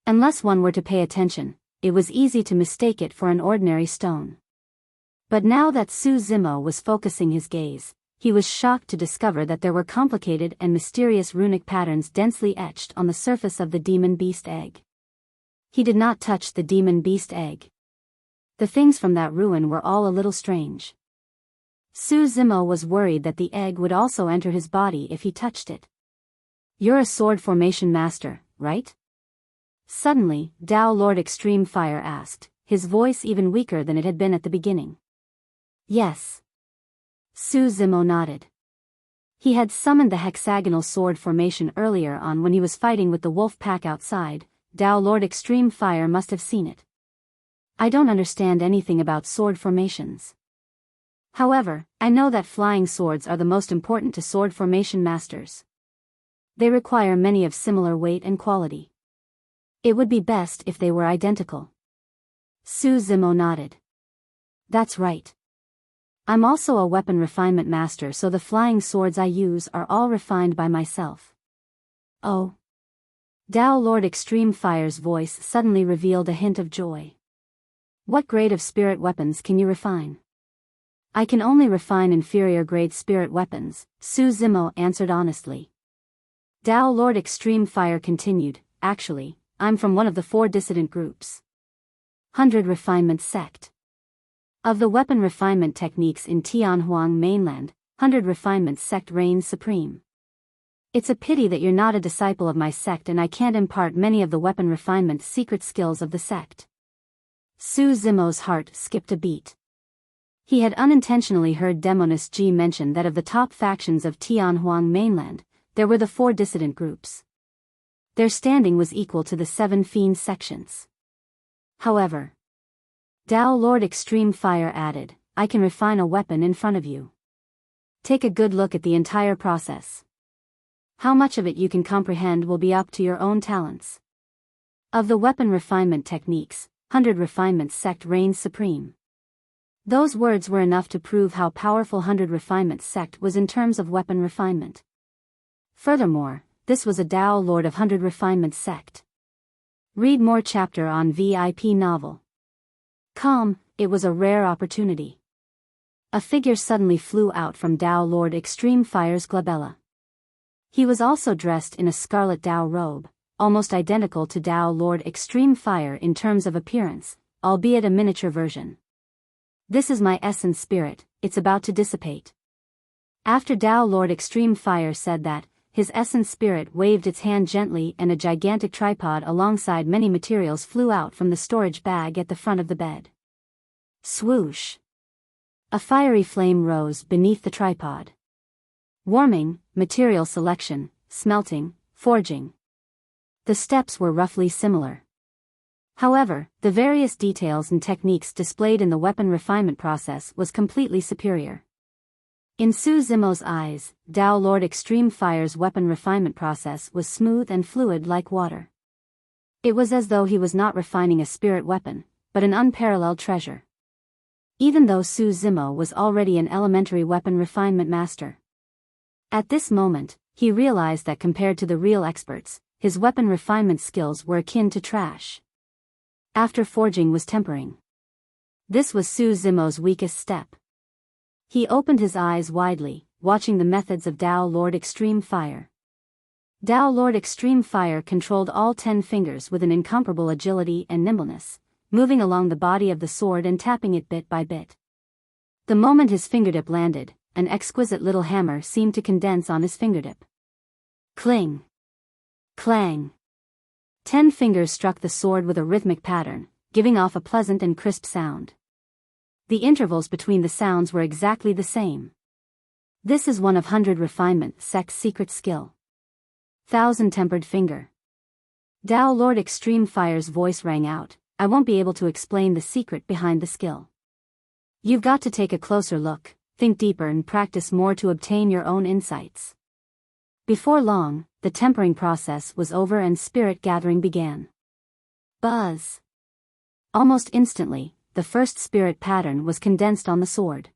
Unless one were to pay attention, it was easy to mistake it for an ordinary stone. But now that Su Zimo was focusing his gaze, he was shocked to discover that there were complicated and mysterious runic patterns densely etched on the surface of the demon beast egg. He did not touch the demon beast egg. The things from that ruin were all a little strange. Su Zimo was worried that the egg would also enter his body if he touched it. You're a sword formation master, right? Suddenly, Dao Lord Extreme Fire asked, his voice even weaker than it had been at the beginning. Yes. Su Zimo nodded. He had summoned the hexagonal sword formation earlier on when he was fighting with the wolf pack outside. Dao Lord Extreme Fire must have seen it. I don't understand anything about sword formations. However, I know that flying swords are the most important to sword formation masters. They require many of similar weight and quality. It would be best if they were identical. Su Zimo nodded. That's right. I'm also a weapon refinement master, so the flying swords I use are all refined by myself. Oh. Dao Lord Extreme Fire's voice suddenly revealed a hint of joy. What grade of spirit weapons can you refine? I can only refine inferior grade spirit weapons, Su Zimo answered honestly. Dao Lord Extreme Fire continued, actually, I'm from one of the 4 dissident groups. 100 Refinement Sect. Of the weapon refinement techniques in Tianhuang mainland, 100 Refinement Sect reigns supreme. It's a pity that you're not a disciple of my sect and I can't impart many of the weapon refinement secret skills of the sect. Su Zimo's heart skipped a beat. He had unintentionally heard Demonist Ji mention that of the top factions of Tianhuang mainland, there were the 4 dissident groups. Their standing was equal to the 7 Fiend sections. However, Dao Lord Extreme Fire added, I can refine a weapon in front of you. Take a good look at the entire process. How much of it you can comprehend will be up to your own talents. Of the weapon refinement techniques, 100 Refinement Sect reigns supreme. Those words were enough to prove how powerful 100 Refinement Sect was in terms of weapon refinement. Furthermore, this was a Dao Lord of 100 Refinement Sect. Read more chapter on VIP novel. It was a rare opportunity. A figure suddenly flew out from Dao Lord Extreme Fire's glabella. He was also dressed in a scarlet Dao robe, almost identical to Dao Lord Extreme Fire in terms of appearance, albeit a miniature version. This is my essence spirit, it's about to dissipate. After Dao Lord Extreme Fire said that, his essence spirit waved its hand gently and a gigantic tripod alongside many materials flew out from the storage bag at the front of the bed. Swoosh! A fiery flame rose beneath the tripod. Warming, material selection, smelting, forging. The steps were roughly similar. However, the various details and techniques displayed in the weapon refinement process was completely superior. In Su Zimo's eyes, Dao Lord Extreme Fire's weapon refinement process was smooth and fluid like water. It was as though he was not refining a spirit weapon, but an unparalleled treasure. Even though Su Zimo was already an elementary weapon refinement master. At this moment, he realized that compared to the real experts, his weapon refinement skills were akin to trash. After forging was tempering. This was Su Zimo's weakest step. He opened his eyes widely, watching the methods of Dao Lord Extreme Fire. Dao Lord Extreme Fire controlled all 10 fingers with an incomparable agility and nimbleness, moving along the body of the sword and tapping it bit by bit. The moment his fingertip landed, an exquisite little hammer seemed to condense on his fingertip. Cling! Clang! 10 fingers struck the sword with a rhythmic pattern, giving off a pleasant and crisp sound. The intervals between the sounds were exactly the same. This is one of 100 Refinement Sect's secret skill. 1000-tempered finger. Dao Lord Extreme Fire's voice rang out, I won't be able to explain the secret behind the skill. You've got to take a closer look, think deeper and practice more to obtain your own insights. Before long, the tempering process was over and spirit gathering began. Buzz! Almost instantly, the first spirit pattern was condensed on the sword.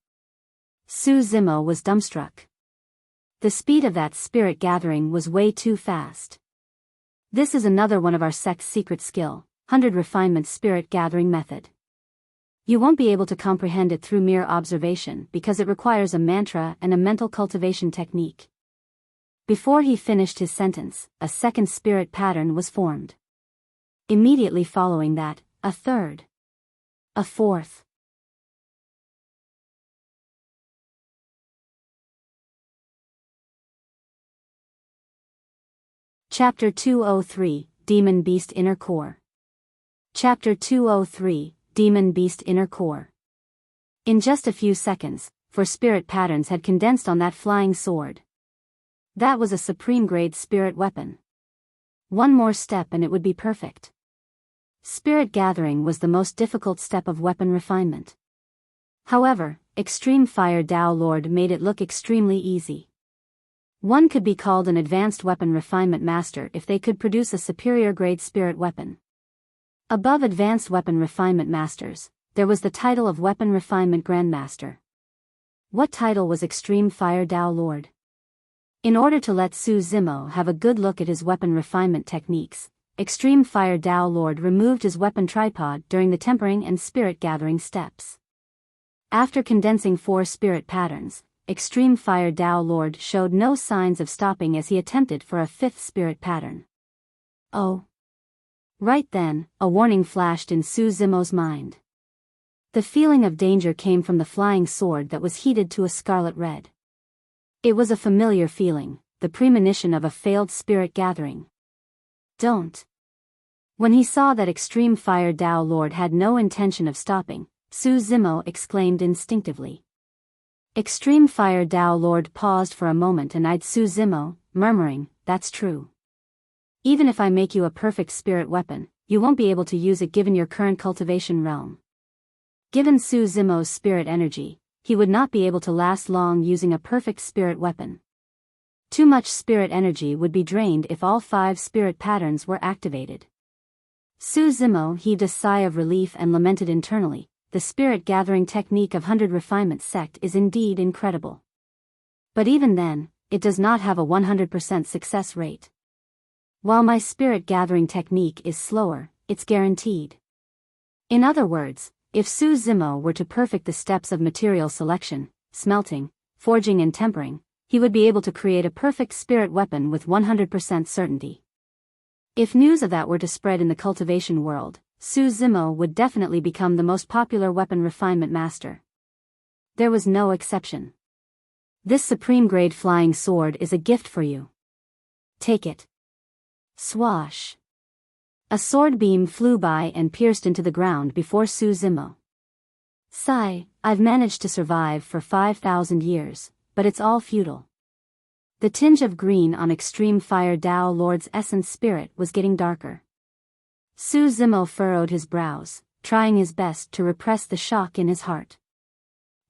Su Zimo was dumbstruck. The speed of that spirit gathering was way too fast. This is another one of our sect's secret skill, 100 Refinement Spirit Gathering Method. You won't be able to comprehend it through mere observation because it requires a mantra and a mental cultivation technique. Before he finished his sentence, a second spirit pattern was formed. Immediately following that, a third. A fourth. Chapter 203, Demon Beast Inner Core. Chapter 203, Demon Beast Inner Core. In just a few seconds, 4 spirit patterns had condensed on that flying sword. That was a supreme-grade spirit weapon. One more step and it would be perfect. Spirit gathering was the most difficult step of weapon refinement. However, Extreme Fire Dao Lord made it look extremely easy. One could be called an advanced weapon refinement master if they could produce a superior grade spirit weapon. Above advanced weapon refinement masters, there was the title of weapon refinement grandmaster. What title was Extreme Fire Dao Lord? In order to let Su Zimo have a good look at his weapon refinement techniques, Extreme Fire Dao Lord removed his weapon tripod during the tempering and spirit gathering steps. After condensing 4 spirit patterns, Extreme Fire Tao Lord showed no signs of stopping as he attempted for a fifth spirit pattern. Oh. Right then, a warning flashed in Su Zimo's mind. The feeling of danger came from the flying sword that was heated to a scarlet red. It was a familiar feeling, the premonition of a failed spirit gathering. Don't. When he saw that Extreme Fire Tao Lord had no intention of stopping, Su Zimo exclaimed instinctively. Extreme Fire Tao Lord paused for a moment and eyed Su Zimo, murmuring, "That's true. Even if I make you a perfect spirit weapon, you won't be able to use it given your current cultivation realm." Given Su Zimo's spirit energy, he would not be able to last long using a perfect spirit weapon. Too much spirit energy would be drained if all 5 spirit patterns were activated. Su Zimo heaved a sigh of relief and lamented internally, the spirit gathering technique of 100 Refinement sect is indeed incredible. But even then, it does not have a 100% success rate. While my spirit gathering technique is slower, it's guaranteed. In other words, if Su Zimo were to perfect the steps of material selection, smelting, forging and tempering, he would be able to create a perfect spirit weapon with 100% certainty. If news of that were to spread in the cultivation world, Su Zimo would definitely become the most popular weapon refinement master. There was no exception. This supreme grade flying sword is a gift for you. Take it. Swash. A sword beam flew by and pierced into the ground before Su Zimo. Sigh, I've managed to survive for 5,000 years, but it's all futile. The tinge of green on Extreme Fire Tao Lord's essence spirit was getting darker. Su Zimo furrowed his brows, trying his best to repress the shock in his heart.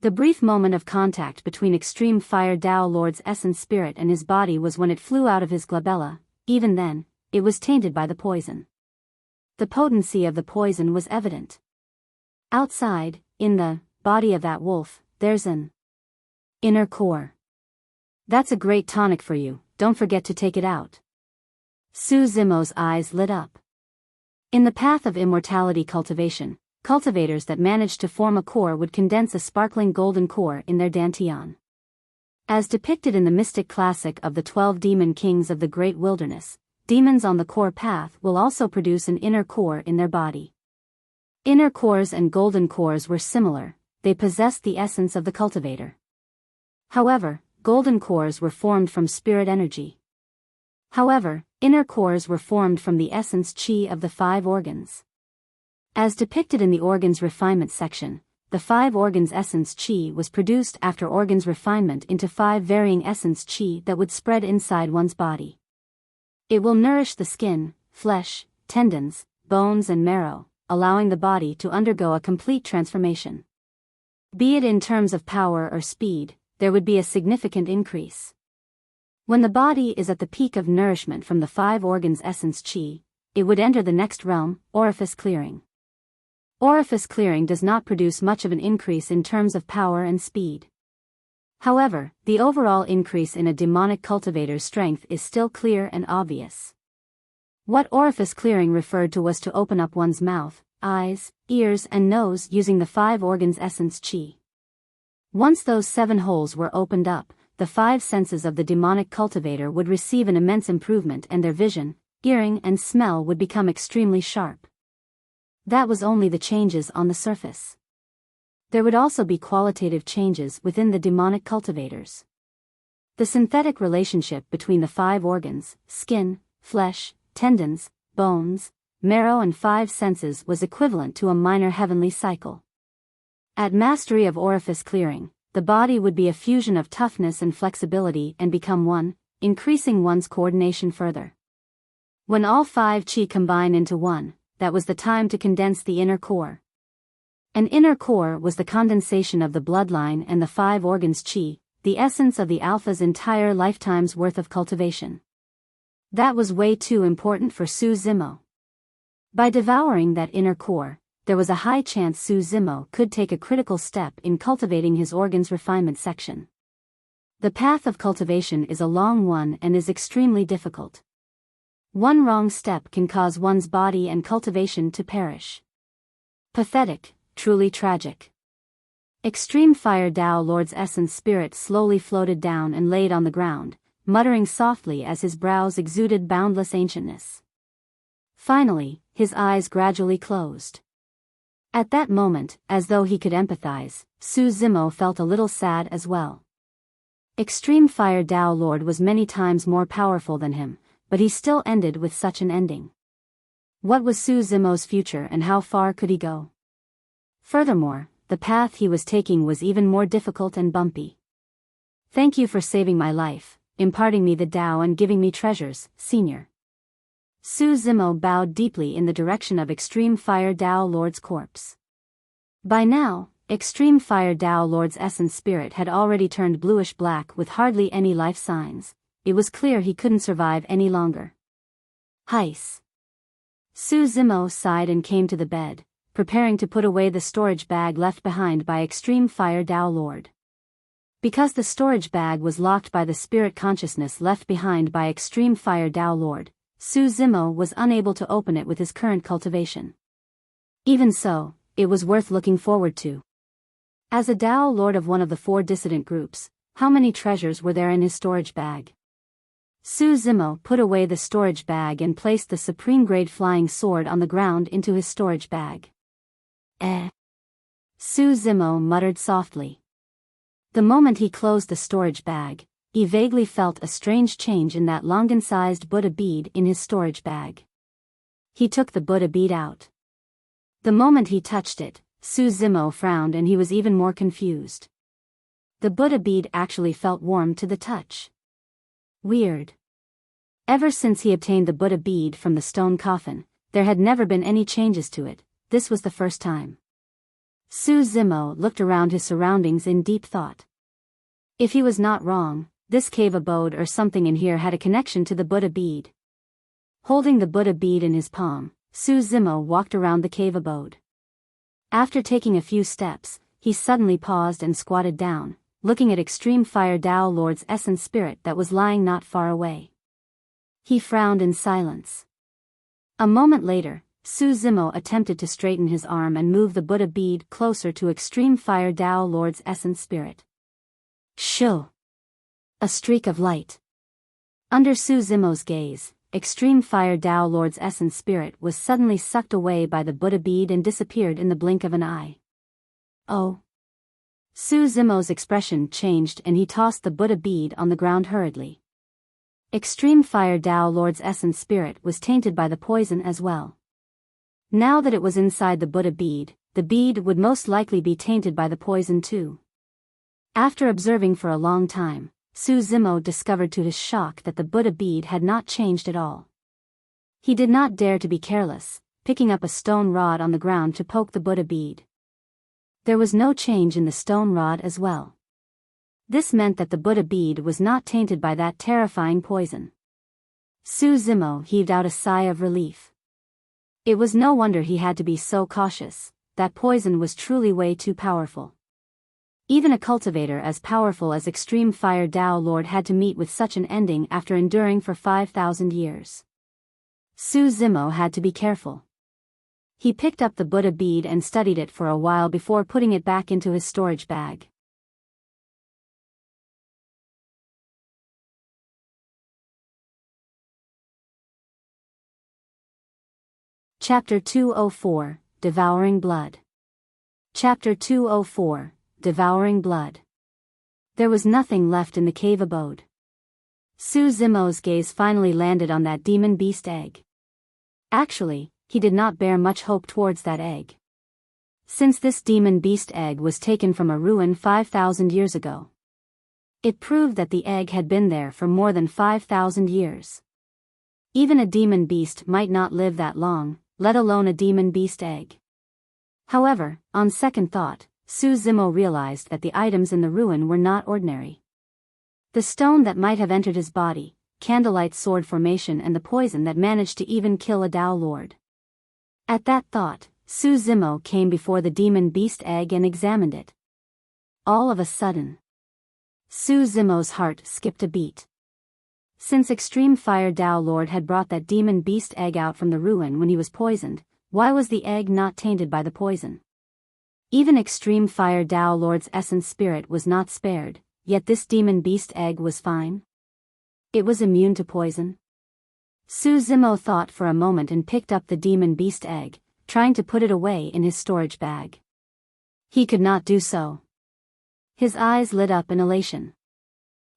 The brief moment of contact between Extreme Fire Tao Lord's essence spirit and his body was when it flew out of his glabella. Even then, it was tainted by the poison. The potency of the poison was evident. Outside, in the body of that wolf, there's an inner core. That's a great tonic for you, don't forget to take it out. Su Zimo's eyes lit up. In the path of immortality cultivation, cultivators that managed to form a core would condense a sparkling golden core in their dantian. As depicted in the mystic classic of the 12 demon kings of the great wilderness, demons on the core path will also produce an inner core in their body. Inner cores and golden cores were similar, they possessed the essence of the cultivator. However, golden cores were formed from spirit energy. However, inner cores were formed from the essence chi of the 5 organs. As depicted in the organs refinement section, the 5 organs essence chi was produced after organs refinement into 5 varying essence chi that would spread inside one's body. It will nourish the skin, flesh, tendons, bones and marrow, allowing the body to undergo a complete transformation. Be it in terms of power or speed, there would be a significant increase. When the body is at the peak of nourishment from the 5 organs essence chi, it would enter the next realm, orifice clearing. Orifice clearing does not produce much of an increase in terms of power and speed. However, the overall increase in a demonic cultivator's strength is still clear and obvious. What orifice clearing referred to was to open up one's mouth, eyes, ears and nose using the 5 organs essence chi. Once those 7 holes were opened up, the 5 senses of the demonic cultivator would receive an immense improvement and their vision, hearing and smell would become extremely sharp. That was only the changes on the surface. There would also be qualitative changes within the demonic cultivators. The synthetic relationship between the 5 organs, skin, flesh, tendons, bones, marrow and 5 senses was equivalent to a minor heavenly cycle. At mastery of orifice clearing, the body would be a fusion of toughness and flexibility and become one, increasing one's coordination further. When all 5 chi combine into one, that was the time to condense the inner core. An inner core was the condensation of the bloodline and the 5 organs chi, the essence of the alpha's entire lifetime's worth of cultivation. That was way too important for Su Zimo. By devouring that inner core, there was a high chance Su Zimo could take a critical step in cultivating his organs refinement section. The path of cultivation is a long one and is extremely difficult. One wrong step can cause one's body and cultivation to perish. Pathetic, truly tragic. Extreme Fire Tao Lord's essence spirit slowly floated down and laid on the ground, muttering softly as his brows exuded boundless ancientness. Finally, his eyes gradually closed. At that moment, as though he could empathize, Su Zimo felt a little sad as well. Extreme Fire Tao Lord was many times more powerful than him, but he still ended with such an ending. What was Su Zimo's future and how far could he go? Furthermore, the path he was taking was even more difficult and bumpy. Thank you for saving my life, imparting me the Tao and giving me treasures, Senior. Su Zimo bowed deeply in the direction of Extreme Fire Tao Lord's corpse. By now, Extreme Fire Tao Lord's essence spirit had already turned bluish-black with hardly any life signs. It was clear he couldn't survive any longer. Heis. Su Zimo sighed and came to the bed, preparing to put away the storage bag left behind by Extreme Fire Tao Lord. Because the storage bag was locked by the spirit consciousness left behind by Extreme Fire Tao Lord, Su Zimo was unable to open it with his current cultivation. Even so, it was worth looking forward to. As a Tao Lord of one of the 4 dissident groups, how many treasures were there in his storage bag? Su Zimo put away the storage bag and placed the supreme-grade flying sword on the ground into his storage bag. Su Zimo muttered softly. The moment he closed the storage bag, he vaguely felt a strange change in that longan-sized Buddha bead in his storage bag. He took the Buddha bead out. The moment he touched it, Su Zimo frowned and he was even more confused. The Buddha bead actually felt warm to the touch. Weird. Ever since he obtained the Buddha bead from the stone coffin, there had never been any changes to it. This was the first time. Su Zimo looked around his surroundings in deep thought. If he was not wrong, this cave abode or something in here had a connection to the Buddha bead. Holding the Buddha bead in his palm, Su Zimo walked around the cave abode. After taking a few steps, he suddenly paused and squatted down, looking at Extreme Fire Tao Lord's essence spirit that was lying not far away. He frowned in silence. A moment later, Su Zimo attempted to straighten his arm and move the Buddha bead closer to Extreme Fire Tao Lord's essence spirit. Shoo! A streak of light. Under Su Zimo's gaze, Extreme Fire Tao Lord's essence spirit was suddenly sucked away by the Buddha bead and disappeared in the blink of an eye. Oh! Su Zimo's expression changed and he tossed the Buddha bead on the ground hurriedly. Extreme Fire Tao Lord's essence spirit was tainted by the poison as well. Now that it was inside the Buddha bead, the bead would most likely be tainted by the poison too. After observing for a long time, Su Zimo discovered to his shock that the Buddha bead had not changed at all. He did not dare to be careless, picking up a stone rod on the ground to poke the Buddha bead. There was no change in the stone rod as well. This meant that the Buddha bead was not tainted by that terrifying poison. Su Zimo heaved out a sigh of relief. It was no wonder he had to be so cautious. That poison was truly way too powerful. Even a cultivator as powerful as Extreme Fire Tao Lord had to meet with such an ending after enduring for 5,000 years. Su Zimo had to be careful. He picked up the Buddha bead and studied it for a while before putting it back into his storage bag. Chapter 204, Devouring Blood. Chapter 204, Devouring Blood. There was nothing left in the cave abode. Su Zimo's gaze finally landed on that demon beast egg. Actually, he did not bear much hope towards that egg. Since this demon beast egg was taken from a ruin 5,000 years ago. It proved that the egg had been there for more than 5,000 years. Even a demon beast might not live that long, let alone a demon beast egg. However, on second thought, Su Zimo realized that the items in the ruin were not ordinary. The stone that might have entered his body, Candlelight sword formation and the poison that managed to even kill a Tao Lord. At that thought, Su Zimo came before the demon beast egg and examined it. All of a sudden, Su Zimo's heart skipped a beat. Since Extreme Fire Tao Lord had brought that demon beast egg out from the ruin when he was poisoned, why was the egg not tainted by the poison? Even extreme Fire Dao Lord's essence spirit was not spared, yet this demon beast egg was fine. It was immune to poison. Su Zimo thought for a moment and picked up the demon beast egg, trying to put it away in his storage bag. He could not do so. His eyes lit up in elation.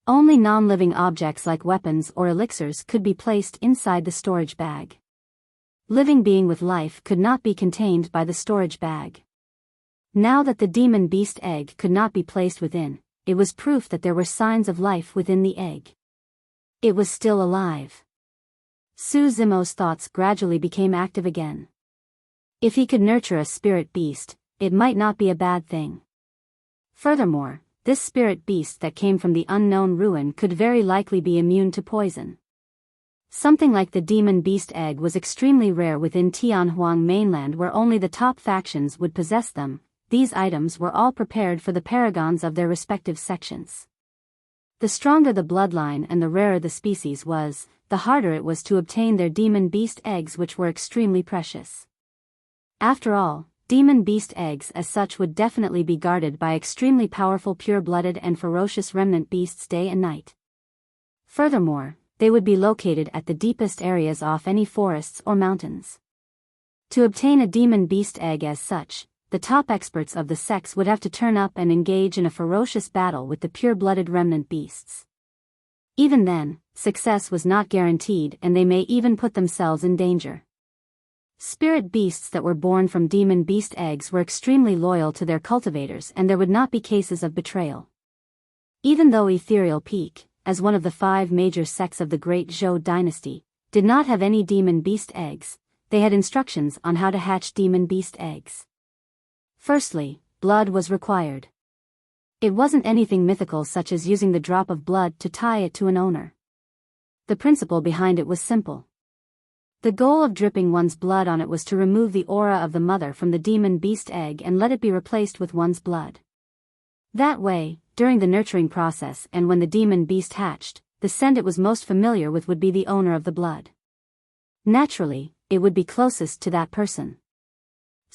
Only non-living objects like weapons or elixirs could be placed inside the storage bag. Living being with life could not be contained by the storage bag. Now that the demon beast egg could not be placed within, it was proof that there were signs of life within the egg. It was still alive. Su Zimo's thoughts gradually became active again. If he could nurture a spirit beast, it might not be a bad thing. Furthermore, this spirit beast that came from the unknown ruin could very likely be immune to poison. Something like the demon beast egg was extremely rare within Tianhuang mainland, where only the top factions would possess them. These items were all prepared for the paragons of their respective sections. The stronger the bloodline and the rarer the species was, the harder it was to obtain their demon beast eggs, which were extremely precious. After all, demon beast eggs as such would definitely be guarded by extremely powerful pure-blooded and ferocious remnant beasts day and night. Furthermore, they would be located at the deepest areas off any forests or mountains. To obtain a demon beast egg as such, the top experts of the sects would have to turn up and engage in a ferocious battle with the pure-blooded remnant beasts. Even then, success was not guaranteed, and they may even put themselves in danger. Spirit beasts that were born from demon beast eggs were extremely loyal to their cultivators, and there would not be cases of betrayal. Even though Ethereal Peak, as one of the 5 major sects of the Great Zhou dynasty, did not have any demon beast eggs, they had instructions on how to hatch demon beast eggs. Firstly, blood was required. It wasn't anything mythical such as using the drop of blood to tie it to an owner. The principle behind it was simple. The goal of dripping one's blood on it was to remove the aura of the mother from the demon beast egg and let it be replaced with one's blood. That way, during the nurturing process and when the demon beast hatched, the scent it was most familiar with would be the owner of the blood. Naturally, it would be closest to that person.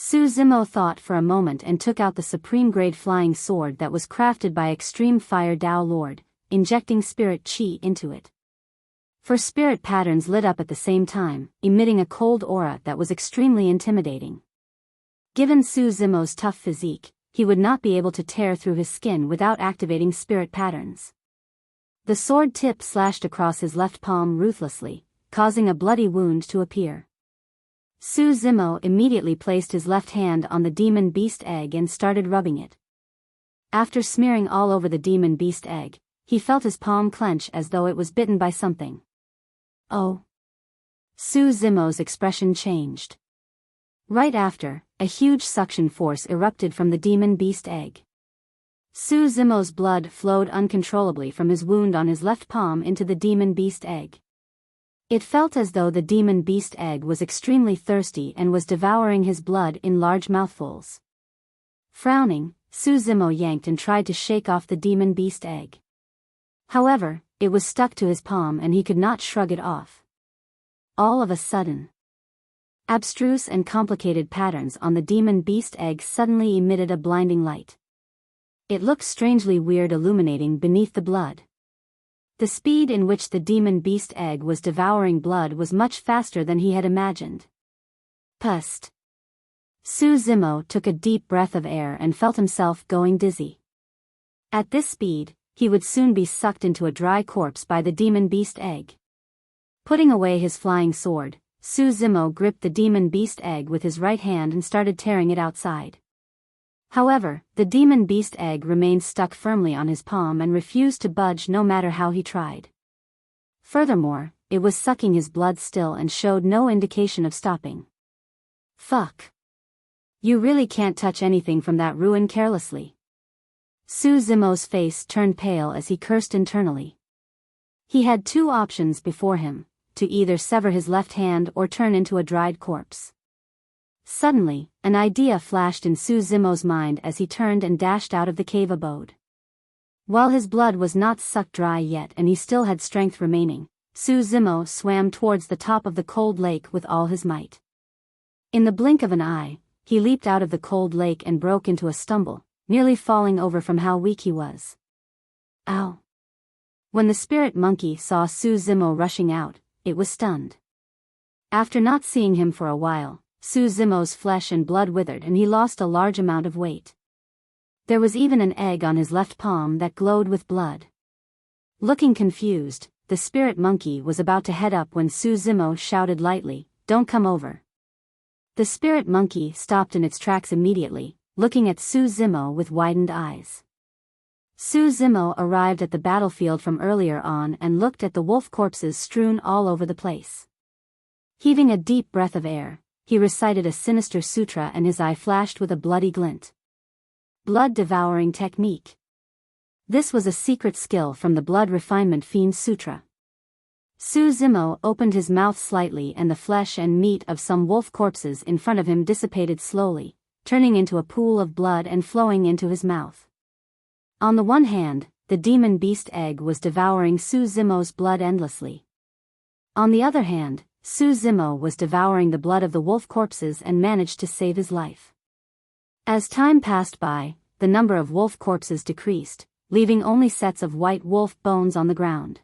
Su Zimo thought for a moment and took out the supreme-grade flying sword that was crafted by Extreme Fire Dao Lord, injecting spirit chi into it. For spirit patterns lit up at the same time, emitting a cold aura that was extremely intimidating. Given Su Zimo's tough physique, he would not be able to tear through his skin without activating spirit patterns. The sword tip slashed across his left palm ruthlessly, causing a bloody wound to appear. Su Zimo immediately placed his left hand on the demon beast egg and started rubbing it. After smearing all over the demon beast egg, he felt his palm clench as though it was bitten by something. Oh! Su Zimo's expression changed. Right after, a huge suction force erupted from the demon beast egg. Su Zimo's blood flowed uncontrollably from his wound on his left palm into the demon beast egg. It felt as though the demon beast egg was extremely thirsty and was devouring his blood in large mouthfuls. Frowning, Su Zimo yanked and tried to shake off the demon beast egg. However, it was stuck to his palm and he could not shrug it off. All of a sudden, abstruse and complicated patterns on the demon beast egg suddenly emitted a blinding light. It looked strangely weird, illuminating beneath the blood. The speed in which the demon beast egg was devouring blood was much faster than he had imagined. Pust. Su Zimo took a deep breath of air and felt himself going dizzy. At this speed, he would soon be sucked into a dry corpse by the demon beast egg. Putting away his flying sword, Su Zimo gripped the demon beast egg with his right hand and started tearing it outside. However, the demon beast egg remained stuck firmly on his palm and refused to budge no matter how he tried. Furthermore, it was sucking his blood still and showed no indication of stopping. Fuck. You really can't touch anything from that ruin carelessly. Su Zimo's face turned pale as he cursed internally. He had 2 options before him, to either sever his left hand or turn into a dried corpse. Suddenly, an idea flashed in Su Zimo's mind as he turned and dashed out of the cave abode. While his blood was not sucked dry yet and he still had strength remaining, Su Zimo swam towards the top of the cold lake with all his might. In the blink of an eye, he leaped out of the cold lake and broke into a stumble, nearly falling over from how weak he was. Ow! When the spirit monkey saw Su Zimo rushing out, it was stunned. After not seeing him for a while, Su Zimo's flesh and blood withered and he lost a large amount of weight. There was even an egg on his left palm that glowed with blood. Looking confused, the spirit monkey was about to head up when Su Zimo shouted lightly, "Don't come over." The spirit monkey stopped in its tracks immediately, looking at Su Zimo with widened eyes. Su Zimo arrived at the battlefield from earlier on and looked at the wolf corpses strewn all over the place. Heaving a deep breath of air, he recited a sinister sutra and his eye flashed with a bloody glint. Blood Devouring Technique. This was a secret skill from the Blood Refinement Fiend Sutra. Su Zimo opened his mouth slightly and the flesh and meat of some wolf corpses in front of him dissipated slowly, turning into a pool of blood and flowing into his mouth. On the one hand, the demon beast egg was devouring Su Zimo's blood endlessly. On the other hand, Su Zimo was devouring the blood of the wolf corpses and managed to save his life. As time passed by, the number of wolf corpses decreased, leaving only sets of white wolf bones on the ground.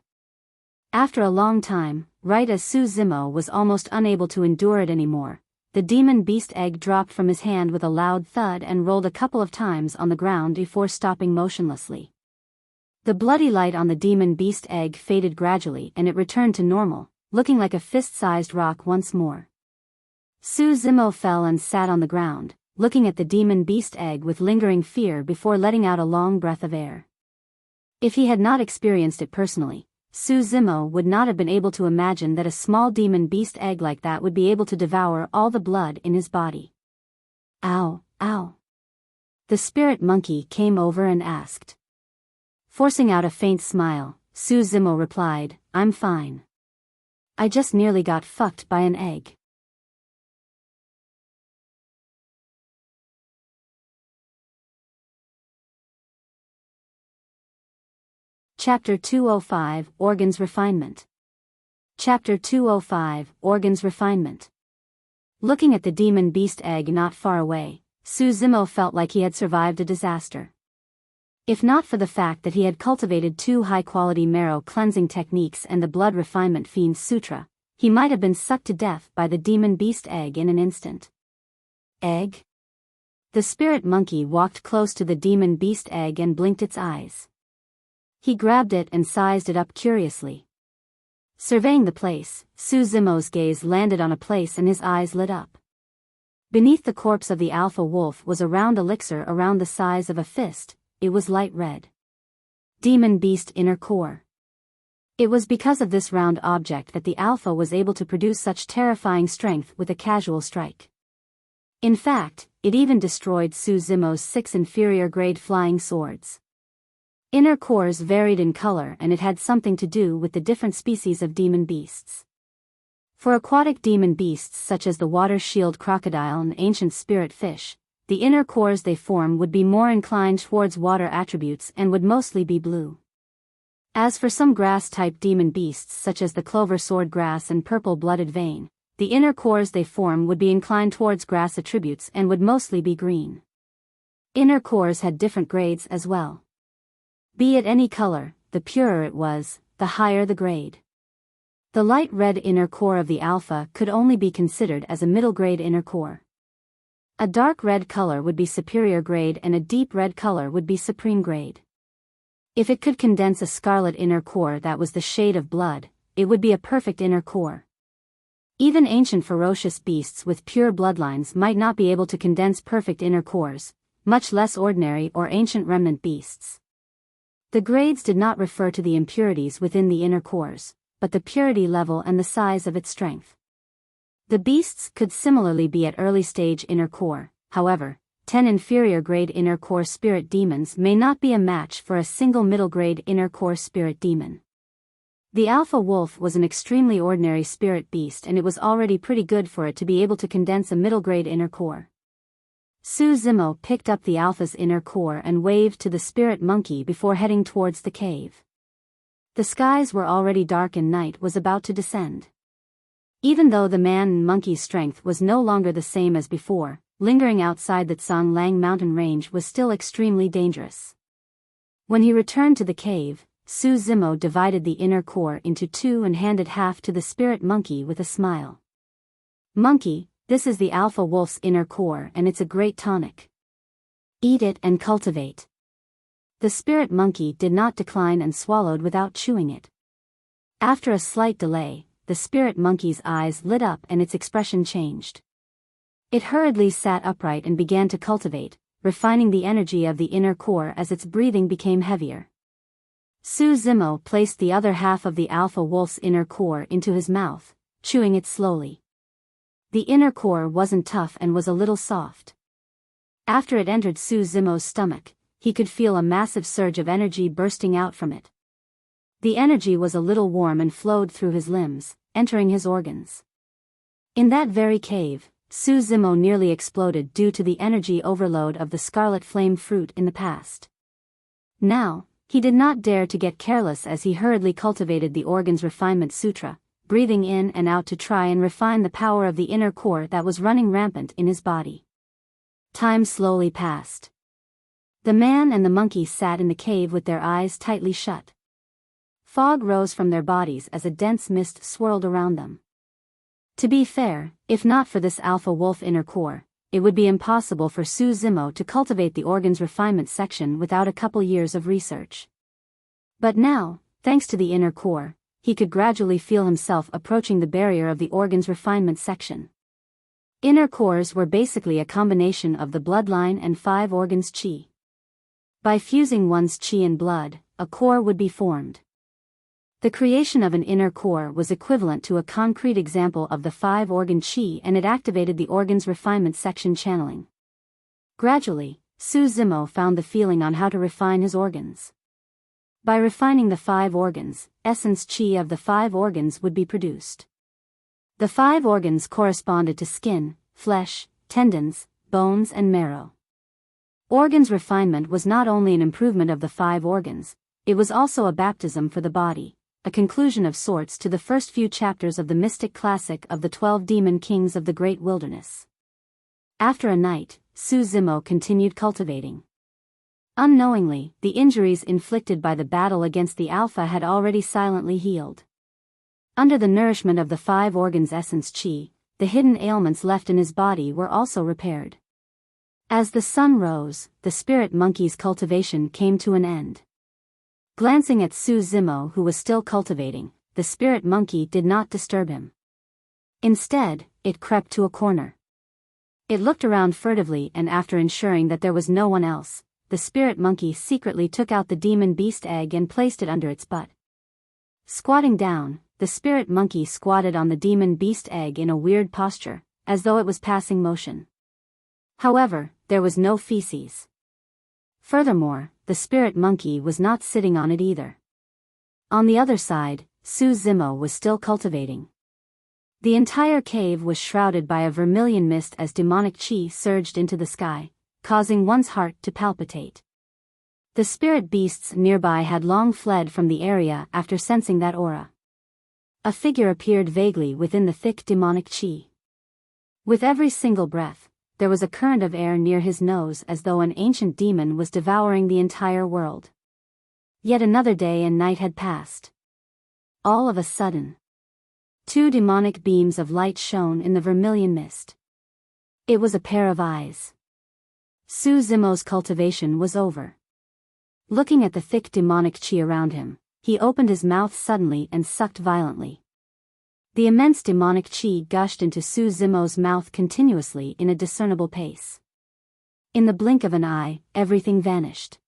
After a long time, right as Su Zimo was almost unable to endure it anymore, the demon beast egg dropped from his hand with a loud thud and rolled a couple of times on the ground before stopping motionlessly. The bloody light on the demon beast egg faded gradually and it returned to normal, looking like a fist-sized rock once more. Su Zimo fell and sat on the ground, looking at the demon beast egg with lingering fear before letting out a long breath of air. If he had not experienced it personally, Su Zimo would not have been able to imagine that a small demon beast egg like that would be able to devour all the blood in his body. Ow, ow. The spirit monkey came over and asked. Forcing out a faint smile, Su Zimo replied, "I'm fine. I just nearly got fucked by an egg." Chapter 205, Organs Refinement. Chapter 205, Organs Refinement. Looking at the demon beast egg not far away, Su Zimo felt like he had survived a disaster. If not for the fact that he had cultivated 2 high-quality marrow cleansing techniques and the Blood Refinement Fiend Sutra, he might have been sucked to death by the demon beast egg in an instant. Egg? The spirit monkey walked close to the demon beast egg and blinked its eyes. He grabbed it and sized it up curiously. Surveying the place, Su Zimo's gaze landed on a place and his eyes lit up. Beneath the corpse of the alpha wolf was a round elixir around the size of a fist. It was light red. Demon Beast Inner Core. It was because of this round object that the alpha was able to produce such terrifying strength with a casual strike. In fact, it even destroyed Su Zimo's 6 inferior-grade flying swords. Inner cores varied in color and it had something to do with the different species of demon beasts. For aquatic demon beasts such as the water shield crocodile and ancient spirit fish, the inner cores they form would be more inclined towards water attributes and would mostly be blue. As for some grass-type demon beasts such as the clover sword grass and purple-blooded vein, the inner cores they form would be inclined towards grass attributes and would mostly be green. Inner cores had different grades as well. Be it any color, the purer it was, the higher the grade. The light red inner core of the alpha could only be considered as a middle-grade inner core. A dark red color would be superior grade and a deep red color would be supreme grade. If it could condense a scarlet inner core that was the shade of blood, it would be a perfect inner core. Even ancient ferocious beasts with pure bloodlines might not be able to condense perfect inner cores, much less ordinary or ancient remnant beasts. The grades did not refer to the impurities within the inner cores, but the purity level and the size of its strength. The beasts could similarly be at early stage inner core, however, 10 inferior grade inner core spirit demons may not be a match for a single middle grade inner core spirit demon. The alpha wolf was an extremely ordinary spirit beast and it was already pretty good for it to be able to condense a middle grade inner core. Su Zimo picked up the alpha's inner core and waved to the spirit monkey before heading towards the cave. The skies were already dark and night was about to descend. Even though the man and monkey's strength was no longer the same as before, lingering outside the Tsang Lang mountain range was still extremely dangerous. When he returned to the cave, Su Zimo divided the inner core into two and handed half to the spirit monkey with a smile. "Monkey, this is the alpha wolf's inner core and it's a great tonic. Eat it and cultivate." The spirit monkey did not decline and swallowed without chewing it. After a slight delay, the spirit monkey's eyes lit up and its expression changed. It hurriedly sat upright and began to cultivate, refining the energy of the inner core as its breathing became heavier. Su Zimo placed the other half of the alpha wolf's inner core into his mouth, chewing it slowly. The inner core wasn't tough and was a little soft. After it entered Su Zimo's stomach, he could feel a massive surge of energy bursting out from it. The energy was a little warm and flowed through his limbs, entering his organs. In that very cave, Su Zimo nearly exploded due to the energy overload of the scarlet flame fruit in the past. Now, he did not dare to get careless as he hurriedly cultivated the Organ's Refinement Sutra, breathing in and out to try and refine the power of the inner core that was running rampant in his body. Time slowly passed. The man and the monkey sat in the cave with their eyes tightly shut. Fog rose from their bodies as a dense mist swirled around them. To be fair, if not for this alpha wolf inner core, it would be impossible for Su Zimo to cultivate the Organ's Refinement section without a couple years of research. But now, thanks to the inner core, he could gradually feel himself approaching the barrier of the Organ's Refinement section. Inner cores were basically a combination of the bloodline and 5 organs chi. By fusing one's chi and blood, a core would be formed. The creation of an inner core was equivalent to a concrete example of the 5-organ chi, and it activated the Organ's Refinement section channeling. Gradually, Su Zimo found the feeling on how to refine his organs. By refining the 5 organs, essence chi of the 5 organs would be produced. The 5 organs corresponded to skin, flesh, tendons, bones and marrow. Organs refinement was not only an improvement of the 5 organs, it was also a baptism for the body, a conclusion of sorts to the first few chapters of the mystic classic of the 12 demon kings of the great wilderness. After a night, Su Zimo continued cultivating. Unknowingly, the injuries inflicted by the battle against the Alpha had already silently healed. Under the nourishment of the 5 organs essence chi, the hidden ailments left in his body were also repaired. As the sun rose, the spirit monkey's cultivation came to an end. Glancing at Su Zimo, who was still cultivating, the spirit monkey did not disturb him. Instead, it crept to a corner. It looked around furtively, and after ensuring that there was no one else, the spirit monkey secretly took out the demon beast egg and placed it under its butt. Squatting down, the spirit monkey squatted on the demon beast egg in a weird posture, as though it was passing motion. However, there was no feces. Furthermore, the spirit monkey was not sitting on it either. On the other side, Su Zimo was still cultivating. The entire cave was shrouded by a vermilion mist as demonic chi surged into the sky, causing one's heart to palpitate. The spirit beasts nearby had long fled from the area after sensing that aura. A figure appeared vaguely within the thick demonic chi. With every single breath, there was a current of air near his nose as though an ancient demon was devouring the entire world. Yet another day and night had passed. All of a sudden, 2 demonic beams of light shone in the vermilion mist. It was a pair of eyes. Su Zimo's cultivation was over. Looking at the thick demonic chi around him, he opened his mouth suddenly and sucked violently. The immense demonic chi gushed into Su Zimo's mouth continuously in a discernible pace. In the blink of an eye, everything vanished.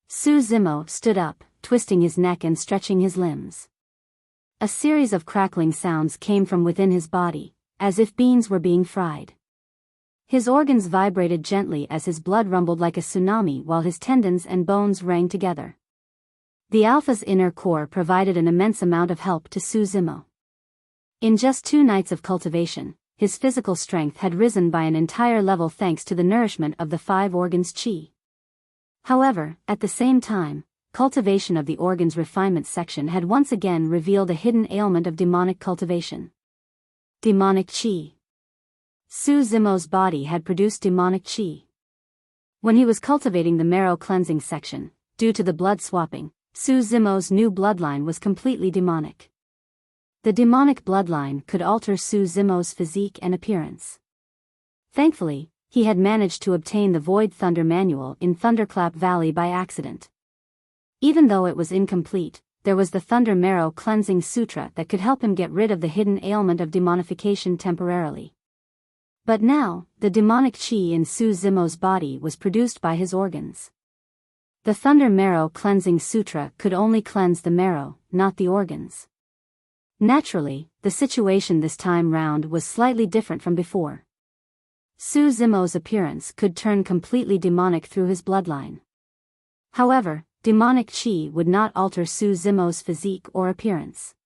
Su Zimo stood up, twisting his neck and stretching his limbs. A series of crackling sounds came from within his body, as if beans were being fried. His organs vibrated gently as his blood rumbled like a tsunami while his tendons and bones rang together. The Alpha's inner core provided an immense amount of help to Su Zimo. In just 2 nights of cultivation, his physical strength had risen by an entire level thanks to the nourishment of the 5 organs chi. However, at the same time, cultivation of the organs refinement section had once again revealed a hidden ailment of demonic cultivation. Demonic chi. Su Zimo's body had produced demonic qi. When he was cultivating the marrow cleansing section, due to the blood swapping, Su Zimo's new bloodline was completely demonic. The demonic bloodline could alter Su Zimo's physique and appearance. Thankfully, he had managed to obtain the Void Thunder Manual in Thunderclap Valley by accident. Even though it was incomplete, there was the Thunder Marrow Cleansing Sutra that could help him get rid of the hidden ailment of demonification temporarily. But now, the demonic qi in Su Zimo's body was produced by his organs. The Thunder Marrow Cleansing Sutra could only cleanse the marrow, not the organs. Naturally, the situation this time round was slightly different from before. Su Zimo's appearance could turn completely demonic through his bloodline. However, demonic qi would not alter Su Zimo's physique or appearance.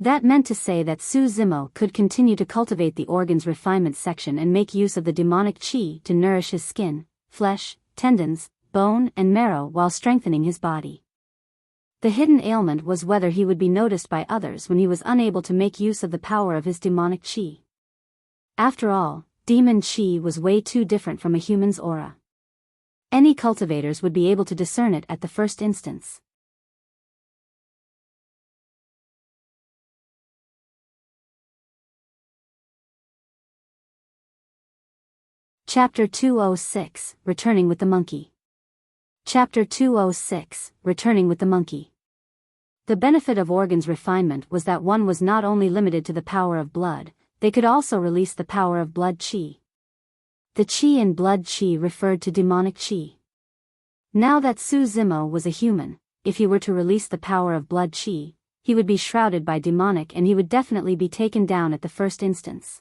That meant to say that Su Zimo could continue to cultivate the organ's refinement section and make use of the demonic qi to nourish his skin, flesh, tendons, bone and marrow while strengthening his body. The hidden ailment was whether he would be noticed by others when he was unable to make use of the power of his demonic qi. After all, demon qi was way too different from a human's aura. Any cultivators would be able to discern it at the first instance. Chapter 206, Returning with the Monkey. Chapter 206, Returning with the Monkey. The benefit of organs refinement was that one was not only limited to the power of blood, they could also release the power of blood qi. The qi in blood qi referred to demonic qi. Now that Su Zimo was a human, if he were to release the power of blood qi, he would be shrouded by demonic and he would definitely be taken down at the first instance.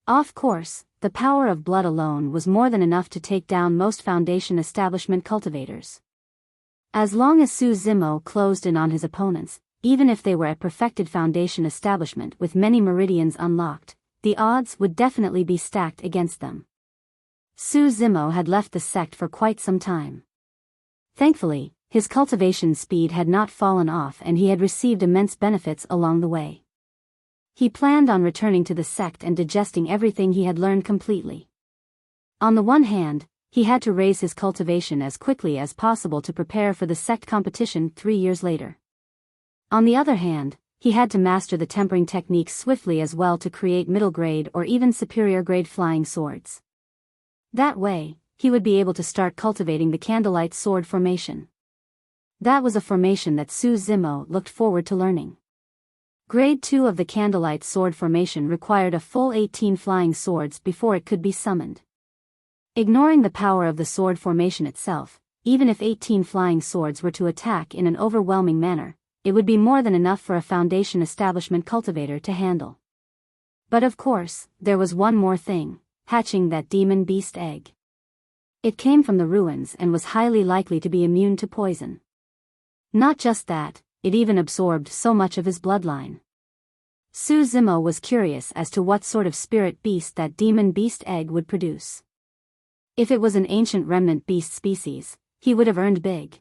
Of course, the power of blood alone was more than enough to take down most Foundation establishment cultivators. As long as Su Zimo closed in on his opponents, even if they were a perfected Foundation establishment with many meridians unlocked, the odds would definitely be stacked against them. Su Zimo had left the sect for quite some time. Thankfully, his cultivation speed had not fallen off and he had received immense benefits along the way. He planned on returning to the sect and digesting everything he had learned completely. On the one hand, he had to raise his cultivation as quickly as possible to prepare for the sect competition 3 years later. On the other hand, he had to master the tempering techniques swiftly as well to create middle grade or even superior grade flying swords. That way, he would be able to start cultivating the Candlelight sword formation. That was a formation that Su Zimo looked forward to learning. Grade 2 of the Candlelight sword formation required a full 18 flying swords before it could be summoned. Ignoring the power of the sword formation itself, even if 18 flying swords were to attack in an overwhelming manner, it would be more than enough for a Foundation establishment cultivator to handle. But of course, there was one more thing, hatching that demon beast egg. It came from the ruins and was highly likely to be immune to poison. Not just that, it even absorbed so much of his bloodline. Su Zimo was curious as to what sort of spirit beast that demon beast egg would produce. If it was an ancient remnant beast species, he would have earned big.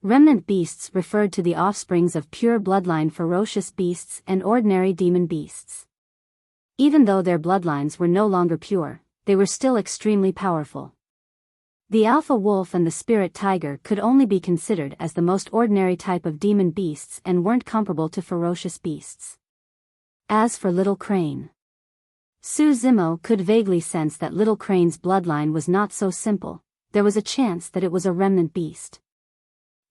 Remnant beasts referred to the offsprings of pure bloodline ferocious beasts and ordinary demon beasts. Even though their bloodlines were no longer pure, they were still extremely powerful. The alpha wolf and the spirit tiger could only be considered as the most ordinary type of demon beasts and weren't comparable to ferocious beasts. As for Little Crane, Su Zimo could vaguely sense that Little Crane's bloodline was not so simple. There was a chance that it was a remnant beast.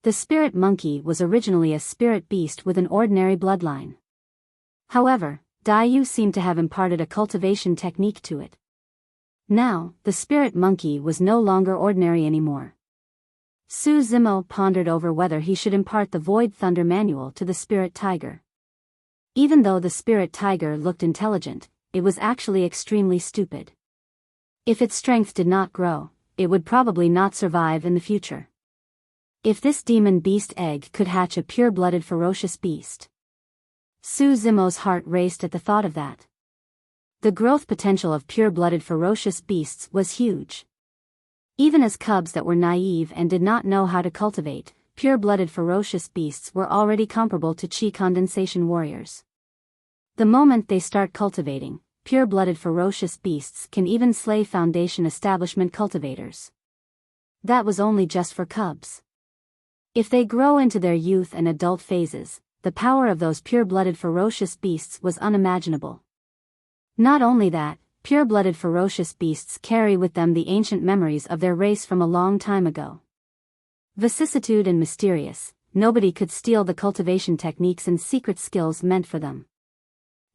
The spirit monkey was originally a spirit beast with an ordinary bloodline. However, Daiyu seemed to have imparted a cultivation technique to it. Now, the spirit monkey was no longer ordinary anymore. Su Zimo pondered over whether he should impart the Void Thunder Manual to the spirit tiger. Even though the spirit tiger looked intelligent, it was actually extremely stupid. If its strength did not grow, it would probably not survive in the future. If this demon beast egg could hatch a pure-blooded ferocious beast. Su Zimo's heart raced at the thought of that. The growth potential of pure-blooded ferocious beasts was huge. Even as cubs that were naive and did not know how to cultivate, pure-blooded ferocious beasts were already comparable to chi condensation warriors. The moment they start cultivating, pure-blooded ferocious beasts can even slay Foundation establishment cultivators. That was only just for cubs. If they grow into their youth and adult phases, the power of those pure-blooded ferocious beasts was unimaginable. Not only that, pure-blooded ferocious beasts carry with them the ancient memories of their race from a long time ago. Vicissitude and mysterious, nobody could steal the cultivation techniques and secret skills meant for them.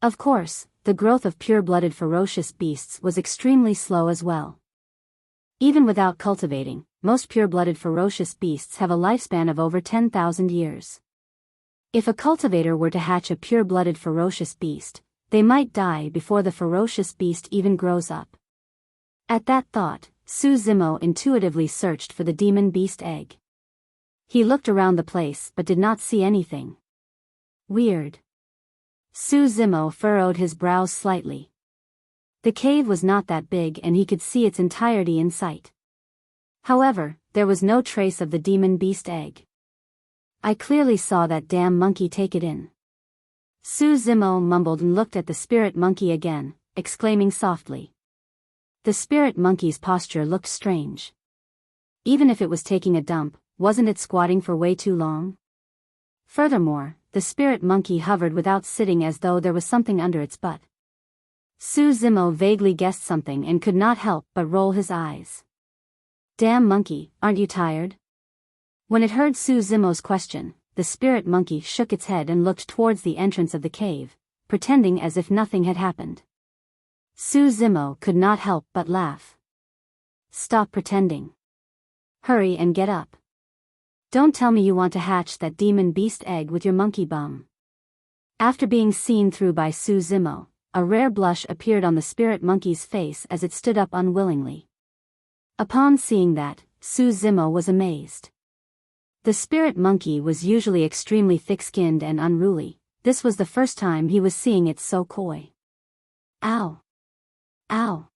Of course, the growth of pure-blooded ferocious beasts was extremely slow as well. Even without cultivating, most pure-blooded ferocious beasts have a lifespan of over 10,000 years. If a cultivator were to hatch a pure-blooded ferocious beast, they might die before the ferocious beast even grows up. At that thought, Su Zimo intuitively searched for the demon beast egg. He looked around the place but did not see anything. Weird. Su Zimo furrowed his brows slightly. The cave was not that big and he could see its entirety in sight. However, there was no trace of the demon beast egg. I clearly saw that damn monkey take it in. Su Zimo mumbled and looked at the spirit monkey again, exclaiming softly. The spirit monkey's posture looked strange. Even if it was taking a dump, wasn't it squatting for way too long? Furthermore, the spirit monkey hovered without sitting as though there was something under its butt. Su Zimo vaguely guessed something and could not help but roll his eyes. Damn monkey, aren't you tired? When it heard Su Zimo's question, the spirit monkey shook its head and looked towards the entrance of the cave, pretending as if nothing had happened. Su Zimo could not help but laugh. Stop pretending. Hurry and get up. Don't tell me you want to hatch that demon beast egg with your monkey bum. After being seen through by Su Zimo, a rare blush appeared on the spirit monkey's face as it stood up unwillingly. Upon seeing that, Su Zimo was amazed. The spirit monkey was usually extremely thick-skinned and unruly. This was the first time he was seeing it so coy. Ow! Ow!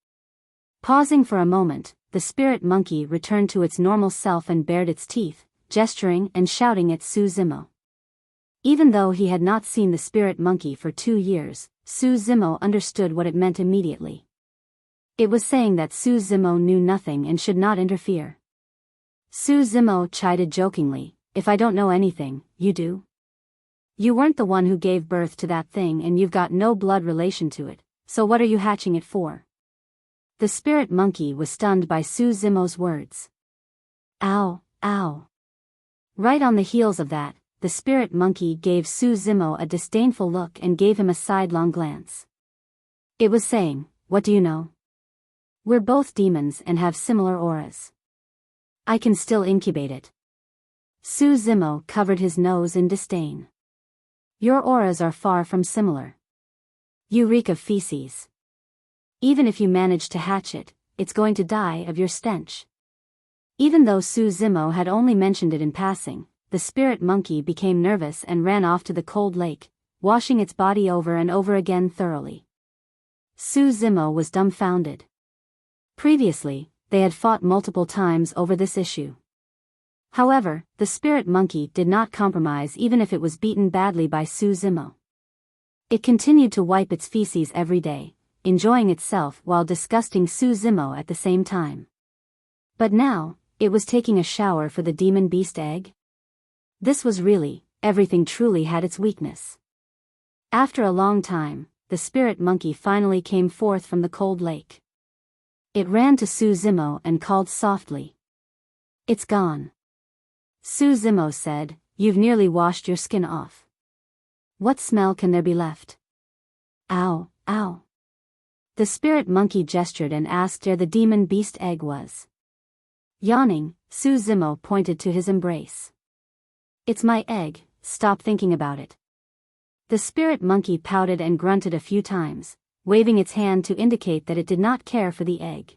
Pausing for a moment, the spirit monkey returned to its normal self and bared its teeth, gesturing and shouting at Su Zimo. Even though he had not seen the spirit monkey for 2 years, Su Zimo understood what it meant immediately. It was saying that Su Zimo knew nothing and should not interfere. Su Zimo chided jokingly, if I don't know anything, you do? You weren't the one who gave birth to that thing and you've got no blood relation to it, so what are you hatching it for? The spirit monkey was stunned by Su Zimo's words. Ow, ow. Right on the heels of that, the spirit monkey gave Su Zimo a disdainful look and gave him a sidelong glance. It was saying, what do you know? We're both demons and have similar auras. I can still incubate it. Su Zimo covered his nose in disdain. Your auras are far from similar. You reek of feces. Even if you manage to hatch it, it's going to die of your stench. Even though Su Zimo had only mentioned it in passing, the spirit monkey became nervous and ran off to the cold lake, washing its body over and over again thoroughly. Su Zimo was dumbfounded. Previously, they had fought multiple times over this issue. However, the spirit monkey did not compromise even if it was beaten badly by Su Zimo. It continued to wipe its feces every day, enjoying itself while disgusting Su Zimo at the same time. But now, it was taking a shower for the demon beast egg? This was really, everything truly had its weakness. After a long time, the spirit monkey finally came forth from the cold lake. It ran to Su Zimo and called softly. It's gone. Su Zimo said, you've nearly washed your skin off. What smell can there be left? Ow, ow. The spirit monkey gestured and asked where the demon beast egg was. Yawning, Su Zimo pointed to his embrace. It's my egg, stop thinking about it. The spirit monkey pouted and grunted a few times, waving its hand to indicate that it did not care for the egg.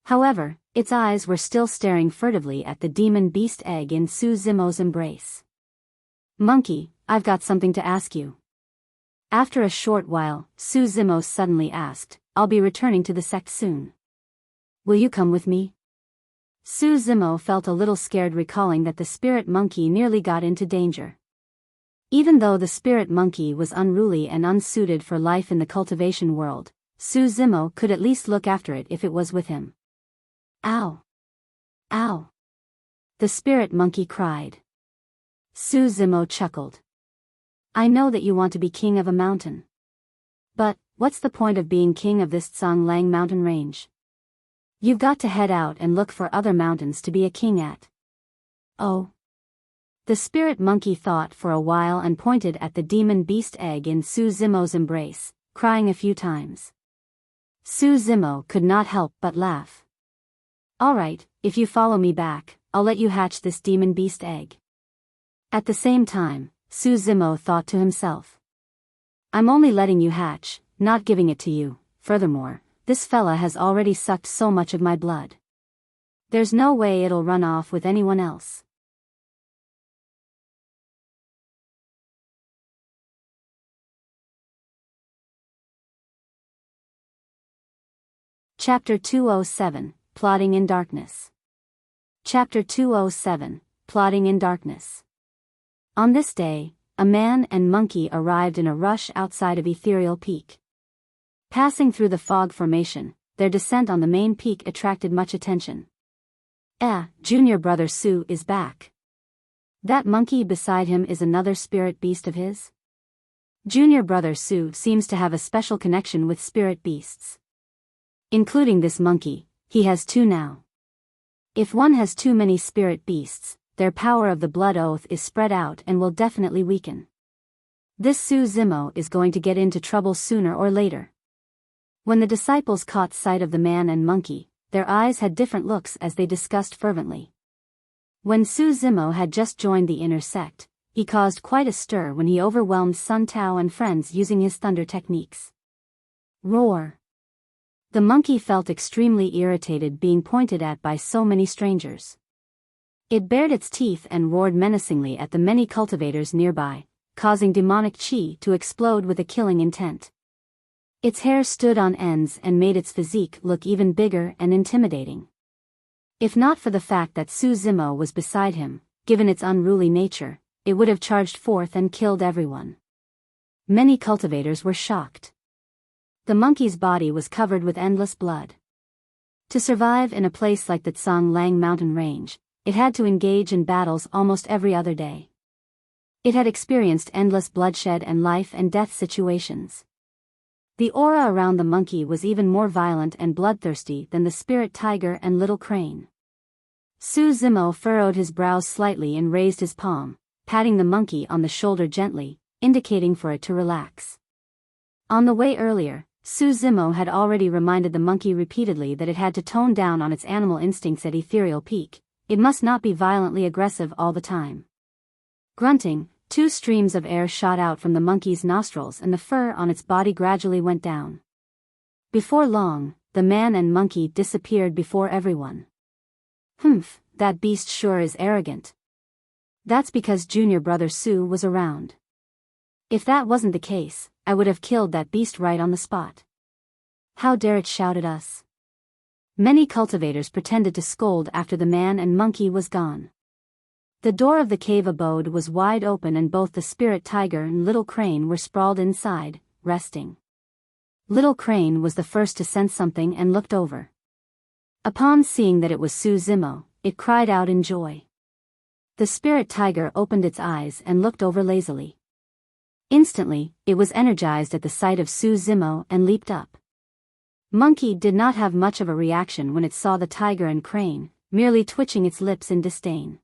However, its eyes were still staring furtively at the demon beast egg in Su Zimo's embrace. Monkey, I've got something to ask you. After a short while, Su Zimo suddenly asked, I'll be returning to the sect soon. Will you come with me? Su Zimo felt a little scared recalling that the spirit monkey nearly got into danger. Even though the spirit monkey was unruly and unsuited for life in the cultivation world, Su Zimo could at least look after it if it was with him. Ow! Ow! The spirit monkey cried. Su Zimo chuckled. I know that you want to be king of a mountain. But, what's the point of being king of this Tsanglang mountain range? You've got to head out and look for other mountains to be a king at. Oh. The spirit monkey thought for a while and pointed at the demon beast egg in Su Zimo's embrace, crying a few times. Su Zimo could not help but laugh. All right, if you follow me back, I'll let you hatch this demon beast egg. At the same time, Su Zimo thought to himself. I'm only letting you hatch, not giving it to you. Furthermore, this fella has already sucked so much of my blood. There's no way it'll run off with anyone else. Chapter 207, Plotting in Darkness. Chapter 207, Plotting in Darkness. On this day, a man and monkey arrived in a rush outside of Ethereal Peak. Passing through the fog formation, their descent on the main peak attracted much attention. Junior brother Su is back. That monkey beside him is another spirit beast of his? Junior brother Su seems to have a special connection with spirit beasts. Including this monkey, he has two now. If one has too many spirit beasts, their power of the blood oath is spread out and will definitely weaken. This Su Zimo is going to get into trouble sooner or later. When the disciples caught sight of the man and monkey, their eyes had different looks as they discussed fervently. When Su Zimo had just joined the inner sect, he caused quite a stir when he overwhelmed Sun Tao and friends using his thunder techniques. Roar! The monkey felt extremely irritated being pointed at by so many strangers. It bared its teeth and roared menacingly at the many cultivators nearby, causing demonic chi to explode with a killing intent. Its hair stood on ends and made its physique look even bigger and intimidating. If not for the fact that Su Zimo was beside him, given its unruly nature, it would have charged forth and killed everyone. Many cultivators were shocked. The monkey's body was covered with endless blood. To survive in a place like the Tsanglang mountain range, it had to engage in battles almost every other day. It had experienced endless bloodshed and life and death situations. The aura around the monkey was even more violent and bloodthirsty than the spirit tiger and little crane. Su Zimo furrowed his brows slightly and raised his palm, patting the monkey on the shoulder gently, indicating for it to relax. On the way earlier, Su Zimo had already reminded the monkey repeatedly that it had to tone down on its animal instincts at Ethereal Peak. It must not be violently aggressive all the time. Grunting, two streams of air shot out from the monkey's nostrils and the fur on its body gradually went down. Before long, the man and monkey disappeared before everyone. Humph, that beast sure is arrogant. That's because junior brother Su was around. If that wasn't the case, I would have killed that beast right on the spot. How dare it shout at us? Many cultivators pretended to scold after the man and monkey was gone. The door of the cave abode was wide open and both the spirit tiger and little crane were sprawled inside, resting. Little crane was the first to sense something and looked over. Upon seeing that it was Su Zimo, it cried out in joy. The spirit tiger opened its eyes and looked over lazily. Instantly, it was energized at the sight of Su Zimo and leaped up. Monkey did not have much of a reaction when it saw the tiger and crane, merely twitching its lips in disdain.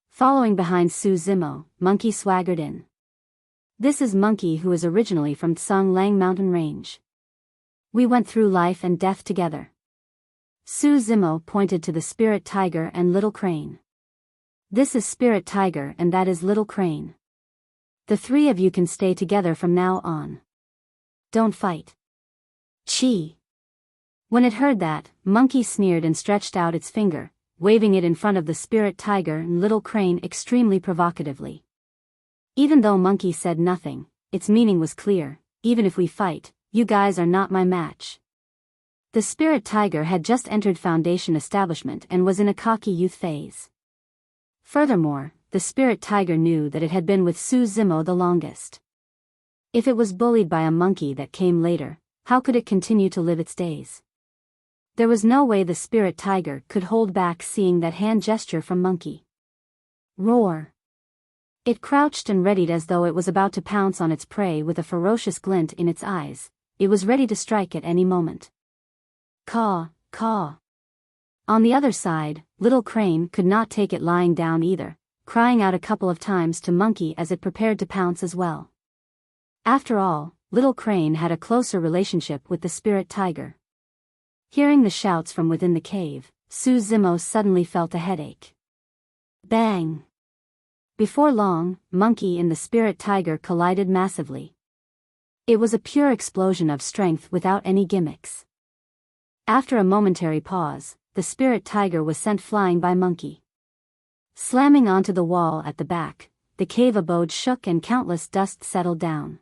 Following behind Su Zimo, Monkey swaggered in. This is Monkey, who is originally from Tsanglang mountain range. We went through life and death together. Su Zimo pointed to the spirit tiger and little crane. This is spirit tiger and that is little crane. The three of you can stay together from now on. Don't fight. Chi. When it heard that, Monkey sneered and stretched out its finger, waving it in front of the spirit tiger and little crane extremely provocatively. Even though Monkey said nothing, its meaning was clear. Even if we fight, you guys are not my match. The spirit tiger had just entered Foundation establishment and was in a cocky youth phase. Furthermore, the spirit tiger knew that it had been with Su Zimo the longest. If it was bullied by a monkey that came later, how could it continue to live its days? There was no way the spirit tiger could hold back seeing that hand gesture from Monkey. Roar! It crouched and readied as though it was about to pounce on its prey with a ferocious glint in its eyes. It was ready to strike at any moment. Caw, caw. On the other side, Little Crane could not take it lying down either, crying out a couple of times to Monkey as it prepared to pounce as well. After all, Little Crane had a closer relationship with the spirit tiger. Hearing the shouts from within the cave, Su Zimo suddenly felt a headache. Bang! Before long, Monkey and the spirit tiger collided massively. It was a pure explosion of strength without any gimmicks. After a momentary pause, the spirit tiger was sent flying by Monkey. Slamming onto the wall at the back, the cave abode shook and countless dust settled down.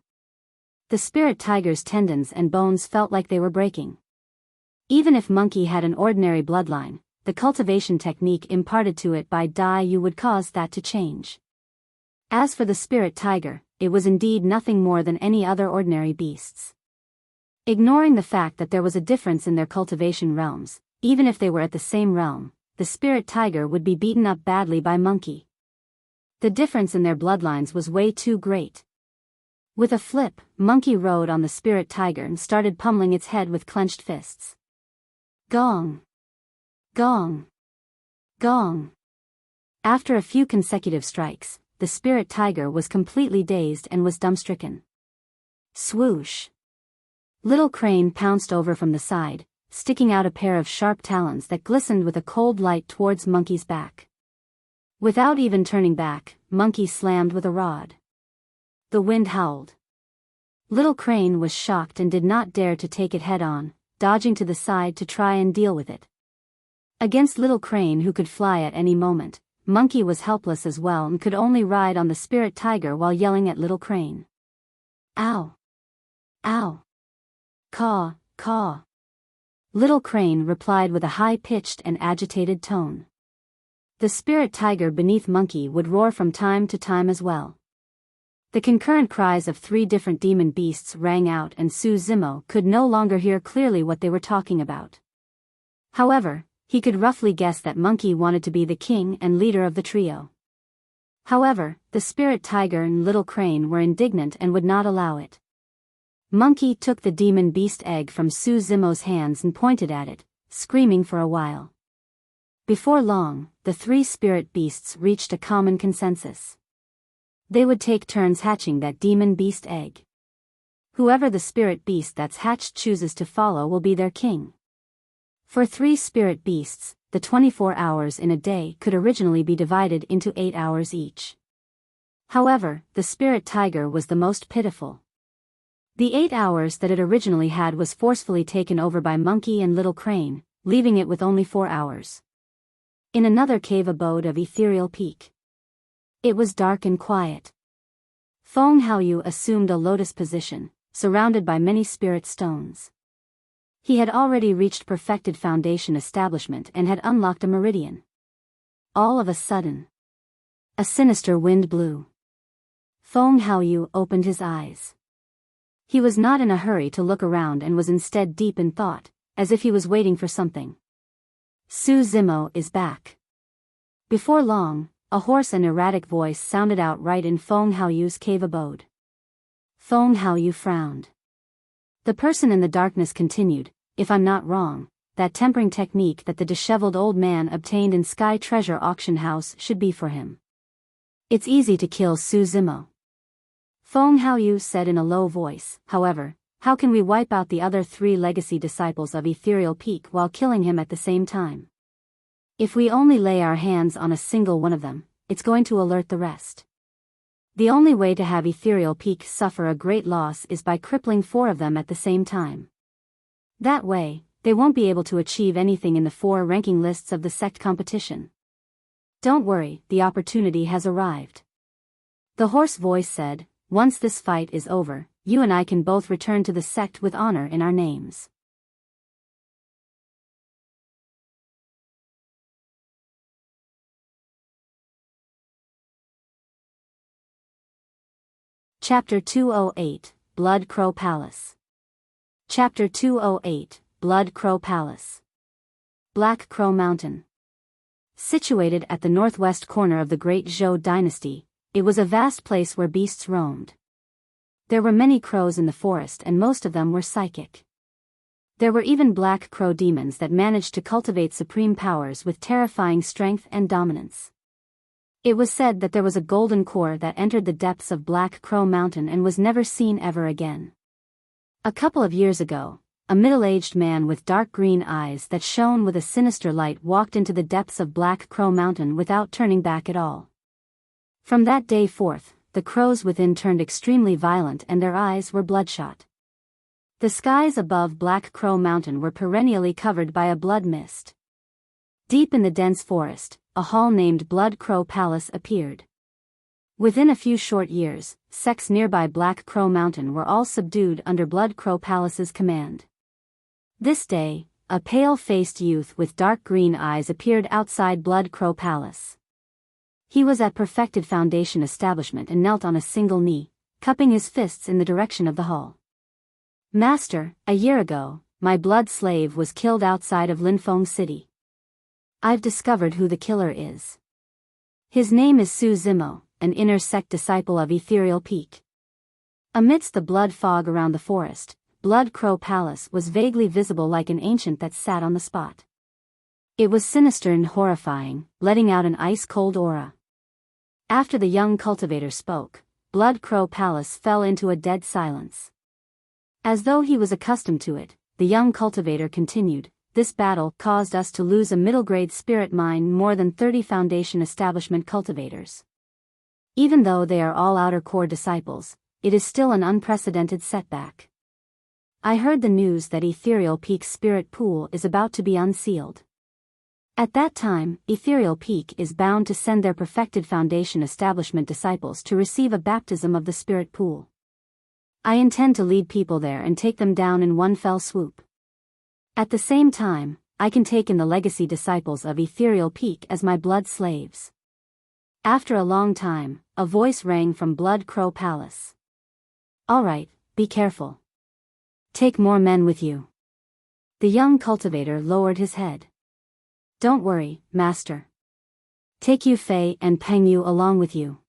The spirit tiger's tendons and bones felt like they were breaking. Even if Monkey had an ordinary bloodline, the cultivation technique imparted to it by Dai Yu would cause that to change. As for the spirit tiger, it was indeed nothing more than any other ordinary beasts. Ignoring the fact that there was a difference in their cultivation realms, even if they were at the same realm, the spirit tiger would be beaten up badly by Monkey. The difference in their bloodlines was way too great. With a flip, Monkey rode on the spirit tiger and started pummeling its head with clenched fists. Gong! Gong! Gong! After a few consecutive strikes, the spirit tiger was completely dazed and was dumbstricken. Swoosh! Little Crane pounced over from the side, sticking out a pair of sharp talons that glistened with a cold light towards Monkey's back. Without even turning back, Monkey slammed with a rod. The wind howled. Little Crane was shocked and did not dare to take it head-on, dodging to the side to try and deal with it. Against Little Crane, who could fly at any moment, Monkey was helpless as well and could only ride on the spirit tiger while yelling at Little Crane. Ow! Ow! Caw, caw. Little Crane replied with a high-pitched and agitated tone. The spirit tiger beneath Monkey would roar from time to time as well. The concurrent cries of 3 different demon beasts rang out and Su Zimo could no longer hear clearly what they were talking about. However, he could roughly guess that Monkey wanted to be the king and leader of the trio. However, the spirit tiger and Little Crane were indignant and would not allow it. Monkey took the demon beast egg from Su Zimo's hands and pointed at it, screaming for a while. Before long, the 3 spirit beasts reached a common consensus. They would take turns hatching that demon beast egg. Whoever the spirit beast that's hatched chooses to follow will be their king. For 3 spirit beasts, the 24 hours in a day could originally be divided into 8 hours each. However, the spirit tiger was the most pitiful. The 8 hours that it originally had was forcefully taken over by Monkey and Little Crane, leaving it with only 4 hours. In another cave abode of Ethereal Peak. It was dark and quiet. Feng Haoyu assumed a lotus position, surrounded by many spirit stones. He had already reached perfected foundation establishment and had unlocked a meridian. All of a sudden, a sinister wind blew. Feng Haoyu opened his eyes. He was not in a hurry to look around and was instead deep in thought, as if he was waiting for something. Su Zimo is back. Before long, a hoarse and erratic voice sounded out right in Feng Haoyu's cave abode. Feng Haoyu frowned. The person in the darkness continued, "If I'm not wrong, that tempering technique that the disheveled old man obtained in Sky Treasure Auction House should be for him. It's easy to kill Su Zimo." Feng Haoyu said in a low voice, "However, how can we wipe out the other 3 legacy disciples of Ethereal Peak while killing him at the same time? If we only lay our hands on a single one of them, it's going to alert the rest. The only way to have Ethereal Peak suffer a great loss is by crippling 4 of them at the same time. That way, they won't be able to achieve anything in the 4 ranking lists of the sect competition. Don't worry, the opportunity has arrived." The hoarse voice said, "Once this fight is over, you and I can both return to the sect with honor in our names." Chapter 208, Blood Crow Palace. Chapter 208, Blood Crow Palace. Black Crow Mountain. Situated at the northwest corner of the Great Zhou dynasty, it was a vast place where beasts roamed. There were many crows in the forest and most of them were psychic. There were even black crow demons that managed to cultivate supreme powers with terrifying strength and dominance. It was said that there was a golden core that entered the depths of Black Crow Mountain and was never seen ever again. A couple of years ago, a middle-aged man with dark green eyes that shone with a sinister light walked into the depths of Black Crow Mountain without turning back at all. From that day forth, the crows within turned extremely violent and their eyes were bloodshot. The skies above Black Crow Mountain were perennially covered by a blood mist. Deep in the dense forest, a hall named Blood Crow Palace appeared. Within a few short years, sects nearby Black Crow Mountain were all subdued under Blood Crow Palace's command. This day, a pale-faced youth with dark green eyes appeared outside Blood Crow Palace. He was at Perfected Foundation establishment and knelt on a single knee, cupping his fists in the direction of the hall. "Master, a year ago, my blood slave was killed outside of Linfeng City. I've discovered who the killer is. His name is Su Zimo, an inner sect disciple of Ethereal Peak." Amidst the blood fog around the forest, Blood Crow Palace was vaguely visible like an ancient that sat on the spot. It was sinister and horrifying, letting out an ice-cold aura. After the young cultivator spoke, Blood Crow Palace fell into a dead silence. As though he was accustomed to it, the young cultivator continued, "This battle caused us to lose a middle-grade spirit mine, more than 30 Foundation establishment cultivators. Even though they are all outer core disciples, it is still an unprecedented setback. I heard the news that Ethereal Peak's spirit pool is about to be unsealed. At that time, Ethereal Peak is bound to send their Perfected Foundation establishment disciples to receive a baptism of the spirit pool. I intend to lead people there and take them down in one fell swoop. At the same time, I can take in the legacy disciples of Ethereal Peak as my blood slaves." After a long time, a voice rang from Blood Crow Palace. "All right, be careful. Take more men with you." The young cultivator lowered his head. "Don't worry, Master. Take Yu Fei and Peng Yu along with you."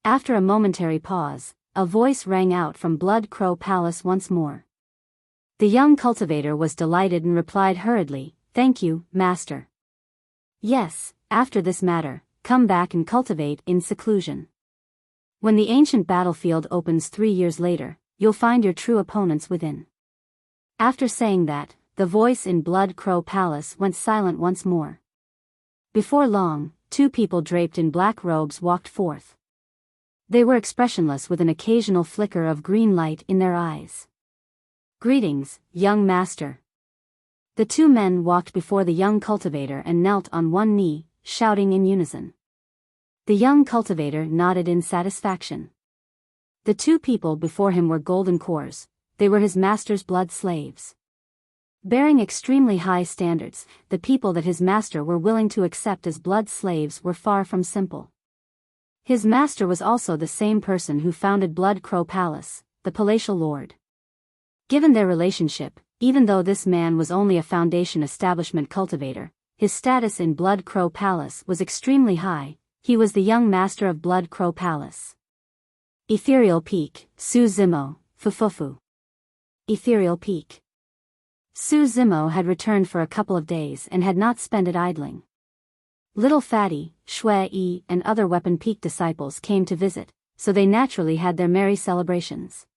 After a momentary pause, a voice rang out from Blood Crow Palace once more. The young cultivator was delighted and replied hurriedly, "Thank you, Master. Yes, after this matter, come back and cultivate in seclusion. When the ancient battlefield opens 3 years later, you'll find your true opponents within." After saying that, the voice in Blood Crow Palace went silent once more. Before long, 2 people draped in black robes walked forth. They were expressionless with an occasional flicker of green light in their eyes. "Greetings, young master." The 2 men walked before the young cultivator and knelt on one knee, shouting in unison. The young cultivator nodded in satisfaction. The 2 people before him were golden cores. They were his master's blood slaves. Bearing extremely high standards, the people that his master were willing to accept as blood slaves were far from simple. His master was also the same person who founded Blood Crow Palace, the palatial lord. Given their relationship, even though this man was only a Foundation establishment cultivator, his status in Blood Crow Palace was extremely high. He was the young master of Blood Crow Palace. Ethereal Peak, Su Zimo, Fufufu. Ethereal Peak. Su Zimo had returned for a couple of days and had not spent it idling. Little Fatty, Shui Yi and other Weapon Peak disciples came to visit, so they naturally had their merry celebrations.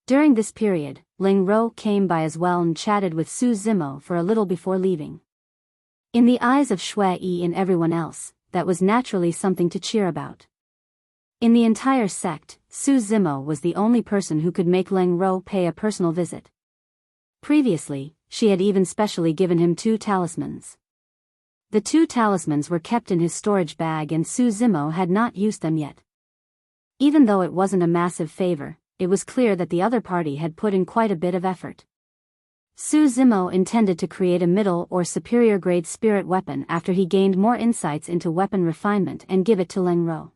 During this period, Ling Ro came by as well and chatted with Su Zimo for a little before leaving. In the eyes of Shui Yi and everyone else, that was naturally something to cheer about. In the entire sect, Su Zimo was the only person who could make Ling Ro pay a personal visit. Previously, she had even specially given him 2 talismans. The 2 talismans were kept in his storage bag and Su Zimo had not used them yet. Even though it wasn't a massive favor, it was clear that the other party had put in quite a bit of effort. Su Zimo intended to create a middle or superior grade spirit weapon after he gained more insights into weapon refinement and give it to Ling Ro.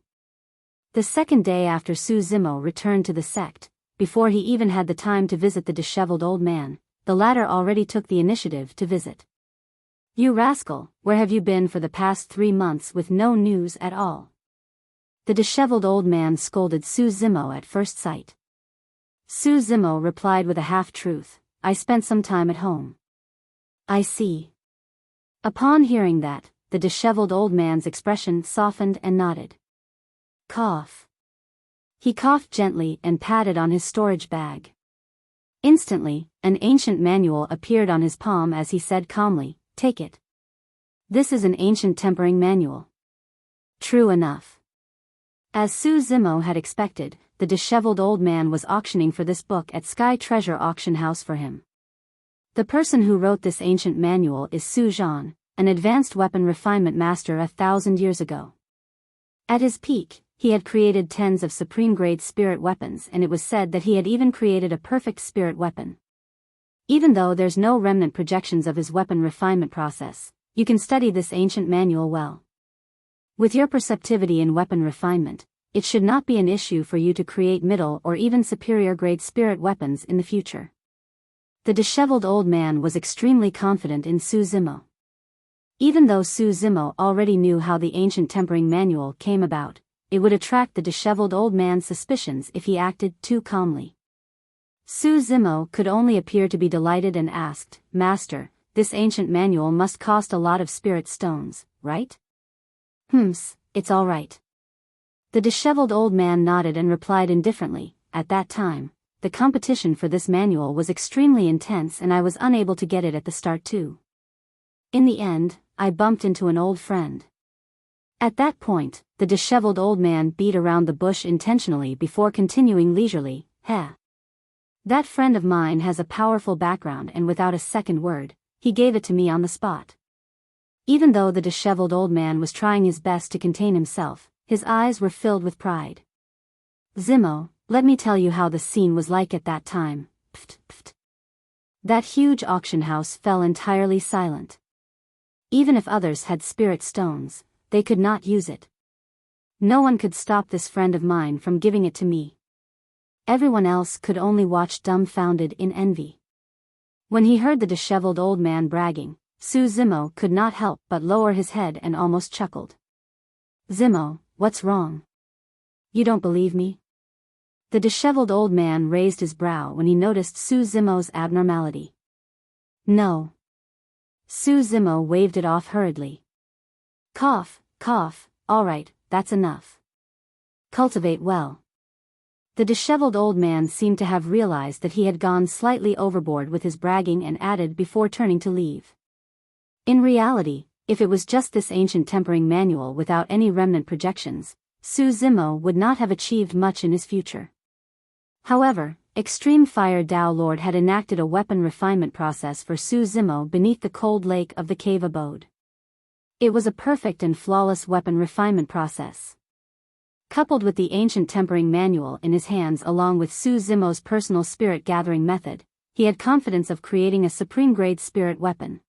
The second day after Su Zimo returned to the sect, before he even had the time to visit the disheveled old man, the latter already took the initiative to visit. "You rascal, where have you been for the past 3 months with no news at all?" The disheveled old man scolded Su Zimo at first sight. Su Zimo replied with a half-truth, "I spent some time at home." "I see." Upon hearing that, the disheveled old man's expression softened and nodded. "Cough." He coughed gently and patted on his storage bag. Instantly, an ancient manual appeared on his palm as he said calmly, "Take it. This is an ancient tempering manual." True enough. As Su Zimo had expected, the disheveled old man was auctioning for this book at Sky Treasure Auction House for him. The person who wrote this ancient manual is Su Zhan, an advanced weapon refinement master 1,000 years ago. At his peak, he had created tens of supreme-grade spirit weapons, and it was said that he had even created a perfect spirit weapon. Even though there's no remnant projections of his weapon refinement process, you can study this ancient manual well. With your perceptivity in weapon refinement, it should not be an issue for you to create middle or even superior-grade spirit weapons in the future. The disheveled old man was extremely confident in Su Zimo. Even though Su Zimo already knew how the ancient tempering manual came about, it would attract the disheveled old man's suspicions if he acted too calmly. Su Zimo could only appear to be delighted and asked, "Master, this ancient manual must cost a lot of spirit stones, right?" It's all right." The disheveled old man nodded and replied indifferently, "At that time, the competition for this manual was extremely intense and I was unable to get it at the start too. In the end, I bumped into an old friend." At that point, the disheveled old man beat around the bush intentionally before continuing leisurely, "Heh. That friend of mine has a powerful background," and without a second word, he gave it to me on the spot. Even though the disheveled old man was trying his best to contain himself, his eyes were filled with pride. "Zimo, let me tell you how the scene was like at that time." Pft, pft. That huge auction house fell entirely silent. Even if others had spirit stones, they could not use it. No one could stop this friend of mine from giving it to me. Everyone else could only watch dumbfounded in envy. When he heard the disheveled old man bragging, Su Zimo could not help but lower his head and almost chuckled. "Zimo, what's wrong? You don't believe me?" The disheveled old man raised his brow when he noticed Su Zimo's abnormality. "No." Su Zimo waved it off hurriedly. "Cough, cough, all right, that's enough. Cultivate well." The disheveled old man seemed to have realized that he had gone slightly overboard with his bragging and added before turning to leave. In reality, if it was just this ancient tempering manual without any remnant projections, Su Zimo would not have achieved much in his future. However, Extreme Fire Dao Lord had enacted a weapon refinement process for Su Zimo beneath the cold lake of the cave abode. It was a perfect and flawless weapon refinement process. Coupled with the ancient tempering manual in his hands along with Su Zimo's personal spirit gathering method, he had confidence of creating a supreme-grade spirit weapon.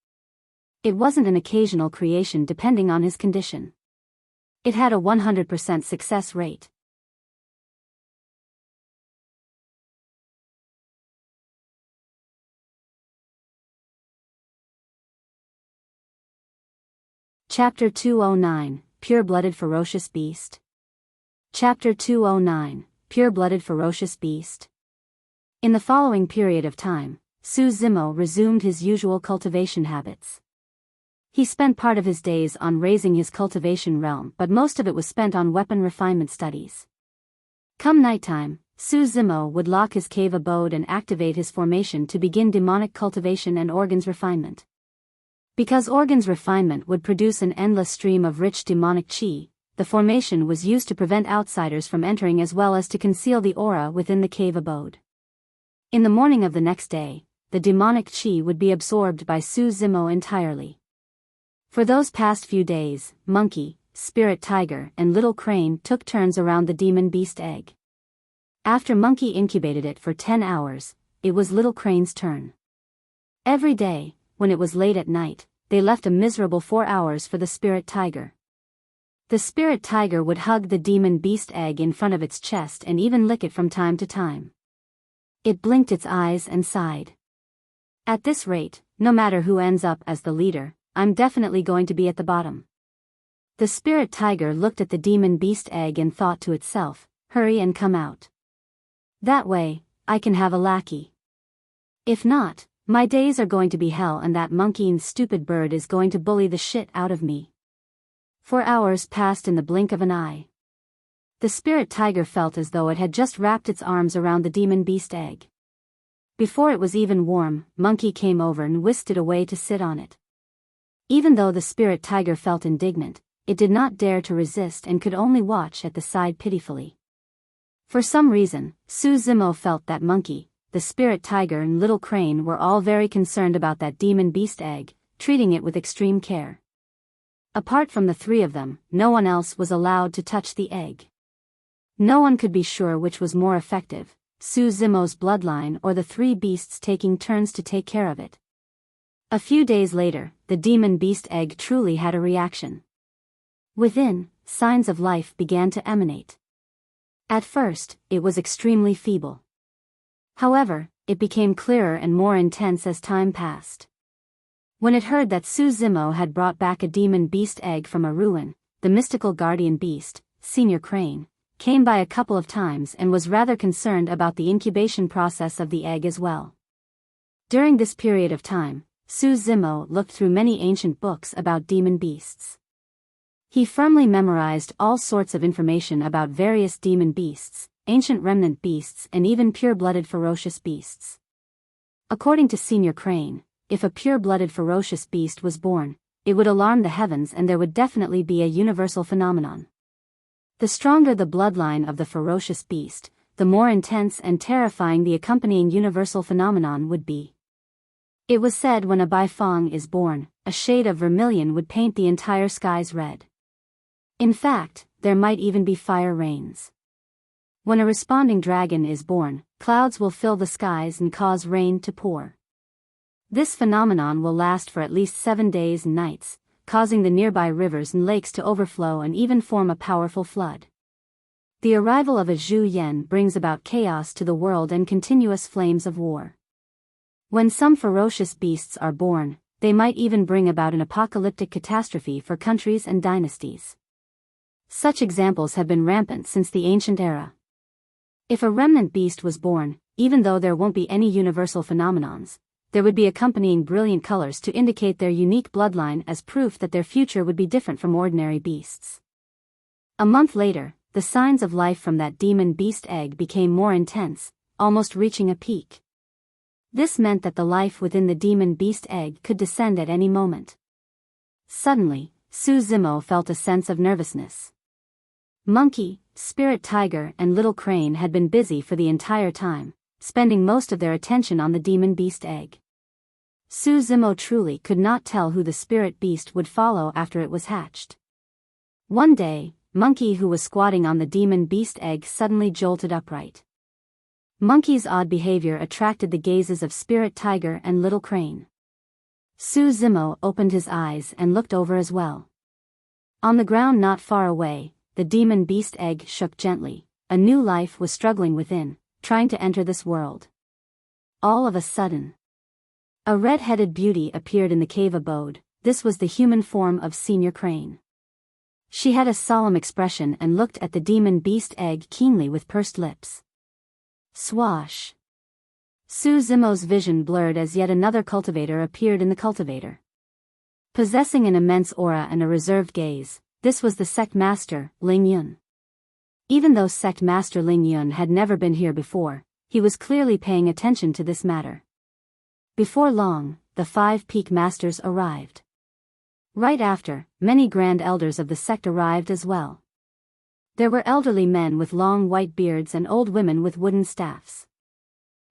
It wasn't an occasional creation depending on his condition. It had a 100% success rate. Chapter 209, Pure-Blooded Ferocious Beast. Chapter 209, Pure-Blooded Ferocious Beast. In the following period of time, Su Zimo resumed his usual cultivation habits. He spent part of his days on raising his cultivation realm, but most of it was spent on weapon refinement studies. Come nighttime, Su Zimo would lock his cave abode and activate his formation to begin demonic cultivation and organs refinement. Because organs refinement would produce an endless stream of rich demonic chi, the formation was used to prevent outsiders from entering as well as to conceal the aura within the cave abode. In the morning of the next day, the demonic chi would be absorbed by Su Zimo entirely. For those past few days, Monkey, Spirit Tiger and Little Crane took turns around the demon beast egg. After Monkey incubated it for 10 hours, it was Little Crane's turn. Every day, when it was late at night, they left a miserable 4 hours for the Spirit Tiger. The Spirit Tiger would hug the demon beast egg in front of its chest and even lick it from time to time. It blinked its eyes and sighed. At this rate, no matter who ends up as the leader, I'm definitely going to be at the bottom. The spirit tiger looked at the demon beast egg and thought to itself, hurry and come out. That way, I can have a lackey. If not, my days are going to be hell and that monkey and stupid bird is going to bully the shit out of me. 4 hours passed in the blink of an eye. The spirit tiger felt as though it had just wrapped its arms around the demon beast egg. Before it was even warm, Monkey came over and whisked it away to sit on it. Even though the spirit tiger felt indignant, it did not dare to resist and could only watch at the side pitifully. For some reason, Su Zimo felt that Monkey, the spirit tiger and Little Crane were all very concerned about that demon beast egg, treating it with extreme care. Apart from the three of them, no one else was allowed to touch the egg. No one could be sure which was more effective, Su Zimo's bloodline or the three beasts taking turns to take care of it. A few days later, the demon beast egg truly had a reaction. Within, signs of life began to emanate. At first, it was extremely feeble. However, it became clearer and more intense as time passed. When it heard that Su Zimo had brought back a demon beast egg from a ruin, the mystical guardian beast, Senior Crane, came by a couple of times and was rather concerned about the incubation process of the egg as well. During this period of time, Su Zimo looked through many ancient books about demon beasts. He firmly memorized all sorts of information about various demon beasts, ancient remnant beasts and even pure-blooded ferocious beasts. According to Senior Crane, if a pure-blooded ferocious beast was born, it would alarm the heavens and there would definitely be a universal phenomenon. The stronger the bloodline of the ferocious beast, the more intense and terrifying the accompanying universal phenomenon would be. It was said when a Baifeng is born, a shade of vermilion would paint the entire skies red. In fact, there might even be fire rains. When a responding dragon is born, clouds will fill the skies and cause rain to pour. This phenomenon will last for at least 7 days and nights, causing the nearby rivers and lakes to overflow and even form a powerful flood. The arrival of a Zhu Yan brings about chaos to the world and continuous flames of war. When some ferocious beasts are born, they might even bring about an apocalyptic catastrophe for countries and dynasties. Such examples have been rampant since the ancient era. If a remnant beast was born, even though there won't be any universal phenomenons, there would be accompanying brilliant colors to indicate their unique bloodline as proof that their future would be different from ordinary beasts. A month later, the signs of life from that demon beast egg became more intense, almost reaching a peak. This meant that the life within the demon beast egg could descend at any moment. Suddenly, Su Zimo felt a sense of nervousness. Monkey, Spirit Tiger and Little Crane had been busy for the entire time, spending most of their attention on the demon beast egg. Su Zimo truly could not tell who the spirit beast would follow after it was hatched. One day, Monkey, who was squatting on the demon beast egg, suddenly jolted upright. Monkey's odd behavior attracted the gazes of Spirit Tiger and Little Crane. Su Zimo opened his eyes and looked over as well. On the ground not far away, the demon beast egg shook gently. A new life was struggling within, trying to enter this world. All of a sudden, a red-headed beauty appeared in the cave abode. This was the human form of Senior Crane. She had a solemn expression and looked at the demon beast egg keenly with pursed lips. Swash! Su Zimo's vision blurred as yet another cultivator appeared in the cultivator. Possessing an immense aura and a reserved gaze, this was the sect master, Ling Yun. Even though sect master Ling Yun had never been here before, he was clearly paying attention to this matter. Before long, the 5 peak masters arrived. Right after, many grand elders of the sect arrived as well. There were elderly men with long white beards and old women with wooden staffs.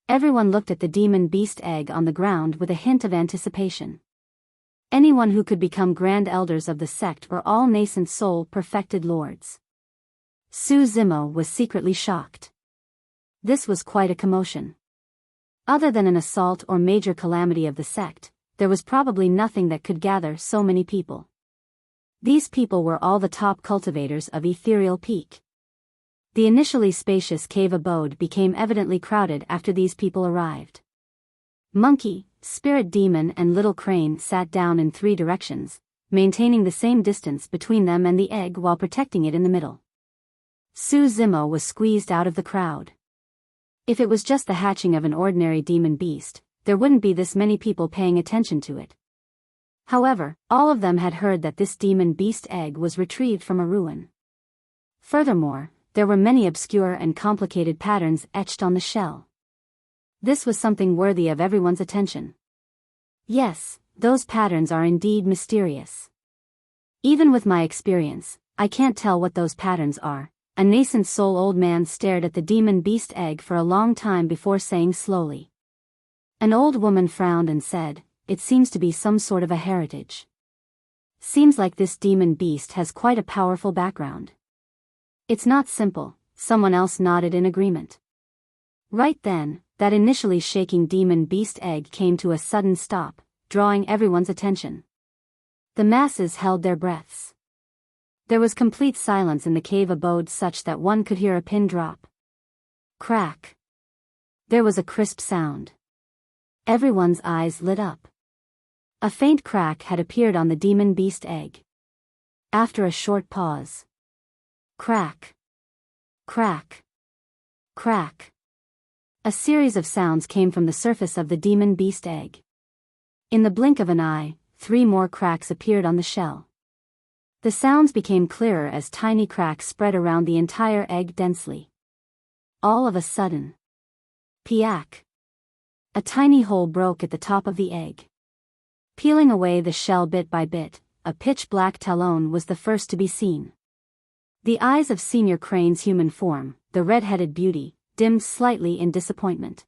Everyone looked at the demon beast egg on the ground with a hint of anticipation. Anyone who could become grand elders of the sect were all nascent soul-perfected lords. Su Zimo was secretly shocked. This was quite a commotion. Other than an assault or major calamity of the sect, there was probably nothing that could gather so many people. These people were all the top cultivators of Ethereal Peak. The initially spacious cave abode became evidently crowded after these people arrived. Monkey, spirit demon and little crane sat down in 3 directions, maintaining the same distance between them and the egg while protecting it in the middle. Su Zimo was squeezed out of the crowd. If it was just the hatching of an ordinary demon beast, there wouldn't be this many people paying attention to it. However, all of them had heard that this demon beast egg was retrieved from a ruin. Furthermore, there were many obscure and complicated patterns etched on the shell. This was something worthy of everyone's attention. Yes, those patterns are indeed mysterious. Even with my experience, I can't tell what those patterns are. A nascent soul old man stared at the demon beast egg for a long time before saying slowly. An old woman frowned and said, "It seems to be some sort of a heritage. Seems like this demon beast has quite a powerful background." "It's not simple," someone else nodded in agreement. Right then, that initially shaking demon beast egg came to a sudden stop, drawing everyone's attention. The masses held their breaths. There was complete silence in the cave abode such that one could hear a pin drop. Crack. There was a crisp sound. Everyone's eyes lit up. A faint crack had appeared on the demon beast egg. After a short pause. Crack. Crack. Crack. A series of sounds came from the surface of the demon beast egg. In the blink of an eye, 3 more cracks appeared on the shell. The sounds became clearer as tiny cracks spread around the entire egg densely. All of a sudden. Piak. A tiny hole broke at the top of the egg. Peeling away the shell bit by bit, a pitch-black talon was the first to be seen. The eyes of Senior Crane's human form, the red-headed beauty, dimmed slightly in disappointment.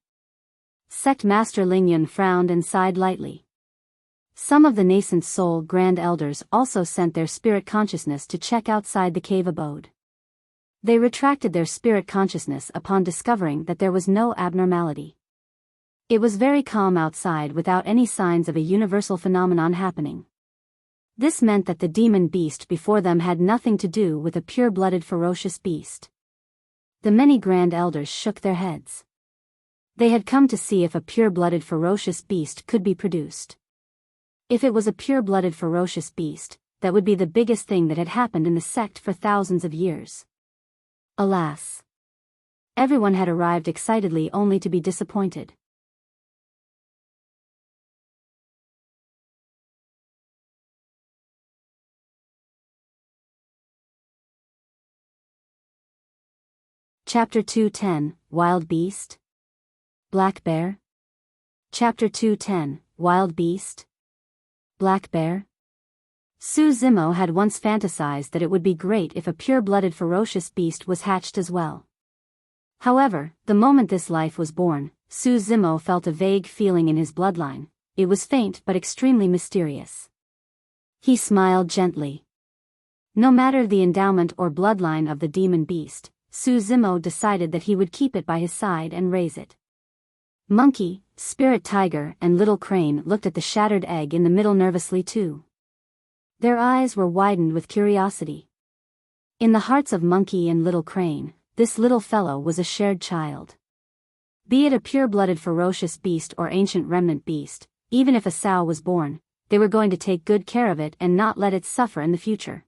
Sect Master Lingyun frowned and sighed lightly. Some of the nascent soul Grand Elders also sent their spirit consciousness to check outside the cave abode. They retracted their spirit consciousness upon discovering that there was no abnormality. It was very calm outside without any signs of a universal phenomenon happening. This meant that the demon beast before them had nothing to do with a pure-blooded ferocious beast. The many Grand Elders shook their heads. They had come to see if a pure-blooded ferocious beast could be produced. If it was a pure-blooded ferocious beast, that would be the biggest thing that had happened in the sect for thousands of years. Alas! Everyone had arrived excitedly only to be disappointed. Chapter 210, Wild Beast? Black Bear? Chapter 210, Wild Beast? Black Bear? Su Zimo had once fantasized that it would be great if a pure-blooded ferocious beast was hatched as well. However, the moment this life was born, Su Zimo felt a vague feeling in his bloodline. It was faint but extremely mysterious. He smiled gently. No matter the endowment or bloodline of the demon beast, Su Zimo decided that he would keep it by his side and raise it. Monkey, Spirit Tiger and Little Crane looked at the shattered egg in the middle nervously too. Their eyes were widened with curiosity. In the hearts of Monkey and Little Crane, this little fellow was a shared child. Be it a pure-blooded ferocious beast or ancient remnant beast, even if a sow was born, they were going to take good care of it and not let it suffer in the future.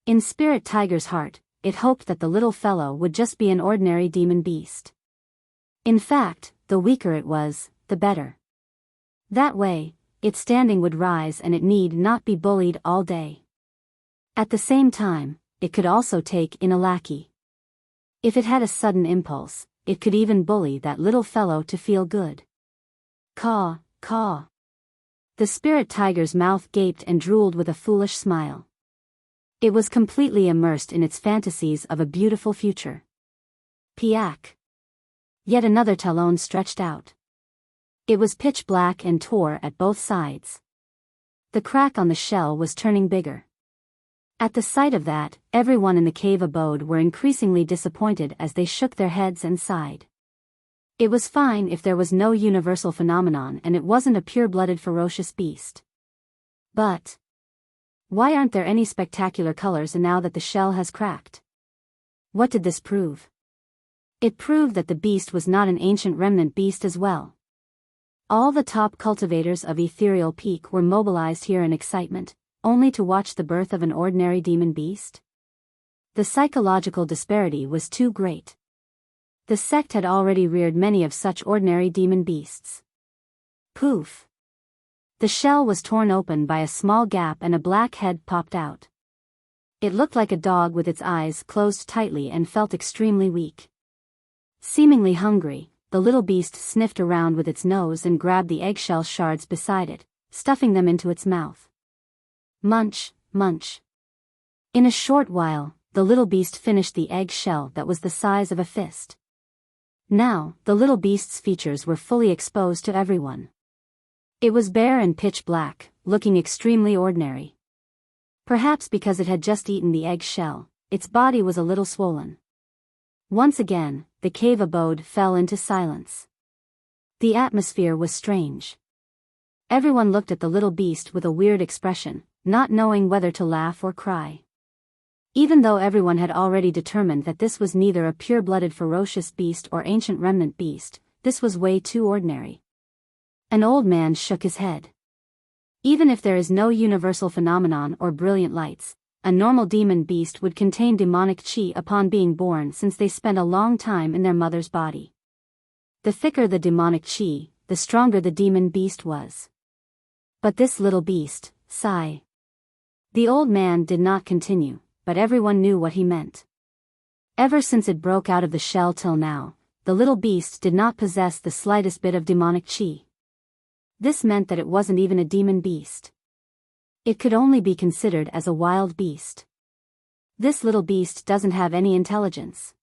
In Spirit Tiger's heart, it hoped that the little fellow would just be an ordinary demon beast. In fact, the weaker it was, the better. That way, its standing would rise and it need not be bullied all day. At the same time, it could also take in a lackey. If it had a sudden impulse, it could even bully that little fellow to feel good. Caw, caw. The Spirit Tiger's mouth gaped and drooled with a foolish smile. It was completely immersed in its fantasies of a beautiful future. Piak. Yet another talon stretched out. It was pitch black and tore at both sides. The crack on the shell was turning bigger. At the sight of that, everyone in the cave abode were increasingly disappointed as they shook their heads and sighed. It was fine if there was no universal phenomenon and it wasn't a pure-blooded ferocious beast. But why aren't there any spectacular colors now that the shell has cracked? What did this prove? It proved that the beast was not an ancient remnant beast as well. All the top cultivators of Ethereal Peak were mobilized here in excitement, only to watch the birth of an ordinary demon beast. The psychological disparity was too great. The sect had already reared many of such ordinary demon beasts. Poof! The shell was torn open by a small gap and a black head popped out. It looked like a dog with its eyes closed tightly and felt extremely weak. Seemingly hungry, the little beast sniffed around with its nose and grabbed the eggshell shards beside it, stuffing them into its mouth. Munch, munch. In a short while, the little beast finished the egg shell that was the size of a fist. Now, the little beast's features were fully exposed to everyone. It was bare and pitch black, looking extremely ordinary. Perhaps because it had just eaten the egg shell, its body was a little swollen. Once again, the cave abode fell into silence. The atmosphere was strange. Everyone looked at the little beast with a weird expression, not knowing whether to laugh or cry. Even though everyone had already determined that this was neither a pure-blooded ferocious beast or ancient remnant beast, this was way too ordinary. An old man shook his head. Even if there is no universal phenomenon or brilliant lights, a normal demon beast would contain demonic chi upon being born, since they spend a long time in their mother's body. The thicker the demonic chi, the stronger the demon beast was. But this little beast, sigh. The old man did not continue, but everyone knew what he meant. Ever since it broke out of the shell till now, the little beast did not possess the slightest bit of demonic chi. This meant that it wasn't even a demon beast. It could only be considered as a wild beast. This little beast doesn't have any intelligence.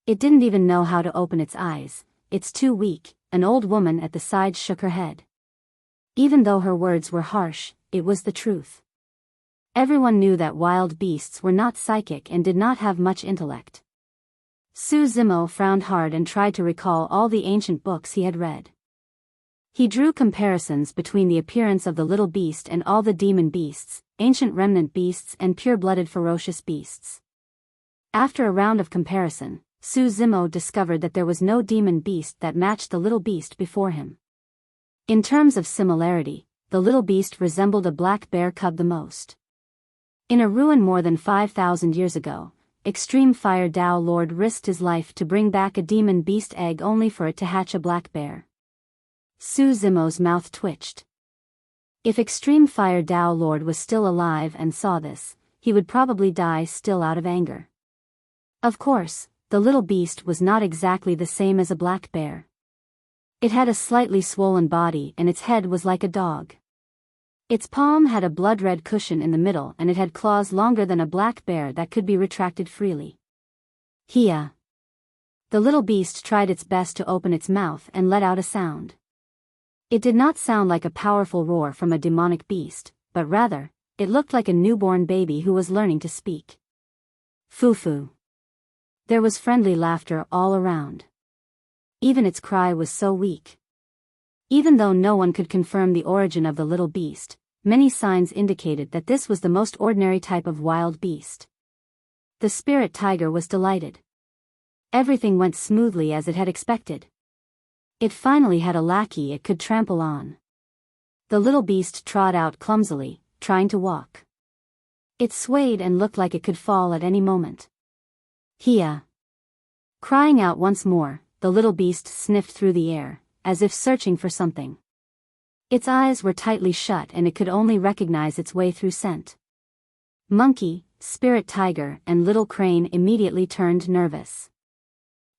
It didn't even know how to open its eyes, it's too weak. An old woman at the side shook her head. Even though her words were harsh, it was the truth. Everyone knew that wild beasts were not psychic and did not have much intellect. Su Zimo frowned hard and tried to recall all the ancient books he had read. He drew comparisons between the appearance of the little beast and all the demon beasts, ancient remnant beasts and pure-blooded ferocious beasts. After a round of comparison, Su Zimo discovered that there was no demon beast that matched the little beast before him. In terms of similarity, the little beast resembled a black bear cub the most. In a ruin more than 5,000 years ago, Extreme Fire Dao Lord risked his life to bring back a demon beast egg only for it to hatch a black bear. Su Zimo's mouth twitched. If Extreme Fire Dao Lord was still alive and saw this, he would probably die still out of anger. Of course, the little beast was not exactly the same as a black bear. It had a slightly swollen body and its head was like a dog. Its palm had a blood-red cushion in the middle and it had claws longer than a black bear that could be retracted freely. Hia. The little beast tried its best to open its mouth and let out a sound. It did not sound like a powerful roar from a demonic beast, but rather, it looked like a newborn baby who was learning to speak. Foo-foo. There was friendly laughter all around. Even its cry was so weak. Even though no one could confirm the origin of the little beast, many signs indicated that this was the most ordinary type of wild beast. The spirit tiger was delighted. Everything went smoothly as it had expected. It finally had a lackey it could trample on. The little beast trod out clumsily, trying to walk. It swayed and looked like it could fall at any moment. Hia. Crying out once more, the little beast sniffed through the air, as if searching for something. Its eyes were tightly shut and it could only recognize its way through scent. Monkey, spirit tiger and little crane immediately turned nervous.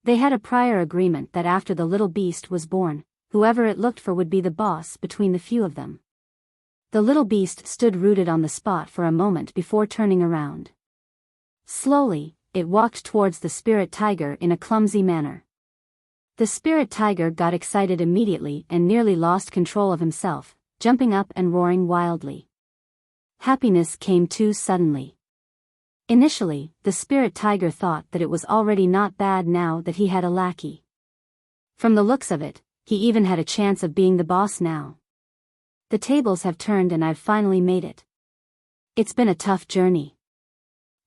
They had a prior agreement that after the little beast was born, whoever it looked for would be the boss between the few of them. The little beast stood rooted on the spot for a moment before turning around. Slowly, it walked towards the spirit tiger in a clumsy manner. The spirit tiger got excited immediately and nearly lost control of himself, jumping up and roaring wildly. Happiness came too suddenly. Initially, the spirit tiger thought that it was already not bad now that he had a lackey. From the looks of it, he even had a chance of being the boss now. The tables have turned and I've finally made it. It's been a tough journey.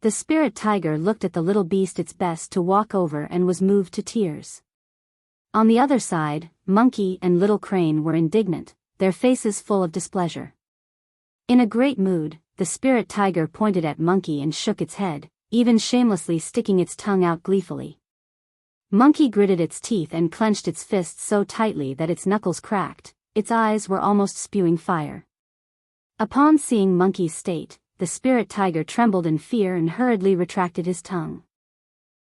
The spirit tiger looked at the little beast its best to walk over and was moved to tears. On the other side, Monkey and Little Crane were indignant, their faces full of displeasure. In a great mood, the spirit tiger pointed at Monkey and shook its head, even shamelessly sticking its tongue out gleefully. Monkey gritted its teeth and clenched its fists so tightly that its knuckles cracked, its eyes were almost spewing fire. Upon seeing Monkey's state, the spirit tiger trembled in fear and hurriedly retracted his tongue.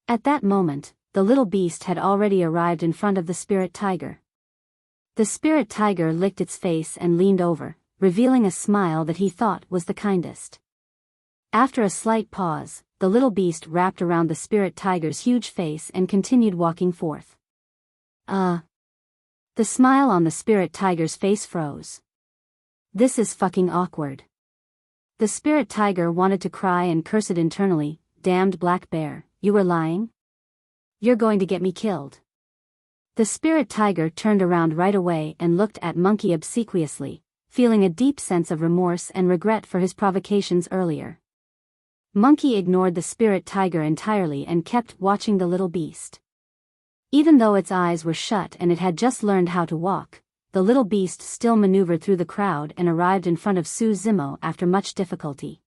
At that moment, the little beast had already arrived in front of the spirit tiger. The spirit tiger licked its face and leaned over, revealing a smile that he thought was the kindest. After a slight pause, the little beast wrapped around the spirit tiger's huge face and continued walking forth. The smile on the spirit tiger's face froze. This is fucking awkward. The spirit tiger wanted to cry and curse it internally. Damned black bear, you were lying? You're going to get me killed. The spirit tiger turned around right away and looked at Monkey obsequiously, feeling a deep sense of remorse and regret for his provocations earlier. Monkey ignored the spirit tiger entirely and kept watching the little beast. Even though its eyes were shut and it had just learned how to walk, the little beast still maneuvered through the crowd and arrived in front of Su Zimo after much difficulty.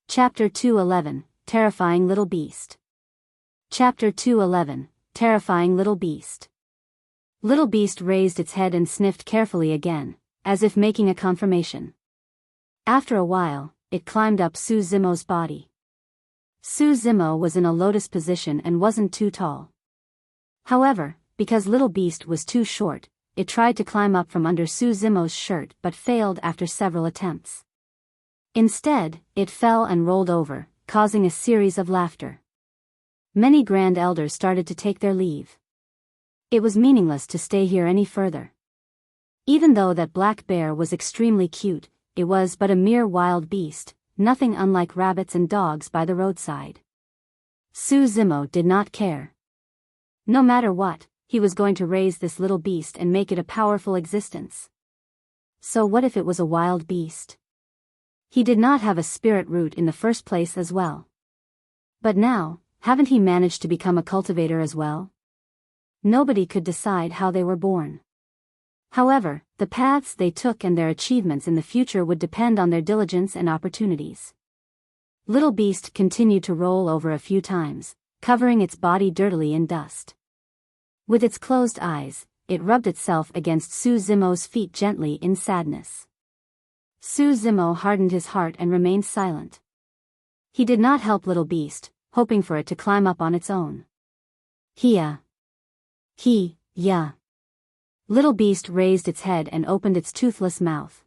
Chapter 211, Terrifying Little Beast. Chapter 211, Terrifying Little Beast. Little Beast raised its head and sniffed carefully again, as if making a confirmation. After a while, it climbed up Su Zimo's body. Su Zimo was in a lotus position and wasn't too tall. However, because Little Beast was too short, it tried to climb up from under Su Zimo's shirt but failed after several attempts. Instead, it fell and rolled over, causing a series of laughter. Many grand elders started to take their leave. It was meaningless to stay here any further. Even though that black bear was extremely cute, it was but a mere wild beast, nothing unlike rabbits and dogs by the roadside. Su Zimo did not care. No matter what, he was going to raise this little beast and make it a powerful existence. So what if it was a wild beast? He did not have a spirit root in the first place as well. But now, haven't he managed to become a cultivator as well? Nobody could decide how they were born. However, the paths they took and their achievements in the future would depend on their diligence and opportunities. Little Beast continued to roll over a few times, covering its body dirtily in dust. With its closed eyes, it rubbed itself against Su Zimo's feet gently in sadness. Su Zimo hardened his heart and remained silent. He did not help Little Beast, hoping for it to climb up on its own. Yeah. Little Beast raised its head and opened its toothless mouth.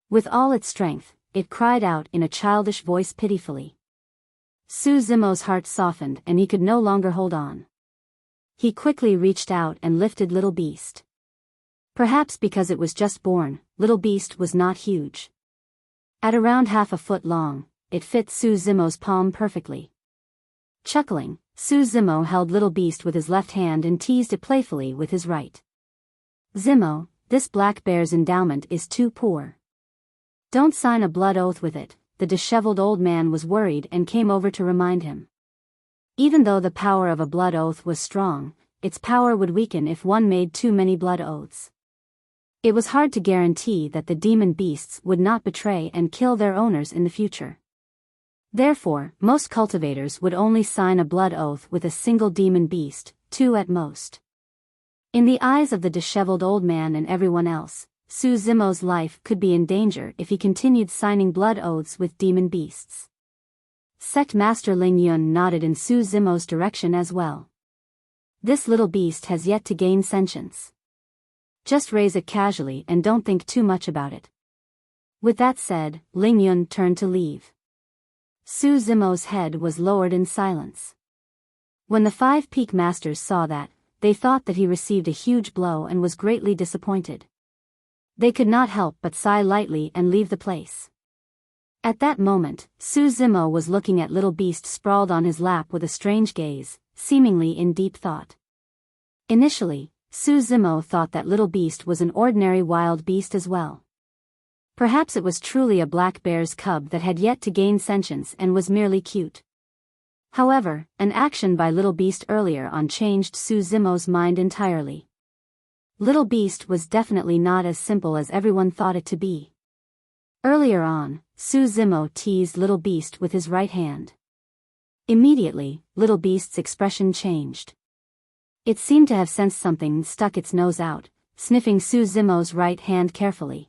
With all its strength, it cried out in a childish voice pitifully. Su Zimo's heart softened and he could no longer hold on. He quickly reached out and lifted Little Beast. Perhaps because it was just born, Little Beast was not huge. At around half a foot long, it fit Su Zimo's palm perfectly. Chuckling, Su Zimo held Little Beast with his left hand and teased it playfully with his right. Zimo, this black bear's endowment is too poor. Don't sign a blood oath with it. The disheveled old man was worried and came over to remind him. Even though the power of a blood oath was strong, its power would weaken if one made too many blood oaths. It was hard to guarantee that the demon beasts would not betray and kill their owners in the future. Therefore, most cultivators would only sign a blood oath with a single demon beast, 2 at most. In the eyes of the disheveled old man and everyone else, Su Zimo's life could be in danger if he continued signing blood oaths with demon beasts. Sect Master Ling Yun nodded in Su Zimo's direction as well. This little beast has yet to gain sentience. Just raise it casually and don't think too much about it. With that said, Ling Yun turned to leave. Su Zimo's head was lowered in silence. When the 5 peak masters saw that, they thought that he received a huge blow and was greatly disappointed. They could not help but sigh lightly and leave the place. At that moment, Su Zimo was looking at Little Beast sprawled on his lap with a strange gaze, seemingly in deep thought. Initially, Su Zimo thought that little beast was an ordinary wild beast as well. Perhaps it was truly a black bear's cub that had yet to gain sentience and was merely cute. However, an action by little beast earlier on changed Su Zimo's mind entirely. Little beast was definitely not as simple as everyone thought it to be. Earlier on, Su Zimo teased little beast with his right hand. Immediately, little beast's expression changed. It seemed to have sensed something and stuck its nose out, sniffing Su Zimo's right hand carefully.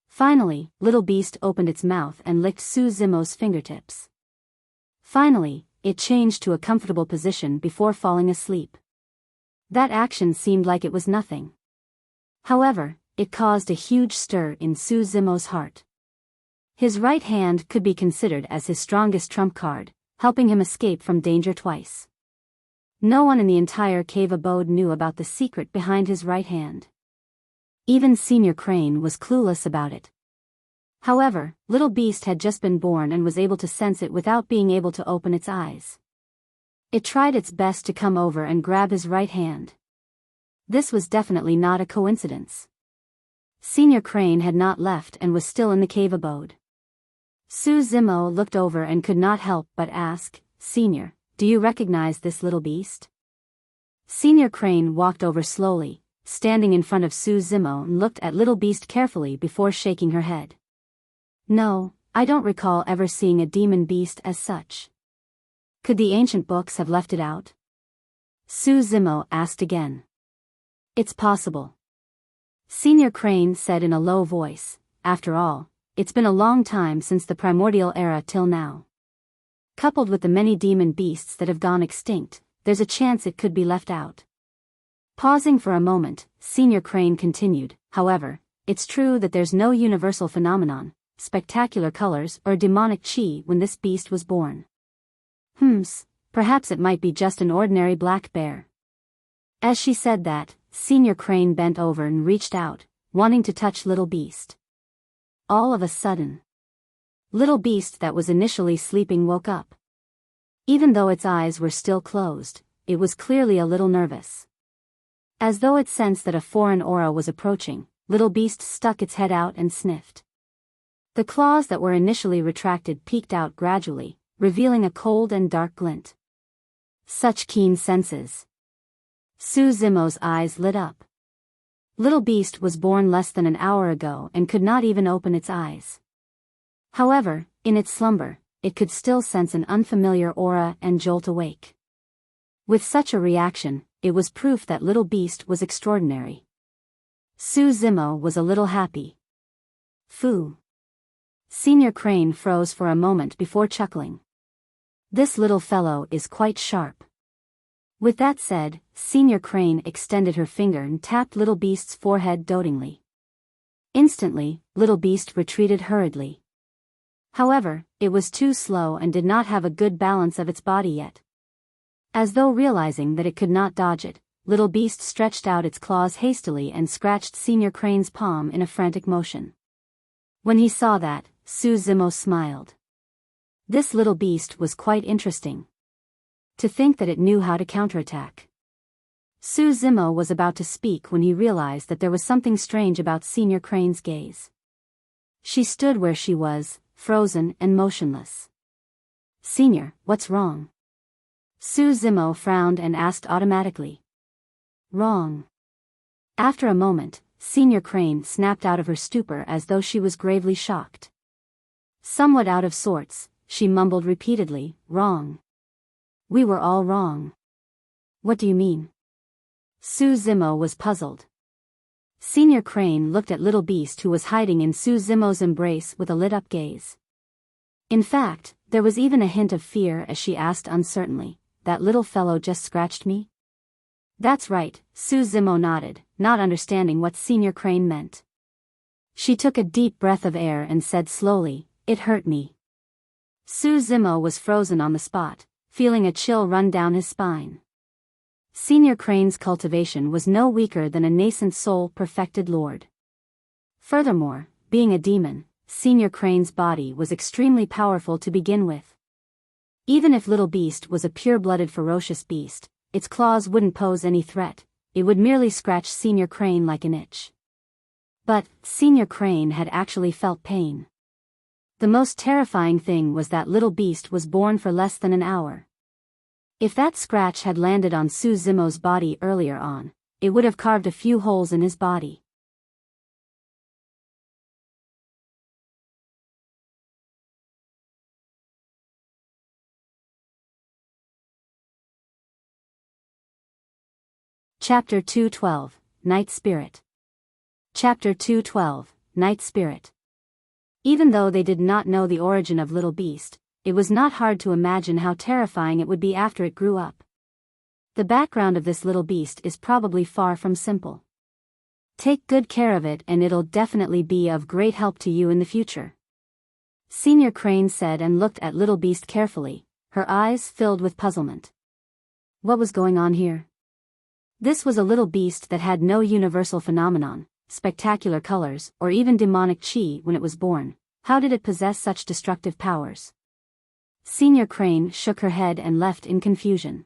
Finally, little beast opened its mouth and licked Su Zimo's fingertips. Finally, it changed to a comfortable position before falling asleep. That action seemed like it was nothing. However, it caused a huge stir in Su Zimo's heart. His right hand could be considered as his strongest trump card, helping him escape from danger twice. No one in the entire cave abode knew about the secret behind his right hand. Even Senior Crane was clueless about it. However, little beast had just been born and was able to sense it without being able to open its eyes. It tried its best to come over and grab his right hand. This was definitely not a coincidence. Senior Crane had not left and was still in the cave abode. Su Zimo looked over and could not help but ask, "Senior, do you recognize this little beast?" Senior Crane walked over slowly, standing in front of Su Zimo and looked at little beast carefully before shaking her head. "No, I don't recall ever seeing a demon beast as such. Could the ancient books have left it out?" Su Zimo asked again. "It's possible," Senior Crane said in a low voice. "After all, it's been a long time since the primordial era till now. Coupled with the many demon beasts that have gone extinct, there's a chance it could be left out." Pausing for a moment, Senior Crane continued, "However, it's true that there's no universal phenomenon, spectacular colors or demonic chi when this beast was born. Perhaps it might be just an ordinary black bear." As she said that, Senior Crane bent over and reached out, wanting to touch little beast. All of a sudden, little beast that was initially sleeping woke up. Even though its eyes were still closed, it was clearly a little nervous. As though it sensed that a foreign aura was approaching, little beast stuck its head out and sniffed. The claws that were initially retracted peeked out gradually, revealing a cold and dark glint. Such keen senses. Su Zimo's eyes lit up. Little beast was born less than an hour ago and could not even open its eyes. However, in its slumber, it could still sense an unfamiliar aura and jolt awake. With such a reaction, it was proof that little beast was extraordinary. Su Zimo was a little happy. "Phoo." Senior Crane froze for a moment before chuckling. "This little fellow is quite sharp." With that said, Senior Crane extended her finger and tapped little beast's forehead dotingly. Instantly, little beast retreated hurriedly. However, it was too slow and did not have a good balance of its body yet. As though realizing that it could not dodge it, little beast stretched out its claws hastily and scratched Senior Crane's palm in a frantic motion. When he saw that, Su Zimo smiled. This little beast was quite interesting. To think that it knew how to counterattack. Su Zimo was about to speak when he realized that there was something strange about Senior Crane's gaze. She stood where she was, frozen and motionless. "Senior, what's wrong?" Su Zimo frowned and asked automatically. "Wrong." After a moment, Senior Crane snapped out of her stupor as though she was gravely shocked. Somewhat out of sorts, she mumbled repeatedly, "Wrong. We were all wrong." "What do you mean?" Su Zimo was puzzled. Senior Crane looked at little beast who was hiding in Su Zimo's embrace with a lit-up gaze. In fact, there was even a hint of fear as she asked uncertainly, "That little fellow just scratched me?" "That's right," Su Zimo nodded, not understanding what Senior Crane meant. She took a deep breath of air and said slowly, "It hurt me." Su Zimo was frozen on the spot, feeling a chill run down his spine. Senior Crane's cultivation was no weaker than a nascent soul-perfected lord. Furthermore, being a demon, Senior Crane's body was extremely powerful to begin with. Even if Little Beast was a pure-blooded ferocious beast, its claws wouldn't pose any threat, it would merely scratch Senior Crane like an itch. But, Senior Crane had actually felt pain. The most terrifying thing was that little beast was born for less than an hour. If that scratch had landed on Su Zimo's body earlier on, it would have carved a few holes in his body. Chapter 212, Night Spirit. Chapter 212, Night Spirit. Even though they did not know the origin of Little Beast, it was not hard to imagine how terrifying it would be after it grew up. The background of this little beast is probably far from simple. Take good care of it and it'll definitely be of great help to you in the future. Senior Crane said and looked at Little Beast carefully, her eyes filled with puzzlement. What was going on here? This was a little beast that had no universal phenomenon, spectacular colors, or even demonic chi when it was born. How did it possess such destructive powers? Senior Crane shook her head and left in confusion.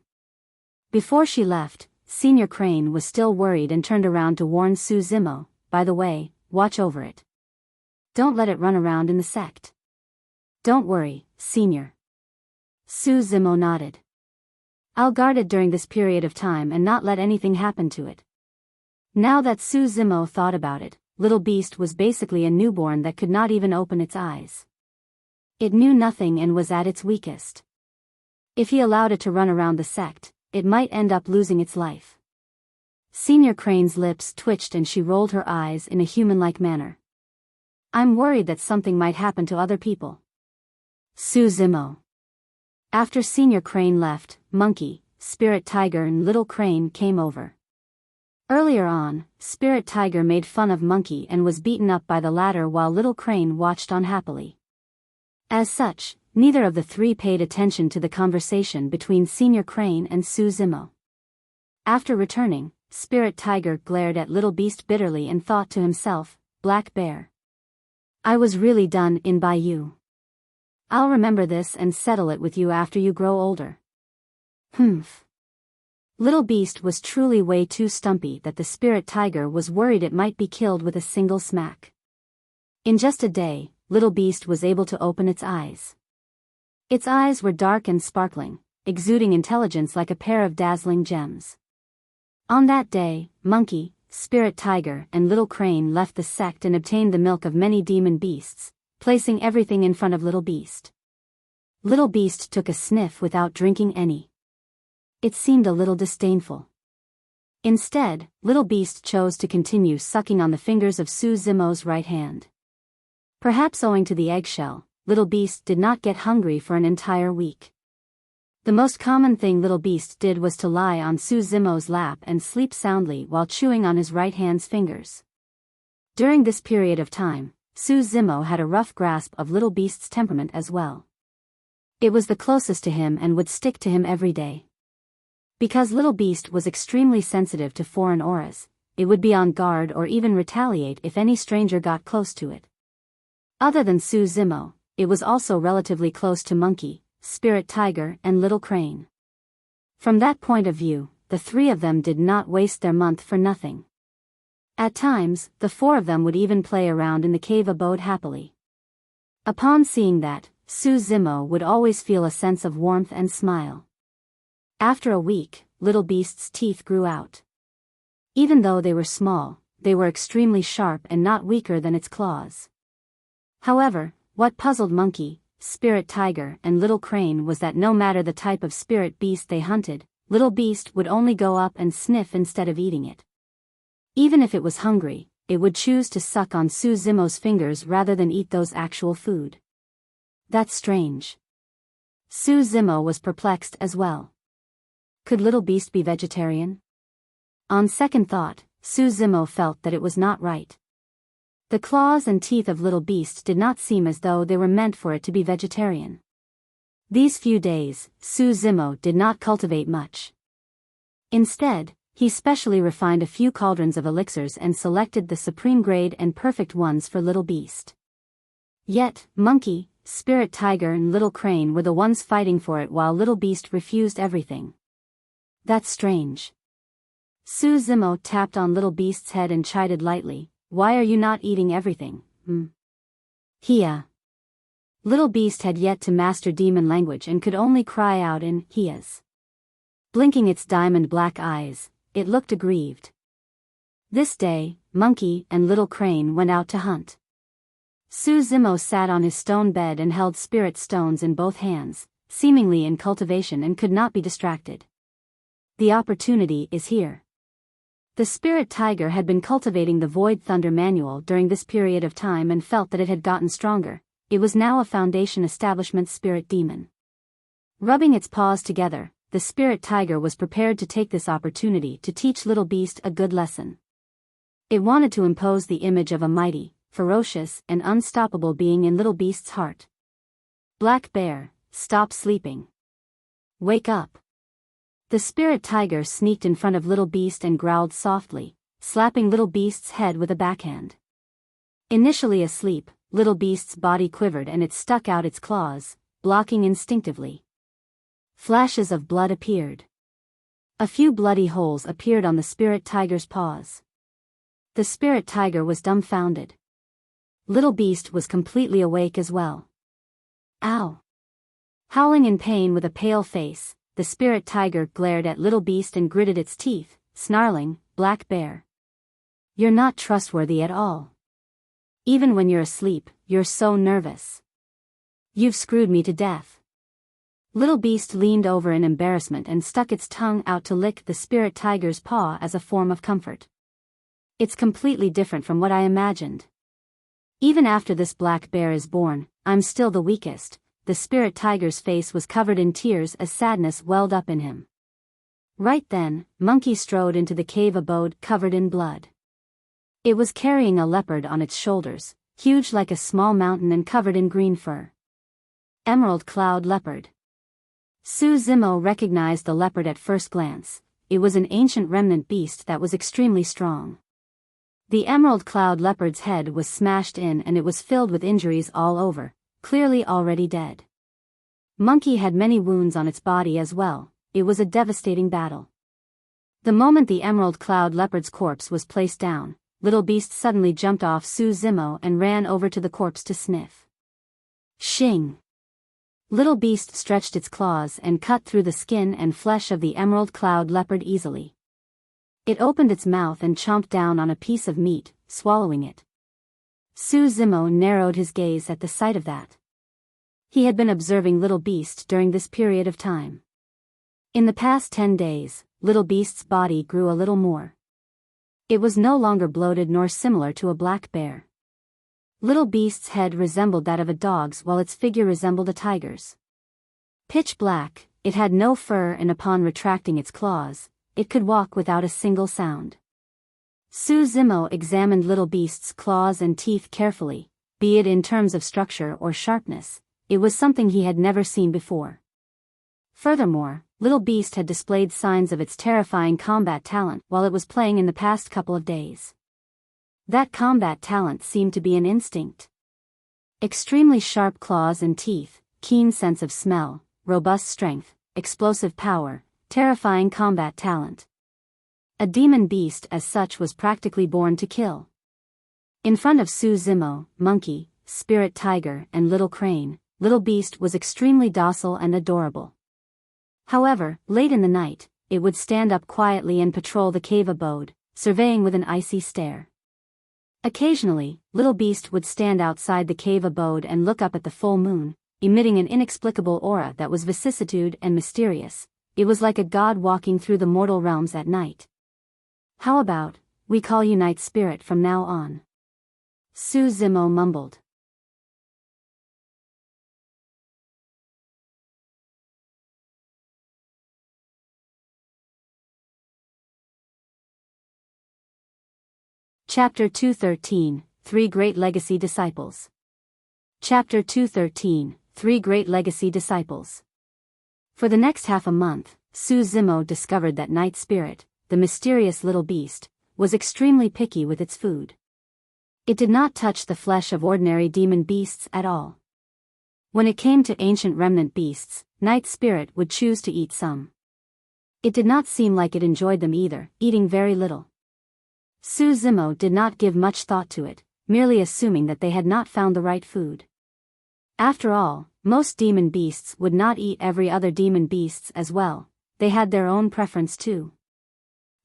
Before she left, Senior Crane was still worried and turned around to warn Su Zimo, by the way, watch over it. Don't let it run around in the sect. Don't worry, Senior. Su Zimo nodded. I'll guard it during this period of time and not let anything happen to it. Now that Su Zimo thought about it, Little Beast was basically a newborn that could not even open its eyes. It knew nothing and was at its weakest. If he allowed it to run around the sect, it might end up losing its life. Senior Crane's lips twitched and she rolled her eyes in a human-like manner. I'm worried that something might happen to other people. Su Zimo. After Senior Crane left, Monkey, Spirit Tiger and Little Crane came over. Earlier on, Spirit Tiger made fun of Monkey and was beaten up by the latter while Little Crane watched on happily. As such, neither of the three paid attention to the conversation between Senior Crane and Su Zimo. After returning, Spirit Tiger glared at Little Beast bitterly and thought to himself, Black Bear. I was really done in by you. I'll remember this and settle it with you after you grow older. Humph. Little Beast was truly way too stumpy that the Spirit Tiger was worried it might be killed with a single smack. In just a day, Little Beast was able to open its eyes. Its eyes were dark and sparkling, exuding intelligence like a pair of dazzling gems. On that day, Monkey, Spirit Tiger and Little Crane left the sect and obtained the milk of many demon beasts, placing everything in front of Little Beast. Little Beast took a sniff without drinking any. It seemed a little disdainful. Instead, Little Beast chose to continue sucking on the fingers of Su Zimo's right hand. Perhaps owing to the eggshell, Little Beast did not get hungry for an entire week. The most common thing Little Beast did was to lie on Su Zimo's lap and sleep soundly while chewing on his right hand's fingers. During this period of time, Su Zimo had a rough grasp of Little Beast's temperament as well. It was the closest to him and would stick to him every day. Because Little Beast was extremely sensitive to foreign auras, it would be on guard or even retaliate if any stranger got close to it. Other than Su Zimo, it was also relatively close to Monkey, Spirit Tiger and Little Crane. From that point of view, the three of them did not waste their month for nothing. At times, the four of them would even play around in the cave abode happily. Upon seeing that, Su Zimo would always feel a sense of warmth and smile. After a week, Little Beast's teeth grew out. Even though they were small, they were extremely sharp and not weaker than its claws. However, what puzzled Monkey, Spirit Tiger and Little Crane was that no matter the type of spirit beast they hunted, Little Beast would only go up and sniff instead of eating it. Even if it was hungry, it would choose to suck on Su Zimo's fingers rather than eat those actual food. That's strange. Su Zimo was perplexed as well. Could Little Beast be vegetarian? On second thought, Su Zimo felt that it was not right. The claws and teeth of Little Beast did not seem as though they were meant for it to be vegetarian. These few days, Su Zimo did not cultivate much. Instead, he specially refined a few cauldrons of elixirs and selected the supreme grade and perfect ones for Little Beast. Yet, Monkey, Spirit Tiger and Little Crane were the ones fighting for it while Little Beast refused everything. That's strange. Su Zimo tapped on Little Beast's head and chided lightly, "Why are you not eating everything, Hia?" Little Beast had yet to master demon language and could only cry out in Hia's. Blinking its diamond black eyes, it looked aggrieved. This day, Monkey and Little Crane went out to hunt. Su Zimo sat on his stone bed and held spirit stones in both hands, seemingly in cultivation, and could not be distracted. The opportunity is here. The spirit tiger had been cultivating the Void Thunder Manual during this period of time and felt that it had gotten stronger. It was now a Foundation Establishment spirit demon. Rubbing its paws together, the spirit tiger was prepared to take this opportunity to teach Little Beast a good lesson. It wanted to impose the image of a mighty, ferocious, and unstoppable being in Little Beast's heart. "Black Bear, stop sleeping. Wake up." The spirit tiger sneaked in front of Little Beast and growled softly, slapping Little Beast's head with a backhand. Initially asleep, Little Beast's body quivered and it stuck out its claws, blocking instinctively. Flashes of blood appeared. A few bloody holes appeared on the spirit tiger's paws. The spirit tiger was dumbfounded. Little Beast was completely awake as well. "Ow!" Howling in pain with a pale face, the spirit tiger glared at Little Beast and gritted its teeth, snarling, "Black Bear. You're not trustworthy at all. Even when you're asleep, you're so nervous. You've screwed me to death." Little Beast leaned over in embarrassment and stuck its tongue out to lick the spirit tiger's paw as a form of comfort. "It's completely different from what I imagined. Even after this black bear is born, I'm still the weakest." The spirit tiger's face was covered in tears as sadness welled up in him. Right then, Monkey strode into the cave abode covered in blood. It was carrying a leopard on its shoulders, huge like a small mountain and covered in green fur. Emerald Cloud Leopard. Su Zimo recognized the leopard at first glance. It was an ancient remnant beast that was extremely strong. The Emerald Cloud Leopard's head was smashed in and it was filled with injuries all over, clearly already dead. Monkey had many wounds on its body as well. It was a devastating battle. The moment the Emerald Cloud Leopard's corpse was placed down, Little Beast suddenly jumped off Su Zimo and ran over to the corpse to sniff. Shing! Little Beast stretched its claws and cut through the skin and flesh of the Emerald Cloud Leopard easily. It opened its mouth and chomped down on a piece of meat, swallowing it. Su Zimo narrowed his gaze at the sight of that. He had been observing Little Beast during this period of time. In the past 10 days, Little Beast's body grew a little more. It was no longer bloated nor similar to a black bear. Little Beast's head resembled that of a dog's while its figure resembled a tiger's. Pitch black, it had no fur and upon retracting its claws, it could walk without a single sound. Su Zimo examined Little Beast's claws and teeth carefully, be it in terms of structure or sharpness. It was something he had never seen before. Furthermore, Little Beast had displayed signs of its terrifying combat talent while it was playing in the past couple of days. That combat talent seemed to be an instinct. Extremely sharp claws and teeth, keen sense of smell, robust strength, explosive power, terrifying combat talent. A demon beast as such was practically born to kill. In front of Su Zimo, Monkey, Spirit Tiger and Little Crane, Little Beast was extremely docile and adorable. However, late in the night, it would stand up quietly and patrol the cave abode, surveying with an icy stare. Occasionally, Little Beast would stand outside the cave abode and look up at the full moon, emitting an inexplicable aura that was vicissitude and mysterious. It was like a god walking through the mortal realms at night. "How about, we call you Night Spirit from now on?" Su Zimo mumbled. Chapter 213, Three Great Legacy Disciples. Chapter 213, Three Great Legacy Disciples. For the next half a month, Su Zimo discovered that Night Spirit, the mysterious little beast, was extremely picky with its food. It did not touch the flesh of ordinary demon beasts at all. When it came to ancient remnant beasts, Night Spirit would choose to eat some. It did not seem like it enjoyed them either, eating very little. Su Zimo did not give much thought to it, merely assuming that they had not found the right food. After all, most demon beasts would not eat every other demon beasts as well, they had their own preference too.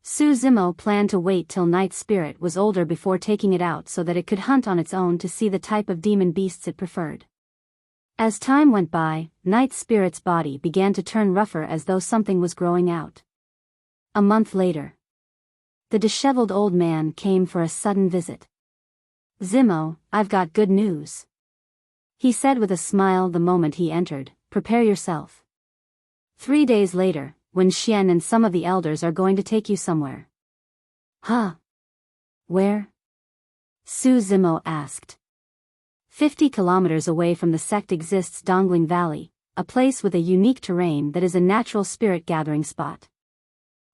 Su Zimo planned to wait till Night Spirit was older before taking it out so that it could hunt on its own to see the type of demon beasts it preferred. As time went by, Night Spirit's body began to turn rougher as though something was growing out. A month later, the disheveled old man came for a sudden visit. "Zimo, I've got good news," he said with a smile the moment he entered. "Prepare yourself. 3 days later, when Xian and some of the elders are going to take you somewhere." "Huh? Where?" Su Zimo asked. 50 kilometers away from the sect exists Dongling Valley, a place with a unique terrain that is a natural spirit gathering spot.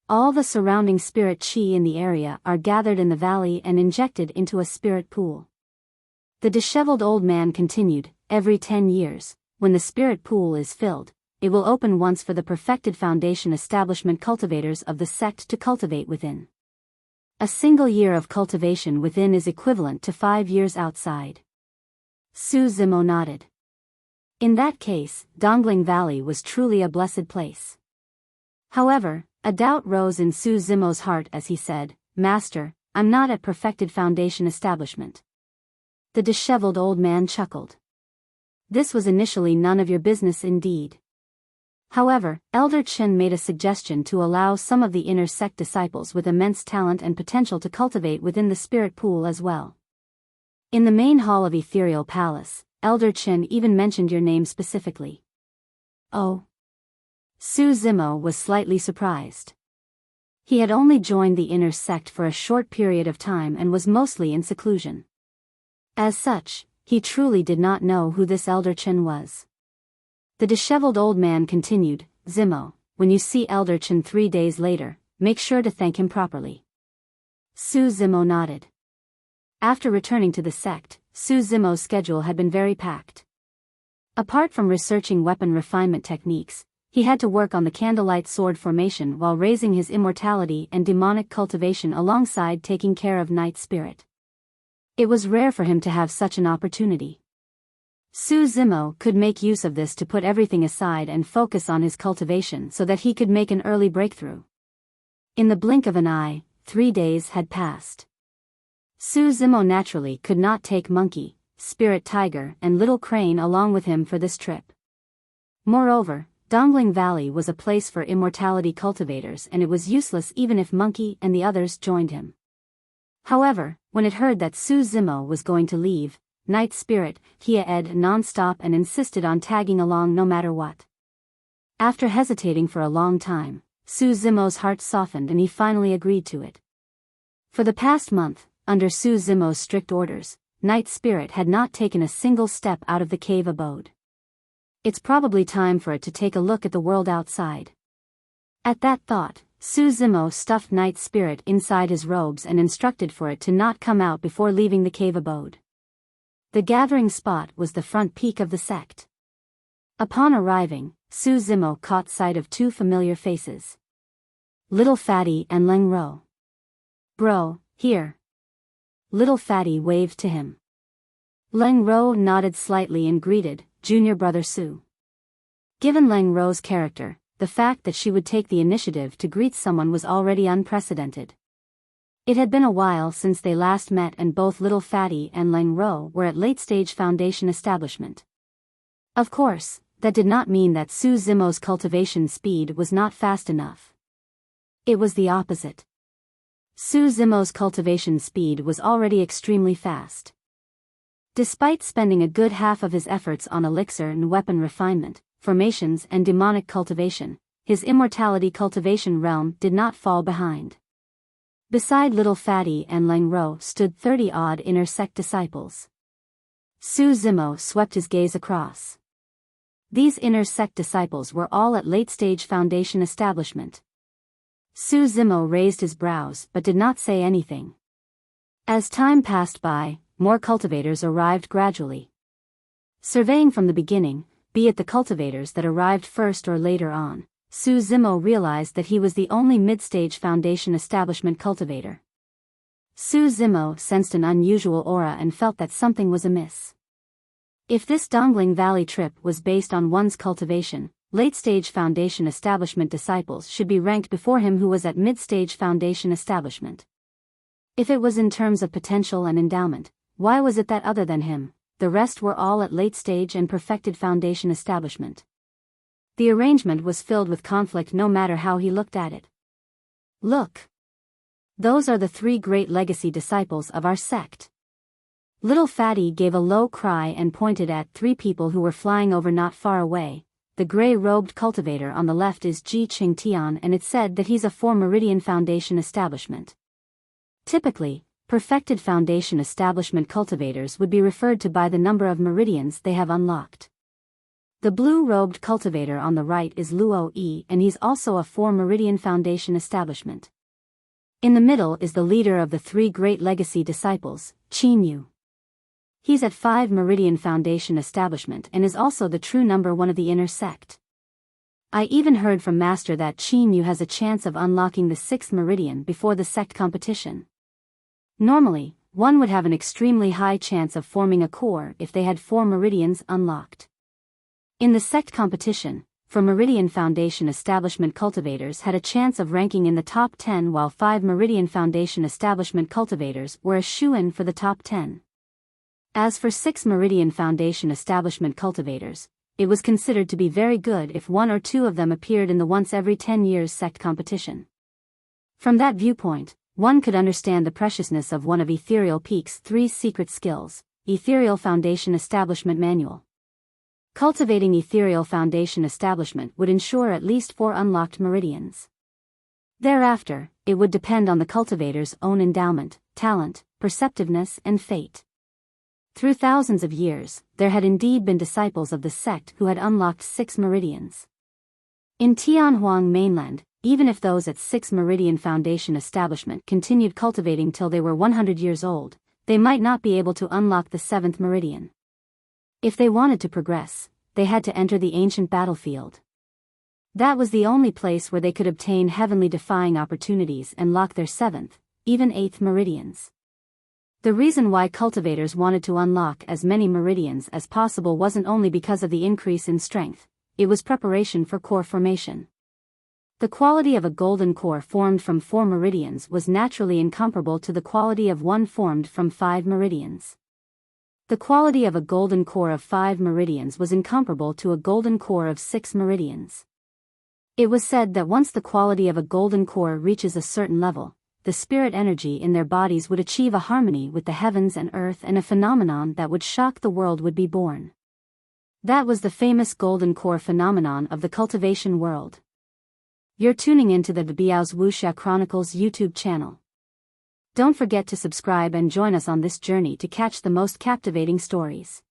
All the surrounding spirit chi in the area are gathered in the valley and injected into a spirit pool. The disheveled old man continued, "Every 10 years, when the spirit pool is filled, it will open once for the perfected foundation establishment cultivators of the sect to cultivate within. A single year of cultivation within is equivalent to 5 years outside." Su Zimo nodded. In that case, Dongling Valley was truly a blessed place. However, a doubt rose in Su Zimo's heart as he said, "Master, I'm not at perfected foundation establishment." The disheveled old man chuckled. This was initially none of your business indeed. However, Elder Chen made a suggestion to allow some of the inner sect disciples with immense talent and potential to cultivate within the spirit pool as well. In the main hall of Ethereal Palace, Elder Chen even mentioned your name specifically. Oh. Su Zimo was slightly surprised. He had only joined the inner sect for a short period of time and was mostly in seclusion. As such, he truly did not know who this Elder Chen was. The disheveled old man continued, "Zimo, when you see Elder Chen 3 days later, make sure to thank him properly." Su Zimo nodded. After returning to the sect, Su Zimo's schedule had been very packed. Apart from researching weapon refinement techniques, he had to work on the Candlelight sword formation while raising his immortality and demonic cultivation alongside taking care of Night Spirit. It was rare for him to have such an opportunity. Su Zimo could make use of this to put everything aside and focus on his cultivation so that he could make an early breakthrough. In the blink of an eye, 3 days had passed. Su Zimo naturally could not take Monkey, Spirit Tiger and Little Crane along with him for this trip. Moreover, Dongling Valley was a place for immortality cultivators and it was useless even if Monkey and the others joined him. However, when it heard that Su Zimo was going to leave, Night Spirit, Hia-ed non-stop and insisted on tagging along no matter what. After hesitating for a long time, Su Zimo's heart softened and he finally agreed to it. For the past month, under Su Zimo's strict orders, Night Spirit had not taken a single step out of the cave abode. It's probably time for it to take a look at the world outside. At that thought, Su Zimo stuffed Night Spirit inside his robes and instructed for it to not come out before leaving the cave abode. The gathering spot was the front peak of the sect. Upon arriving, Su Zimo caught sight of 2 familiar faces. Little Fatty and Leng Ro. "Bro, here." Little Fatty waved to him. Leng Ro nodded slightly and greeted, "Junior brother Su." Given Leng Ro's character, the fact that she would take the initiative to greet someone was already unprecedented. It had been a while since they last met and both Little Fatty and Leng Ro were at late-stage foundation establishment. Of course, that did not mean that Su Zimo's cultivation speed was not fast enough. It was the opposite. Su Zimo's cultivation speed was already extremely fast. Despite spending a good half of his efforts on elixir and weapon refinement, formations and demonic cultivation, his immortality cultivation realm did not fall behind. Beside Little Fatty and Leng Ro stood 30-odd inner sect disciples. Su Zimo swept his gaze across. These inner sect disciples were all at late-stage foundation establishment. Su Zimo raised his brows but did not say anything. As time passed by, more cultivators arrived gradually. Surveying from the beginning, be it the cultivators that arrived first or later on, Su Zimo realized that he was the only mid-stage Foundation establishment cultivator. Su Zimo sensed an unusual aura and felt that something was amiss. If this Dongling Valley trip was based on one's cultivation, late-stage Foundation establishment disciples should be ranked before him who was at mid-stage Foundation establishment. If it was in terms of potential and endowment, why was it that other than him, the rest were all at late-stage and perfected Foundation establishment? The arrangement was filled with conflict no matter how he looked at it. Look! Those are the 3 great legacy disciples of our sect. Little Fatty gave a low cry and pointed at 3 people who were flying over not far away. The gray-robed cultivator on the left is Ji Ching Tian, and it said that he's a 4 Meridian Foundation establishment. Typically, perfected Foundation establishment cultivators would be referred to by the number of meridians they have unlocked. The blue-robed cultivator on the right is Luo Yi, and he's also a 4 Meridian Foundation establishment. In the middle is the leader of the 3 great legacy disciples, Qin Yu. He's at 5 Meridian Foundation establishment and is also the true number 1 of the inner sect. I even heard from Master that Qin Yu has a chance of unlocking the 6th Meridian before the sect competition. Normally, one would have an extremely high chance of forming a core if they had 4 Meridians unlocked. In the sect competition, 4 Meridian Foundation establishment cultivators had a chance of ranking in the top 10 while 5 Meridian Foundation establishment cultivators were a shoo-in for the top 10. As for 6 Meridian Foundation establishment cultivators, it was considered to be very good if 1 or 2 of them appeared in the once every 10 years sect competition. From that viewpoint, one could understand the preciousness of one of Ethereal Peak's 3 secret skills, Ethereal Foundation Establishment Manual. Cultivating Ethereal Foundation Establishment would ensure at least 4 unlocked meridians. Thereafter, it would depend on the cultivator's own endowment, talent, perceptiveness and fate. Through thousands of years, there had indeed been disciples of the sect who had unlocked 6 meridians. In Tianhuang mainland, even if those at 6 Meridian Foundation establishment continued cultivating till they were 100 years old, they might not be able to unlock the 7th Meridian. If they wanted to progress, they had to enter the ancient battlefield. That was the only place where they could obtain heavenly defying opportunities and lock their 7th, even 8th meridians. The reason why cultivators wanted to unlock as many meridians as possible wasn't only because of the increase in strength, it was preparation for core formation. The quality of a golden core formed from 4 meridians was naturally incomparable to the quality of one formed from 5 meridians. The quality of a golden core of 5 meridians was incomparable to a golden core of 6 meridians. It was said that once the quality of a golden core reaches a certain level, the spirit energy in their bodies would achieve a harmony with the heavens and earth, and a phenomenon that would shock the world would be born. That was the famous golden core phenomenon of the cultivation world. You're tuning into the Biyao's Wuxia Chronicles YouTube channel. Don't forget to subscribe and join us on this journey to catch the most captivating stories.